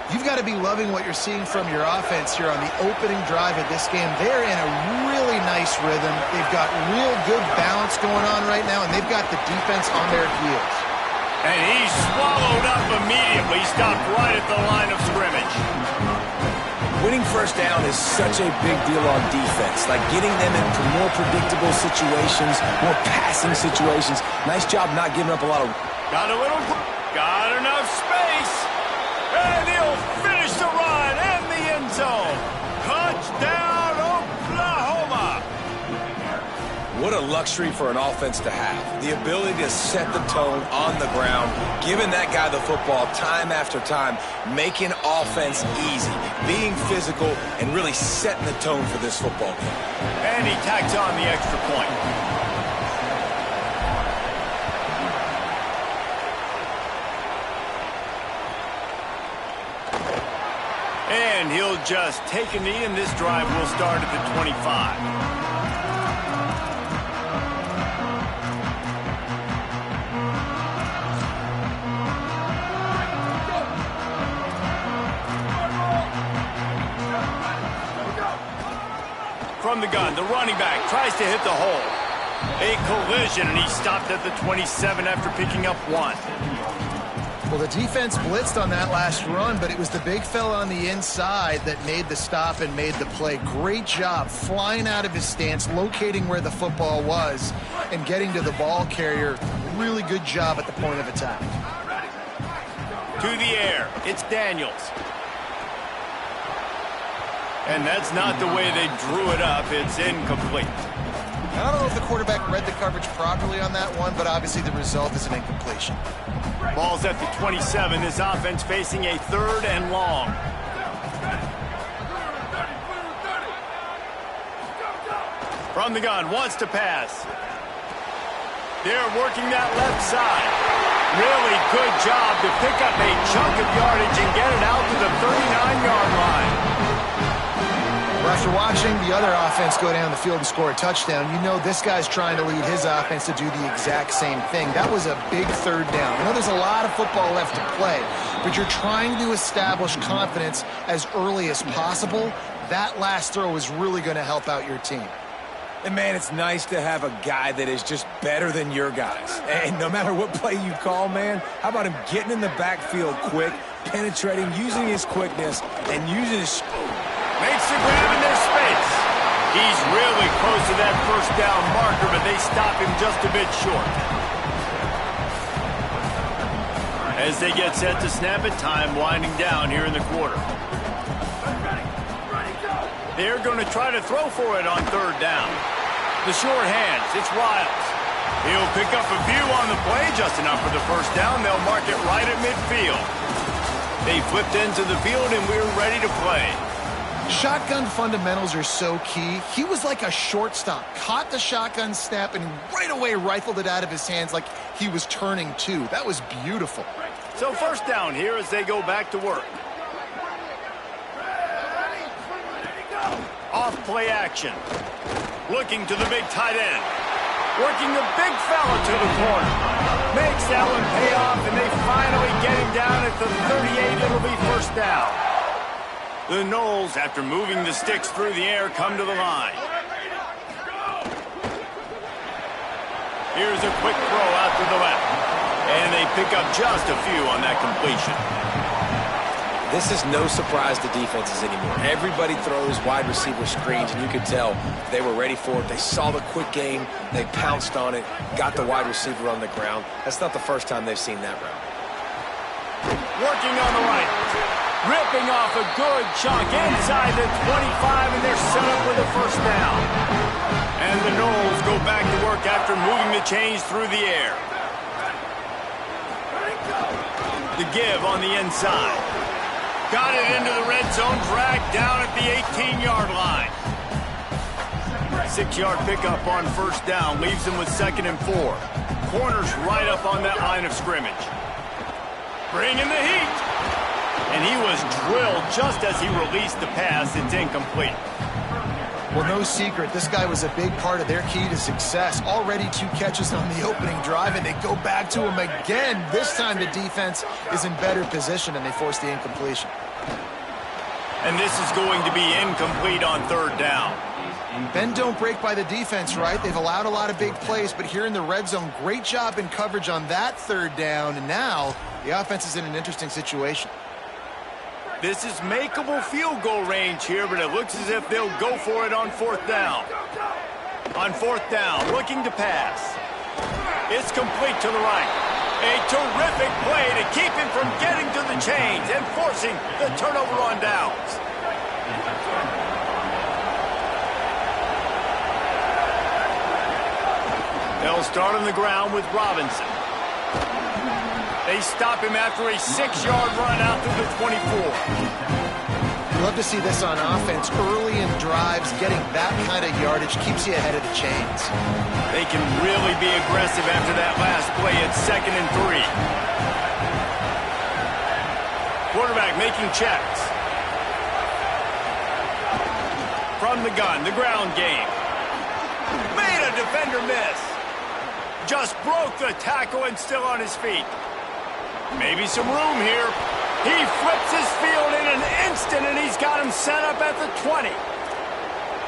You've got to be loving what you're seeing from your offense here on the opening drive of this game. They're in a really nice rhythm. They've got real good balance going on right now, and they've got the defense on their heels. And he's swallowed up immediately, stopped right at the line of scrimmage. Winning first down is such a big deal on defense, like getting them into more predictable situations, more passing situations. Nice job not giving up a lot of... Got enough space. And he'll finish the run in the end zone. Touchdown, Oklahoma. What a luxury for an offense to have. The ability to set the tone on the ground, giving that guy the football time after time, making offense easy, being physical, and really setting the tone for this football game. And he tacks on the extra point. And he'll just take a knee, and this drive will start at the 25. From the gun, the running back tries to hit the hole. A collision, and he stopped at the 27 after picking up 1. Well, the defense blitzed on that last run, but it was the big fella on the inside that made the stop and made the play. Great job flying out of his stance, locating where the football was, and getting to the ball carrier. Really good job at the point of attack. To the air, it's Daniels. And that's not the way they drew it up. It's incomplete. I don't know if the quarterback read the coverage properly on that one, but obviously the result is an incompletion. Ball's at the 27. This offense facing a 3rd and long. From the gun, wants to pass. They're working that left side. Really good job to pick up a chunk of yardage and get it out to the 39-yard line. Well, after watching the other offense go down the field and score a touchdown, you know this guy's trying to lead his offense to do the exact same thing. That was a big 3rd down. I know there's a lot of football left to play, but you're trying to establish confidence as early as possible. That last throw is really going to help out your team. And, man, it's nice to have a guy that is just better than your guys. And no matter what play you call, man, how about him getting in the backfield quick, penetrating, using his quickness, and using his... Makes the grab in their space. He's really close to that 1st down marker, but they stop him just a bit short. As they get set to snap it, time winding down here in the quarter. They're going to try to throw for it on 3rd down. The short hands, it's Wiles. He'll pick up a few on the play, just enough for the 1st down. They'll mark it right at midfield. They flipped into the field, and we're ready to play. Shotgun fundamentals are so key. He was like a shortstop, caught the shotgun snap and right away rifled it out of his hands like he was turning too. That was beautiful. So 1st down here as they go back to work. Off play action. Looking to the big tight end. Working the big fella to the corner. Makes that one pay off, and they finally get him down at the 38. It'll be 1st down. The Knowles, after moving the sticks through the air, come to the line. Here's a quick throw out to the left. And they pick up just a few on that completion. This is no surprise to defenses anymore. Everybody throws wide receiver screens, and you could tell they were ready for it. They saw the quick game. They pounced on it, got the wide receiver on the ground. That's not the first time they've seen that route. Working on the right. Ripping off a good chunk inside the 25, and they're set up with a 1st down. And the Knowles go back to work after moving the chains through the air. The give on the inside. Got it into the red zone, dragged down at the 18-yard line. 6-yard pickup on 1st down, leaves them with 2nd and 4. Corners right up on that line of scrimmage. Bringing the heat. And he was drilled just as he released the pass. It's incomplete. Well, no secret, this guy was a big part of their key to success. Already 2 catches on the opening drive, and they go back to him again. This time the defense is in better position, and they force the incompletion. And this is going to be incomplete on 3rd down. Bend don't break by the defense, right? They've allowed a lot of big plays, but here in the red zone, great job in coverage on that 3rd down, and now the offense is in an interesting situation. This is makeable field goal range here, but it looks as if they'll go for it on 4th down. On 4th down, looking to pass. It's complete to the right. A terrific play to keep him from getting to the chains and forcing the turnover on downs. They'll start on the ground with Robinson. They stop him after a 6-yard run out to the 24. Love to see this on offense. Early in drives, getting that kind of yardage keeps you ahead of the chains. They can really be aggressive after that last play. It's 2nd and 3. Quarterback making checks. From the gun, the ground game. Made a defender miss. Just broke the tackle and still on his feet. Maybe some room here. He flips his field in an instant, and he's got him set up at the 20.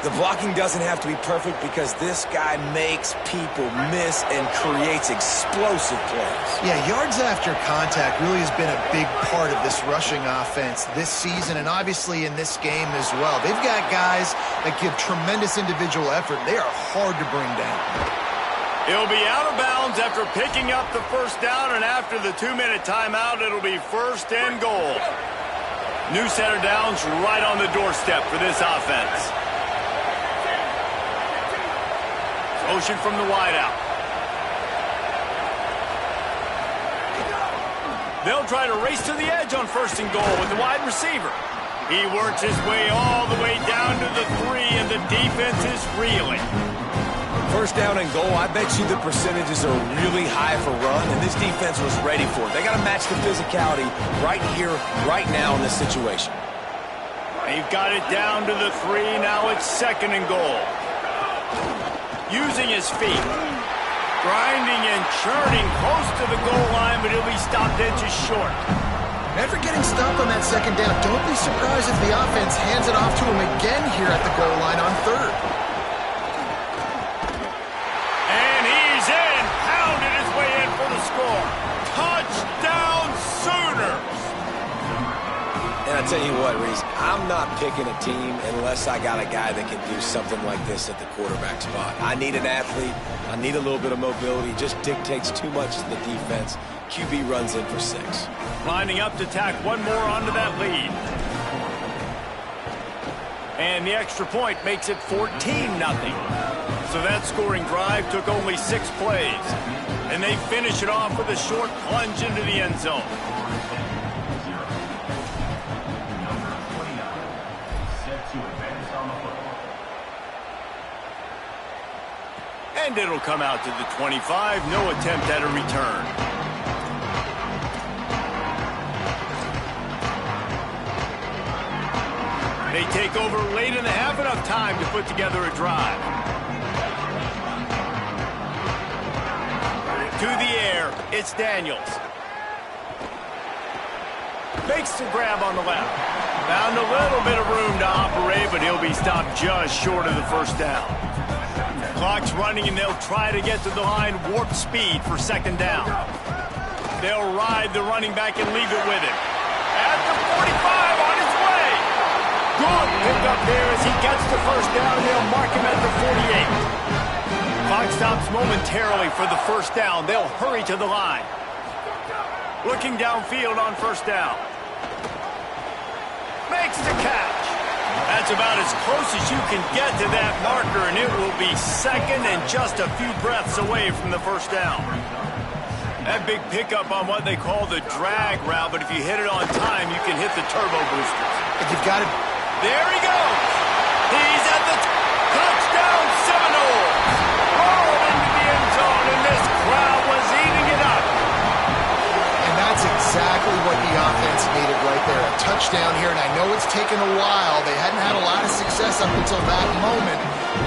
The blocking doesn't have to be perfect because this guy makes people miss and creates explosive plays. Yeah, yards after contact really has been a big part of this rushing offense this season and obviously in this game as well. They've got guys that give tremendous individual effort. They are hard to bring down. He'll be out of bounds after picking up the first down, and after the 2-minute timeout, it'll be 1st and goal. New set of downs right on the doorstep for this offense. Motion from the wideout. They'll try to race to the edge on 1st and goal with the wide receiver. He works his way all the way down to the 3, and the defense is reeling. 1st down and goal, I bet you the percentages are really high for run, and this defense was ready for it. They got to match the physicality right here, right now in this situation. They've got it down to the 3. Now it's 2nd and goal. Using his feet. Grinding and churning close to the goal line, but he'll be stopped inches short. After getting stopped on that 2nd down, don't be surprised if the offense hands it off to him again here at the goal line on 3rd. And he's in. Pounded his way in for the score. Touchdown Sooners! And I tell you what, Reese, I'm not picking a team unless I got a guy that can do something like this at the quarterback spot. I need an athlete. I need a little bit of mobility. It just dictates too much to the defense. QB runs in for 6. Lining up to tack one more onto that lead. And the extra point makes it 14-0. So that scoring drive took only 6 plays. And they finish it off with a short plunge into the end zone. And it'll come out to the 25. No attempt at a return. They take over late in the half, enough time to put together a drive. To the air, it's Daniels. Makes the grab on the left. Found a little bit of room to operate, but he'll be stopped just short of the 1st down. Clock's running, and they'll try to get to the line warp speed for 2nd down. They'll ride the running back and leave it with him. At the 45, on his way. Good pick up there as he gets the 1st down. They'll mark him at the 48. Clock stops momentarily for the 1st down. They'll hurry to the line. Looking downfield on 1st down. Makes the catch. That's about as close as you can get to that marker, and it will be 2nd and just a few breaths away from the 1st down. That big pickup on what they call the drag route, but if you hit it on time, you can hit the turbo boosters. But you've got to... There he goes. He's at the touchdown Seminoles. Rolled into the end zone, and this crowd was eating it up. And that's exactly what the offense needed right there. A touchdown here, and I know it's taken a while. They hadn't had a lot of success up until that moment.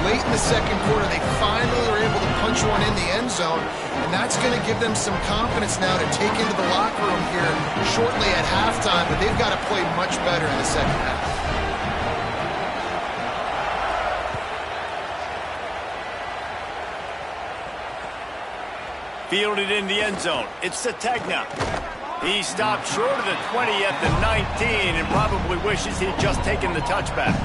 Late in the 2nd quarter, they finally were able to punch one in the end zone, and that's going to give them some confidence now to take into the locker room here shortly at halftime, but they've got to play much better in the 2nd half. Fielded in the end zone. It's Sategna. He stopped short of the 20 at the 19 and probably wishes he'd just taken the touchback.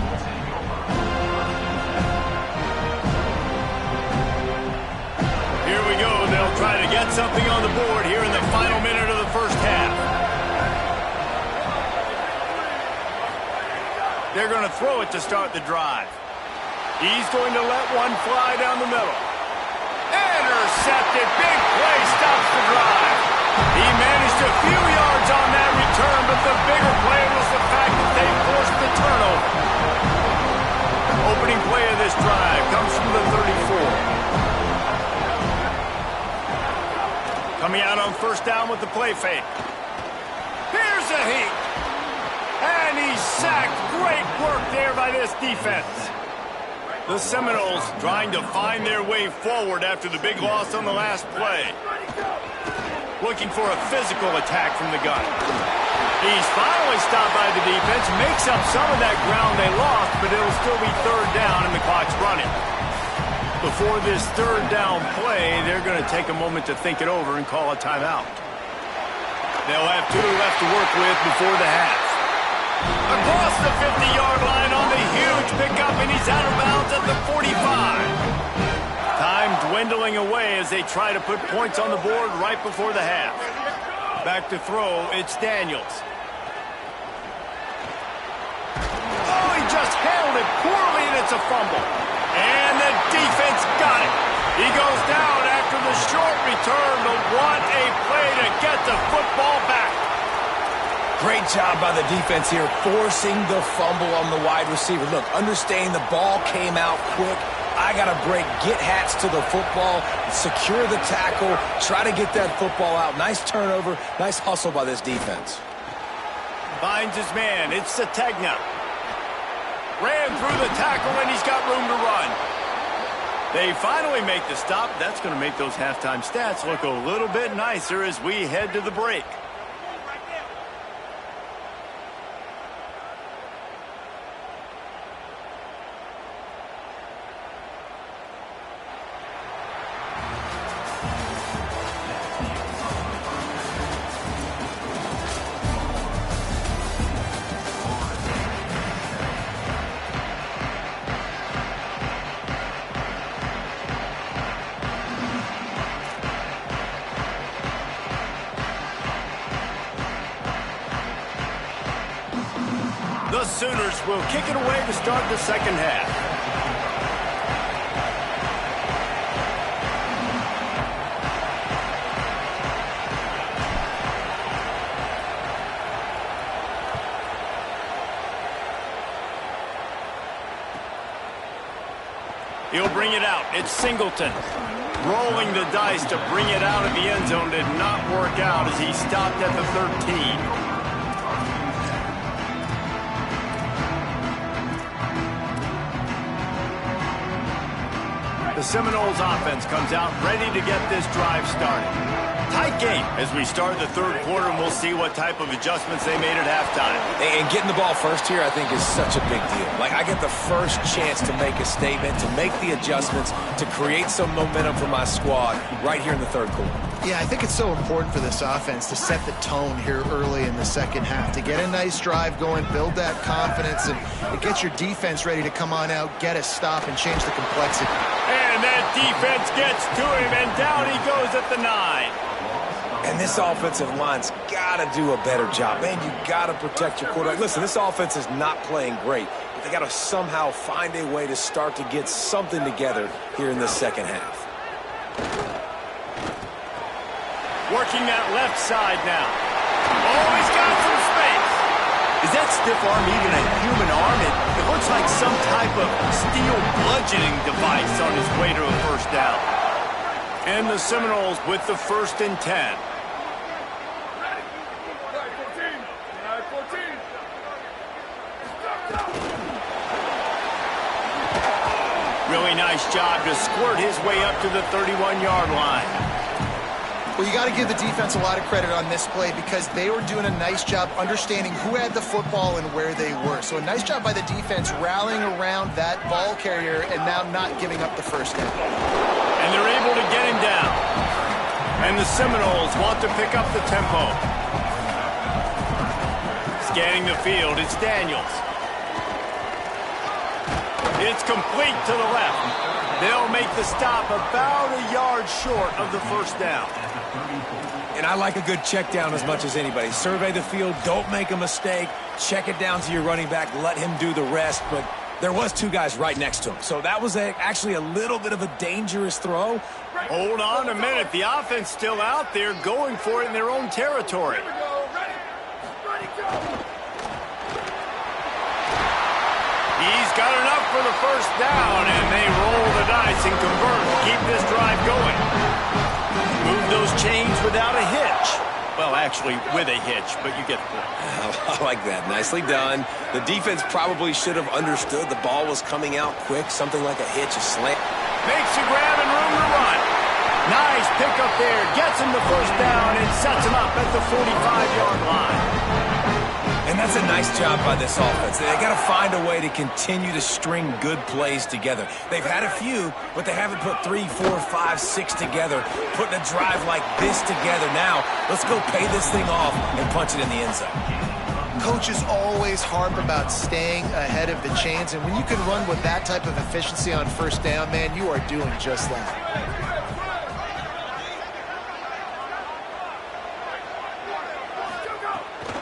Here we go. They'll try to get something on the board here in the final minute of the 1st half. They're going to throw it to start the drive. He's going to let one fly down the middle. And Intercepted. Big play stops the drive. He managed a few yards on that return, but the bigger play was the fact that they forced the turnover. Opening play of this drive comes from the 34. Coming out on first down with the play fake. Here's a heat. And he's sacked. Great work there by this defense. The Seminoles trying to find their way forward after the big loss on the last play. Looking for a physical attack from the gun. He's finally stopped by the defense, makes up some of that ground they lost, but it'll still be third down and the clock's running. Before this third down play, they're going to take a moment to think it over and call a timeout. They'll have 2 left to work with before the half. Across the 50-yard line on the huge pickup, and he's out of bounds at the 45. Time dwindling away as they try to put points on the board right before the half. Back to throw, it's Daniels. Oh, he just handled it poorly, and it's a fumble. And the defense got it. He goes down after the short return, but what a play to get the football back. Great job by the defense here, forcing the fumble on the wide receiver. Look, understanding the ball came out quick. I got to break, get hats to the football, secure the tackle, try to get that football out. Nice turnover, nice hustle by this defense. Finds his man, it's Sategna. Ran through the tackle, and he's got room to run. They finally make the stop. That's going to make those halftime stats look a little bit nicer as we head to the break. The Sooners will kick it away to start the second half. He'll bring it out. It's Singleton. Rolling the dice to bring it out of the end zone did not work out as he stopped at the 13. The Seminoles offense comes out ready to get this drive started. Tight game as we start the third quarter, and we'll see what type of adjustments they made at halftime. And getting the ball first here, I think, is such a big deal. Like, I get the first chance to make a statement, to make the adjustments, to create some momentum for my squad right here in the third quarter. Yeah, I think it's so important for this offense to set the tone here early in the second half, to get a nice drive going, build that confidence, and it gets your defense ready to come on out, get a stop, and change the complexity. And that defense gets to him, and down he goes at the 9. And this offensive line's got to do a better job. Man, you got to protect your quarterback. Listen, this offense is not playing great, but they got to somehow find a way to start to get something together here in the second half. Working that left side now. Oh, he's got some space. Is that stiff arm even a human arm? It looks like some type of steel bludgeoning device on his way to a first down. And the Seminoles with the 1st and 10. Really nice job to squirt his way up to the 31-yard line. Well, you got to give the defense a lot of credit on this play because they were doing a nice job understanding who had the football and where they were. So a nice job by the defense rallying around that ball carrier and now not giving up the first down. And they're able to get him down. And the Seminoles want to pick up the tempo. Scanning the field, it's Daniels. It's complete to the left. They'll make the stop about a yard short of the first down. And I like a good check down as much as anybody. Survey the field, don't make a mistake, check it down to your running back, let him do the rest. But there was 2 guys right next to him. So that was actually a little bit of a dangerous throw, Hold on a minute. The offense still out there going for it in their own territory. Here we go. Ready, go. He's got enough for the first down, and they roll the dice and convert. Keep this drive going. Move those chains without a hitch. Well, actually, with a hitch, but you get the point. I like that. Nicely done. The defense probably should have understood the ball was coming out quick, something like a hitch, a slant. Makes a grab and room to run. Nice pickup there. Gets him the first down and sets him up at the 45-yard line. And that's a nice job by this offense. They got to find a way to continue to string good plays together. They've had a few, but they haven't put 3, 4, 5, 6 together, putting a drive like this together. Now, let's go pay this thing off and punch it in the end zone. Coaches always harp about staying ahead of the chains, and when you can run with that type of efficiency on first down, man, you are doing just that.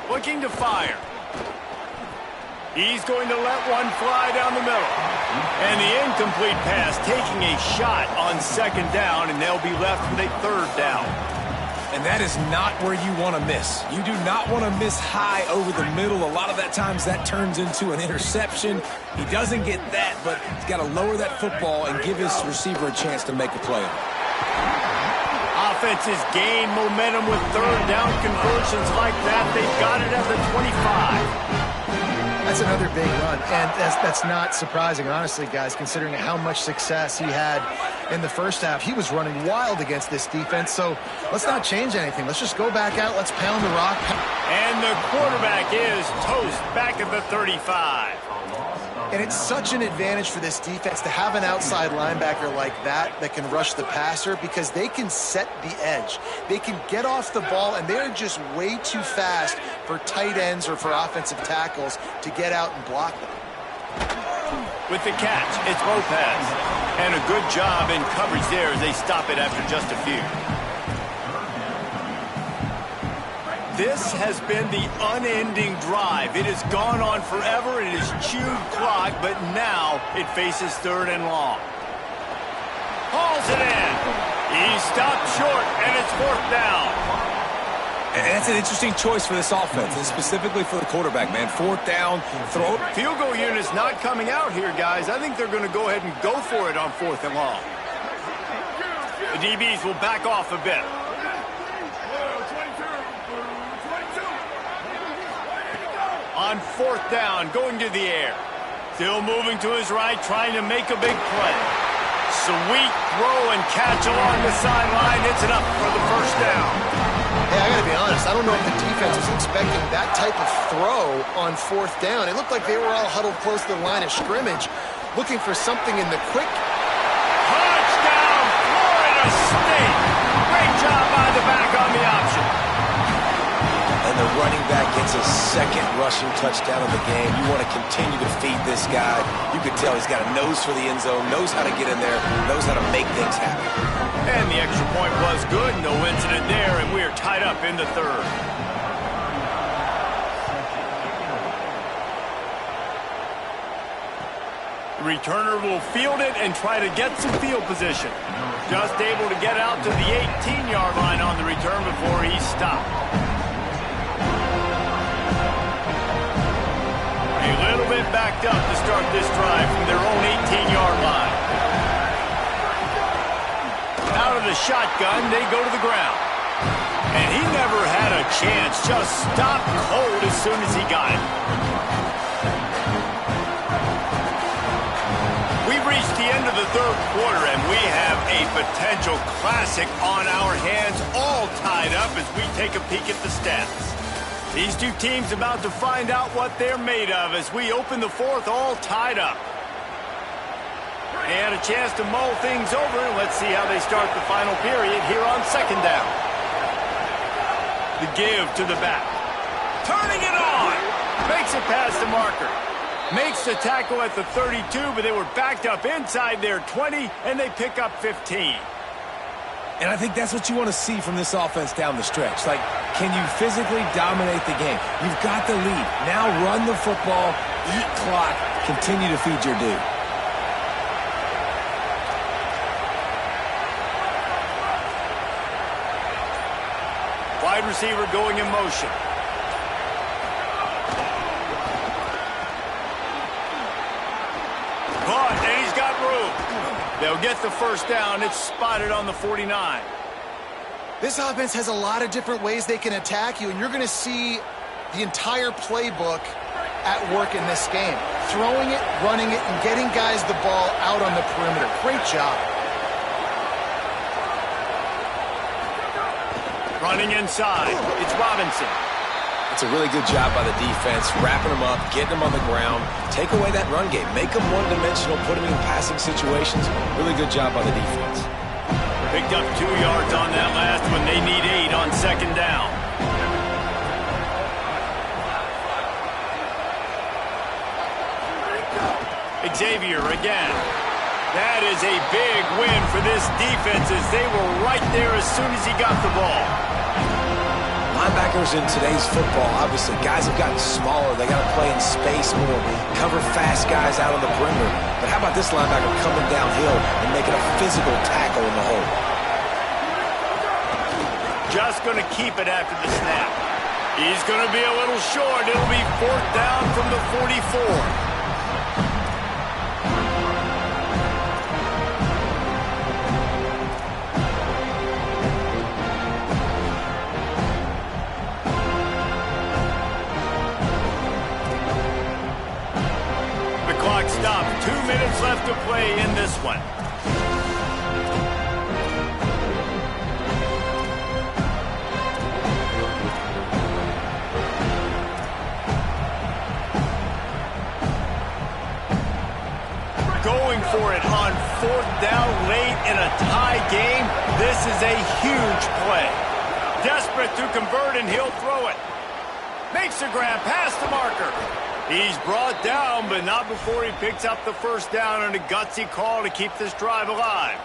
Looking to fire. He's going to let one fly down the middle. And the incomplete pass taking a shot on second down, and they'll be left with a third down. And that is not where you want to miss. You do not want to miss high over the middle. A lot of that times that turns into an interception. He doesn't get that, but he's got to lower that football and give his receiver a chance to make a play on it. Offenses gain momentum with third down conversions like that. They've got it at the 25. That's another big run, and that's not surprising, honestly, guys, considering how much success he had in the first half. He was running wild against this defense, so let's not change anything. Let's just go back out. Let's pound the rock. And the quarterback is toast back at the 35. And it's such an advantage for this defense to have an outside linebacker like that can rush the passer, because they can set the edge. They can get off the ball, and they're just way too fast for tight ends or for offensive tackles to get out and block them. With the catch, it's Lopez. And a good job in coverage there as they stop it after just a few. This has been the unending drive. It has gone on forever. It has chewed clock, but now it faces third and long. Hauls it in. He stopped short, and it's fourth down. And that's an interesting choice for this offense, and specifically for the quarterback, man. Fourth down, throw it. Field goal unit's not coming out here, guys. I think they're going to go ahead and go for it on fourth and long. The DBs will back off a bit. On fourth down, going to the air. Still moving to his right, trying to make a big play. Sweet throw and catch along the sideline. It's it up for the first down. Hey, I got to be honest. I don't know if the defense was expecting that type of throw on fourth down. It looked like they were all huddled close to the line of scrimmage, looking for something in the quick. Touchdown, Florida State. Great job by the back on the option. And the running back gets a second rushing touchdown of the game. You want to continue to feed this guy. You can tell he's got a nose for the end zone, knows how to get in there, knows how to make things happen. And the extra point was good. No incident there, and we are tied up in the third. The returner will field it and try to get some field position. Just able to get out to the 18-yard line on the return before he stopped. A little bit backed up to start this drive from their own 18-yard line. Out of the shotgun, they go to the ground. And he never had a chance, just stopped cold as soon as he got it. We've reached the end of the third quarter, and we have a potential classic on our hands, all tied up as we take a peek at the stats. These two teams about to find out what they're made of as we open the fourth, all tied up. They had a chance to mull things over. Let's see how they start the final period here on second down. The give to the back. Turning it on. Makes it past the marker. Makes the tackle at the 32, but they were backed up inside their 20, and they pick up 15. And I think that's what you want to see from this offense down the stretch. Like, can you physically dominate the game? You've got the lead. Now run the football, eat clock, continue to feed your dude. Wide receiver going in motion. Caught, and he's got room. They'll get the first down. It's spotted on the 49. This offense has a lot of different ways they can attack you, and you're going to see the entire playbook at work in this game. Throwing it, running it, and getting guys the ball out on the perimeter. Great job. Running inside. It's Robinson. It's a really good job by the defense, wrapping them up, getting them on the ground, take away that run game, make them one-dimensional, put them in passing situations. Really good job by the defense. Picked up 2 yards on that last one. They need 8 on second down. Xavier again. That is a big win for this defense as they were right there as soon as he got the ball. Linebackers in today's football, obviously, guys have gotten smaller. They got to play in space more, cover fast guys out on the perimeter. But how about this linebacker coming downhill and making a physical tackle in the hole? Just going to keep it after the snap. He's going to be a little short. It'll be 4th down from the 44. Stop. 2 minutes left to play in this one. Going for it on 4th down late in a tie game. This is a huge play. Desperate to convert, and he'll throw it. Makes a grab past the marker. He's brought down, but not before he picks up the first down on a gutsy call to keep this drive alive.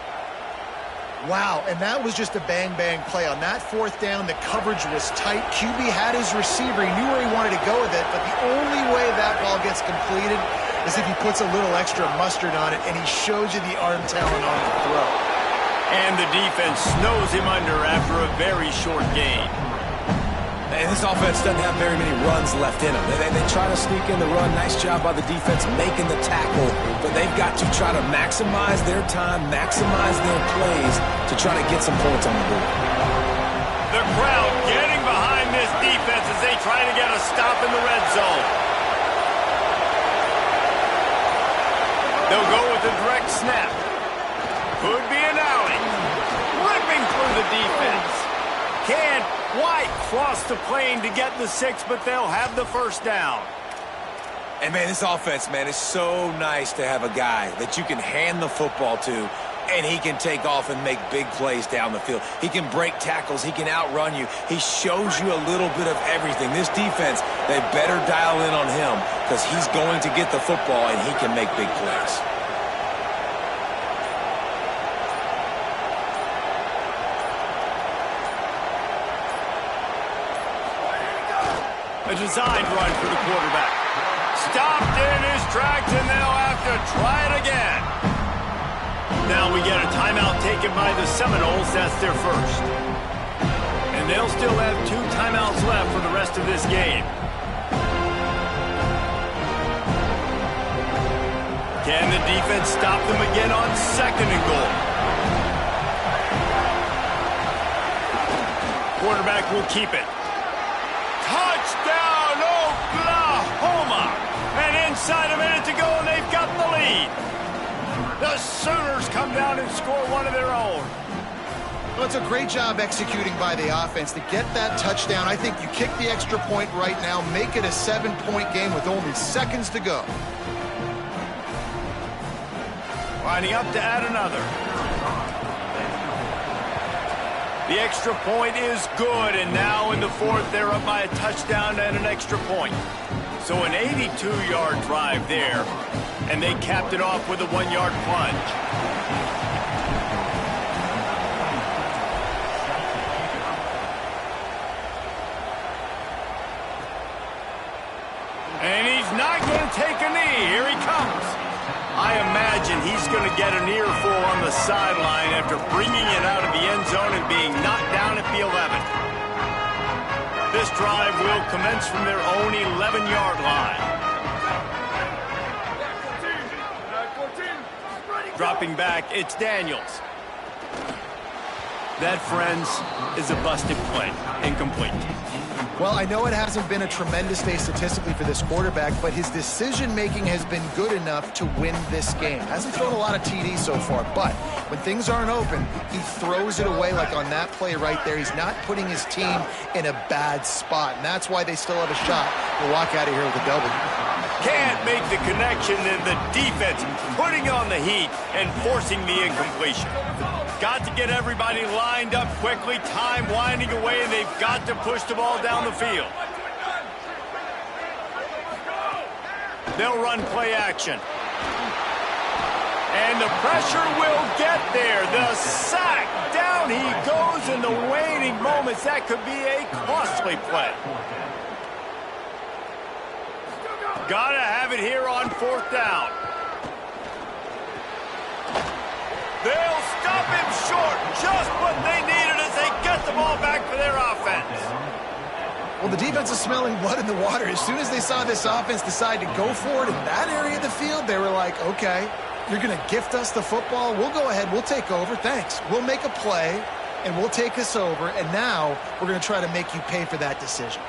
Wow, and that was just a bang-bang play. On that 4th down, the coverage was tight. QB had his receiver. He knew where he wanted to go with it, but the only way that ball gets completed is if he puts a little extra mustard on it, and he shows you the arm talent on the throw. And the defense snows him under after a very short gain. And this offense doesn't have very many runs left in them. They try to sneak in the run. Nice job by the defense making the tackle. But they've got to try to maximize their time, maximize their plays to try to get some points on the board. The crowd getting behind this defense as they try to get a stop in the red zone. They'll go with a direct snap. Could be an alley. Ripping through the defense. Can't quite cross the plane to get the 6, but they'll have the first down. And, man, this offense, man, is so nice to have a guy that you can hand the football to, and he can take off and make big plays down the field. He can break tackles. He can outrun you. He shows you a little bit of everything. This defense, they better dial in on him because he's going to get the football, and he can make big plays. A designed run for the quarterback. Stopped in his tracks, and they'll have to try it again. Now we get a timeout taken by the Seminoles. That's their first. And they'll still have 2 timeouts left for the rest of this game. Can the defense stop them again on 2nd and goal? Quarterback will keep it. Touchdown, Oklahoma! And inside a minute to go, and they've got the lead. The Sooners come down and score one of their own. Well, it's a great job executing by the offense to get that touchdown. I think you kick the extra point right now, make it a 7-point game with only seconds to go. Lining up to add another. The extra point is good, and now in the 4th, they're up by a touchdown and an extra point. So an 82-yard drive there, and they capped it off with a 1-yard plunge. And he's not going to take a knee. Here he comes. I imagine he's going to get an earful on the sideline after bringing it out of the end zone and being knocked down at the 11. drive will commence from their own 11-yard line. Dropping back, it's Daniels. That, friends, is a busted play. Incomplete. Well, I know it hasn't been a tremendous day statistically for this quarterback, but his decision-making has been good enough to win this game. Hasn't thrown a lot of TDs so far, but when things aren't open, he throws it away like on that play right there. He's not putting his team in a bad spot, and that's why they still have a shot to walk out of here with a W. Can't make the connection, and the defense putting on the heat and forcing the incompletion. Got to get everybody lined up quickly, time winding away, and they've got to push the ball down the field. They'll run play action. And the pressure will get there. The sack. Down he goes in the waning moments. That could be a costly play. Gotta have it here on 4th down. They'll stop him short. Just what they needed as they get the ball back for their offense. Well, the defense is smelling blood in the water. As soon as they saw this offense decide to go for it in that area of the field, they were like, okay, you're going to gift us the football. We'll go ahead. We'll take over. Thanks. We'll make a play, and we'll take this over. And now we're going to try to make you pay for that decision.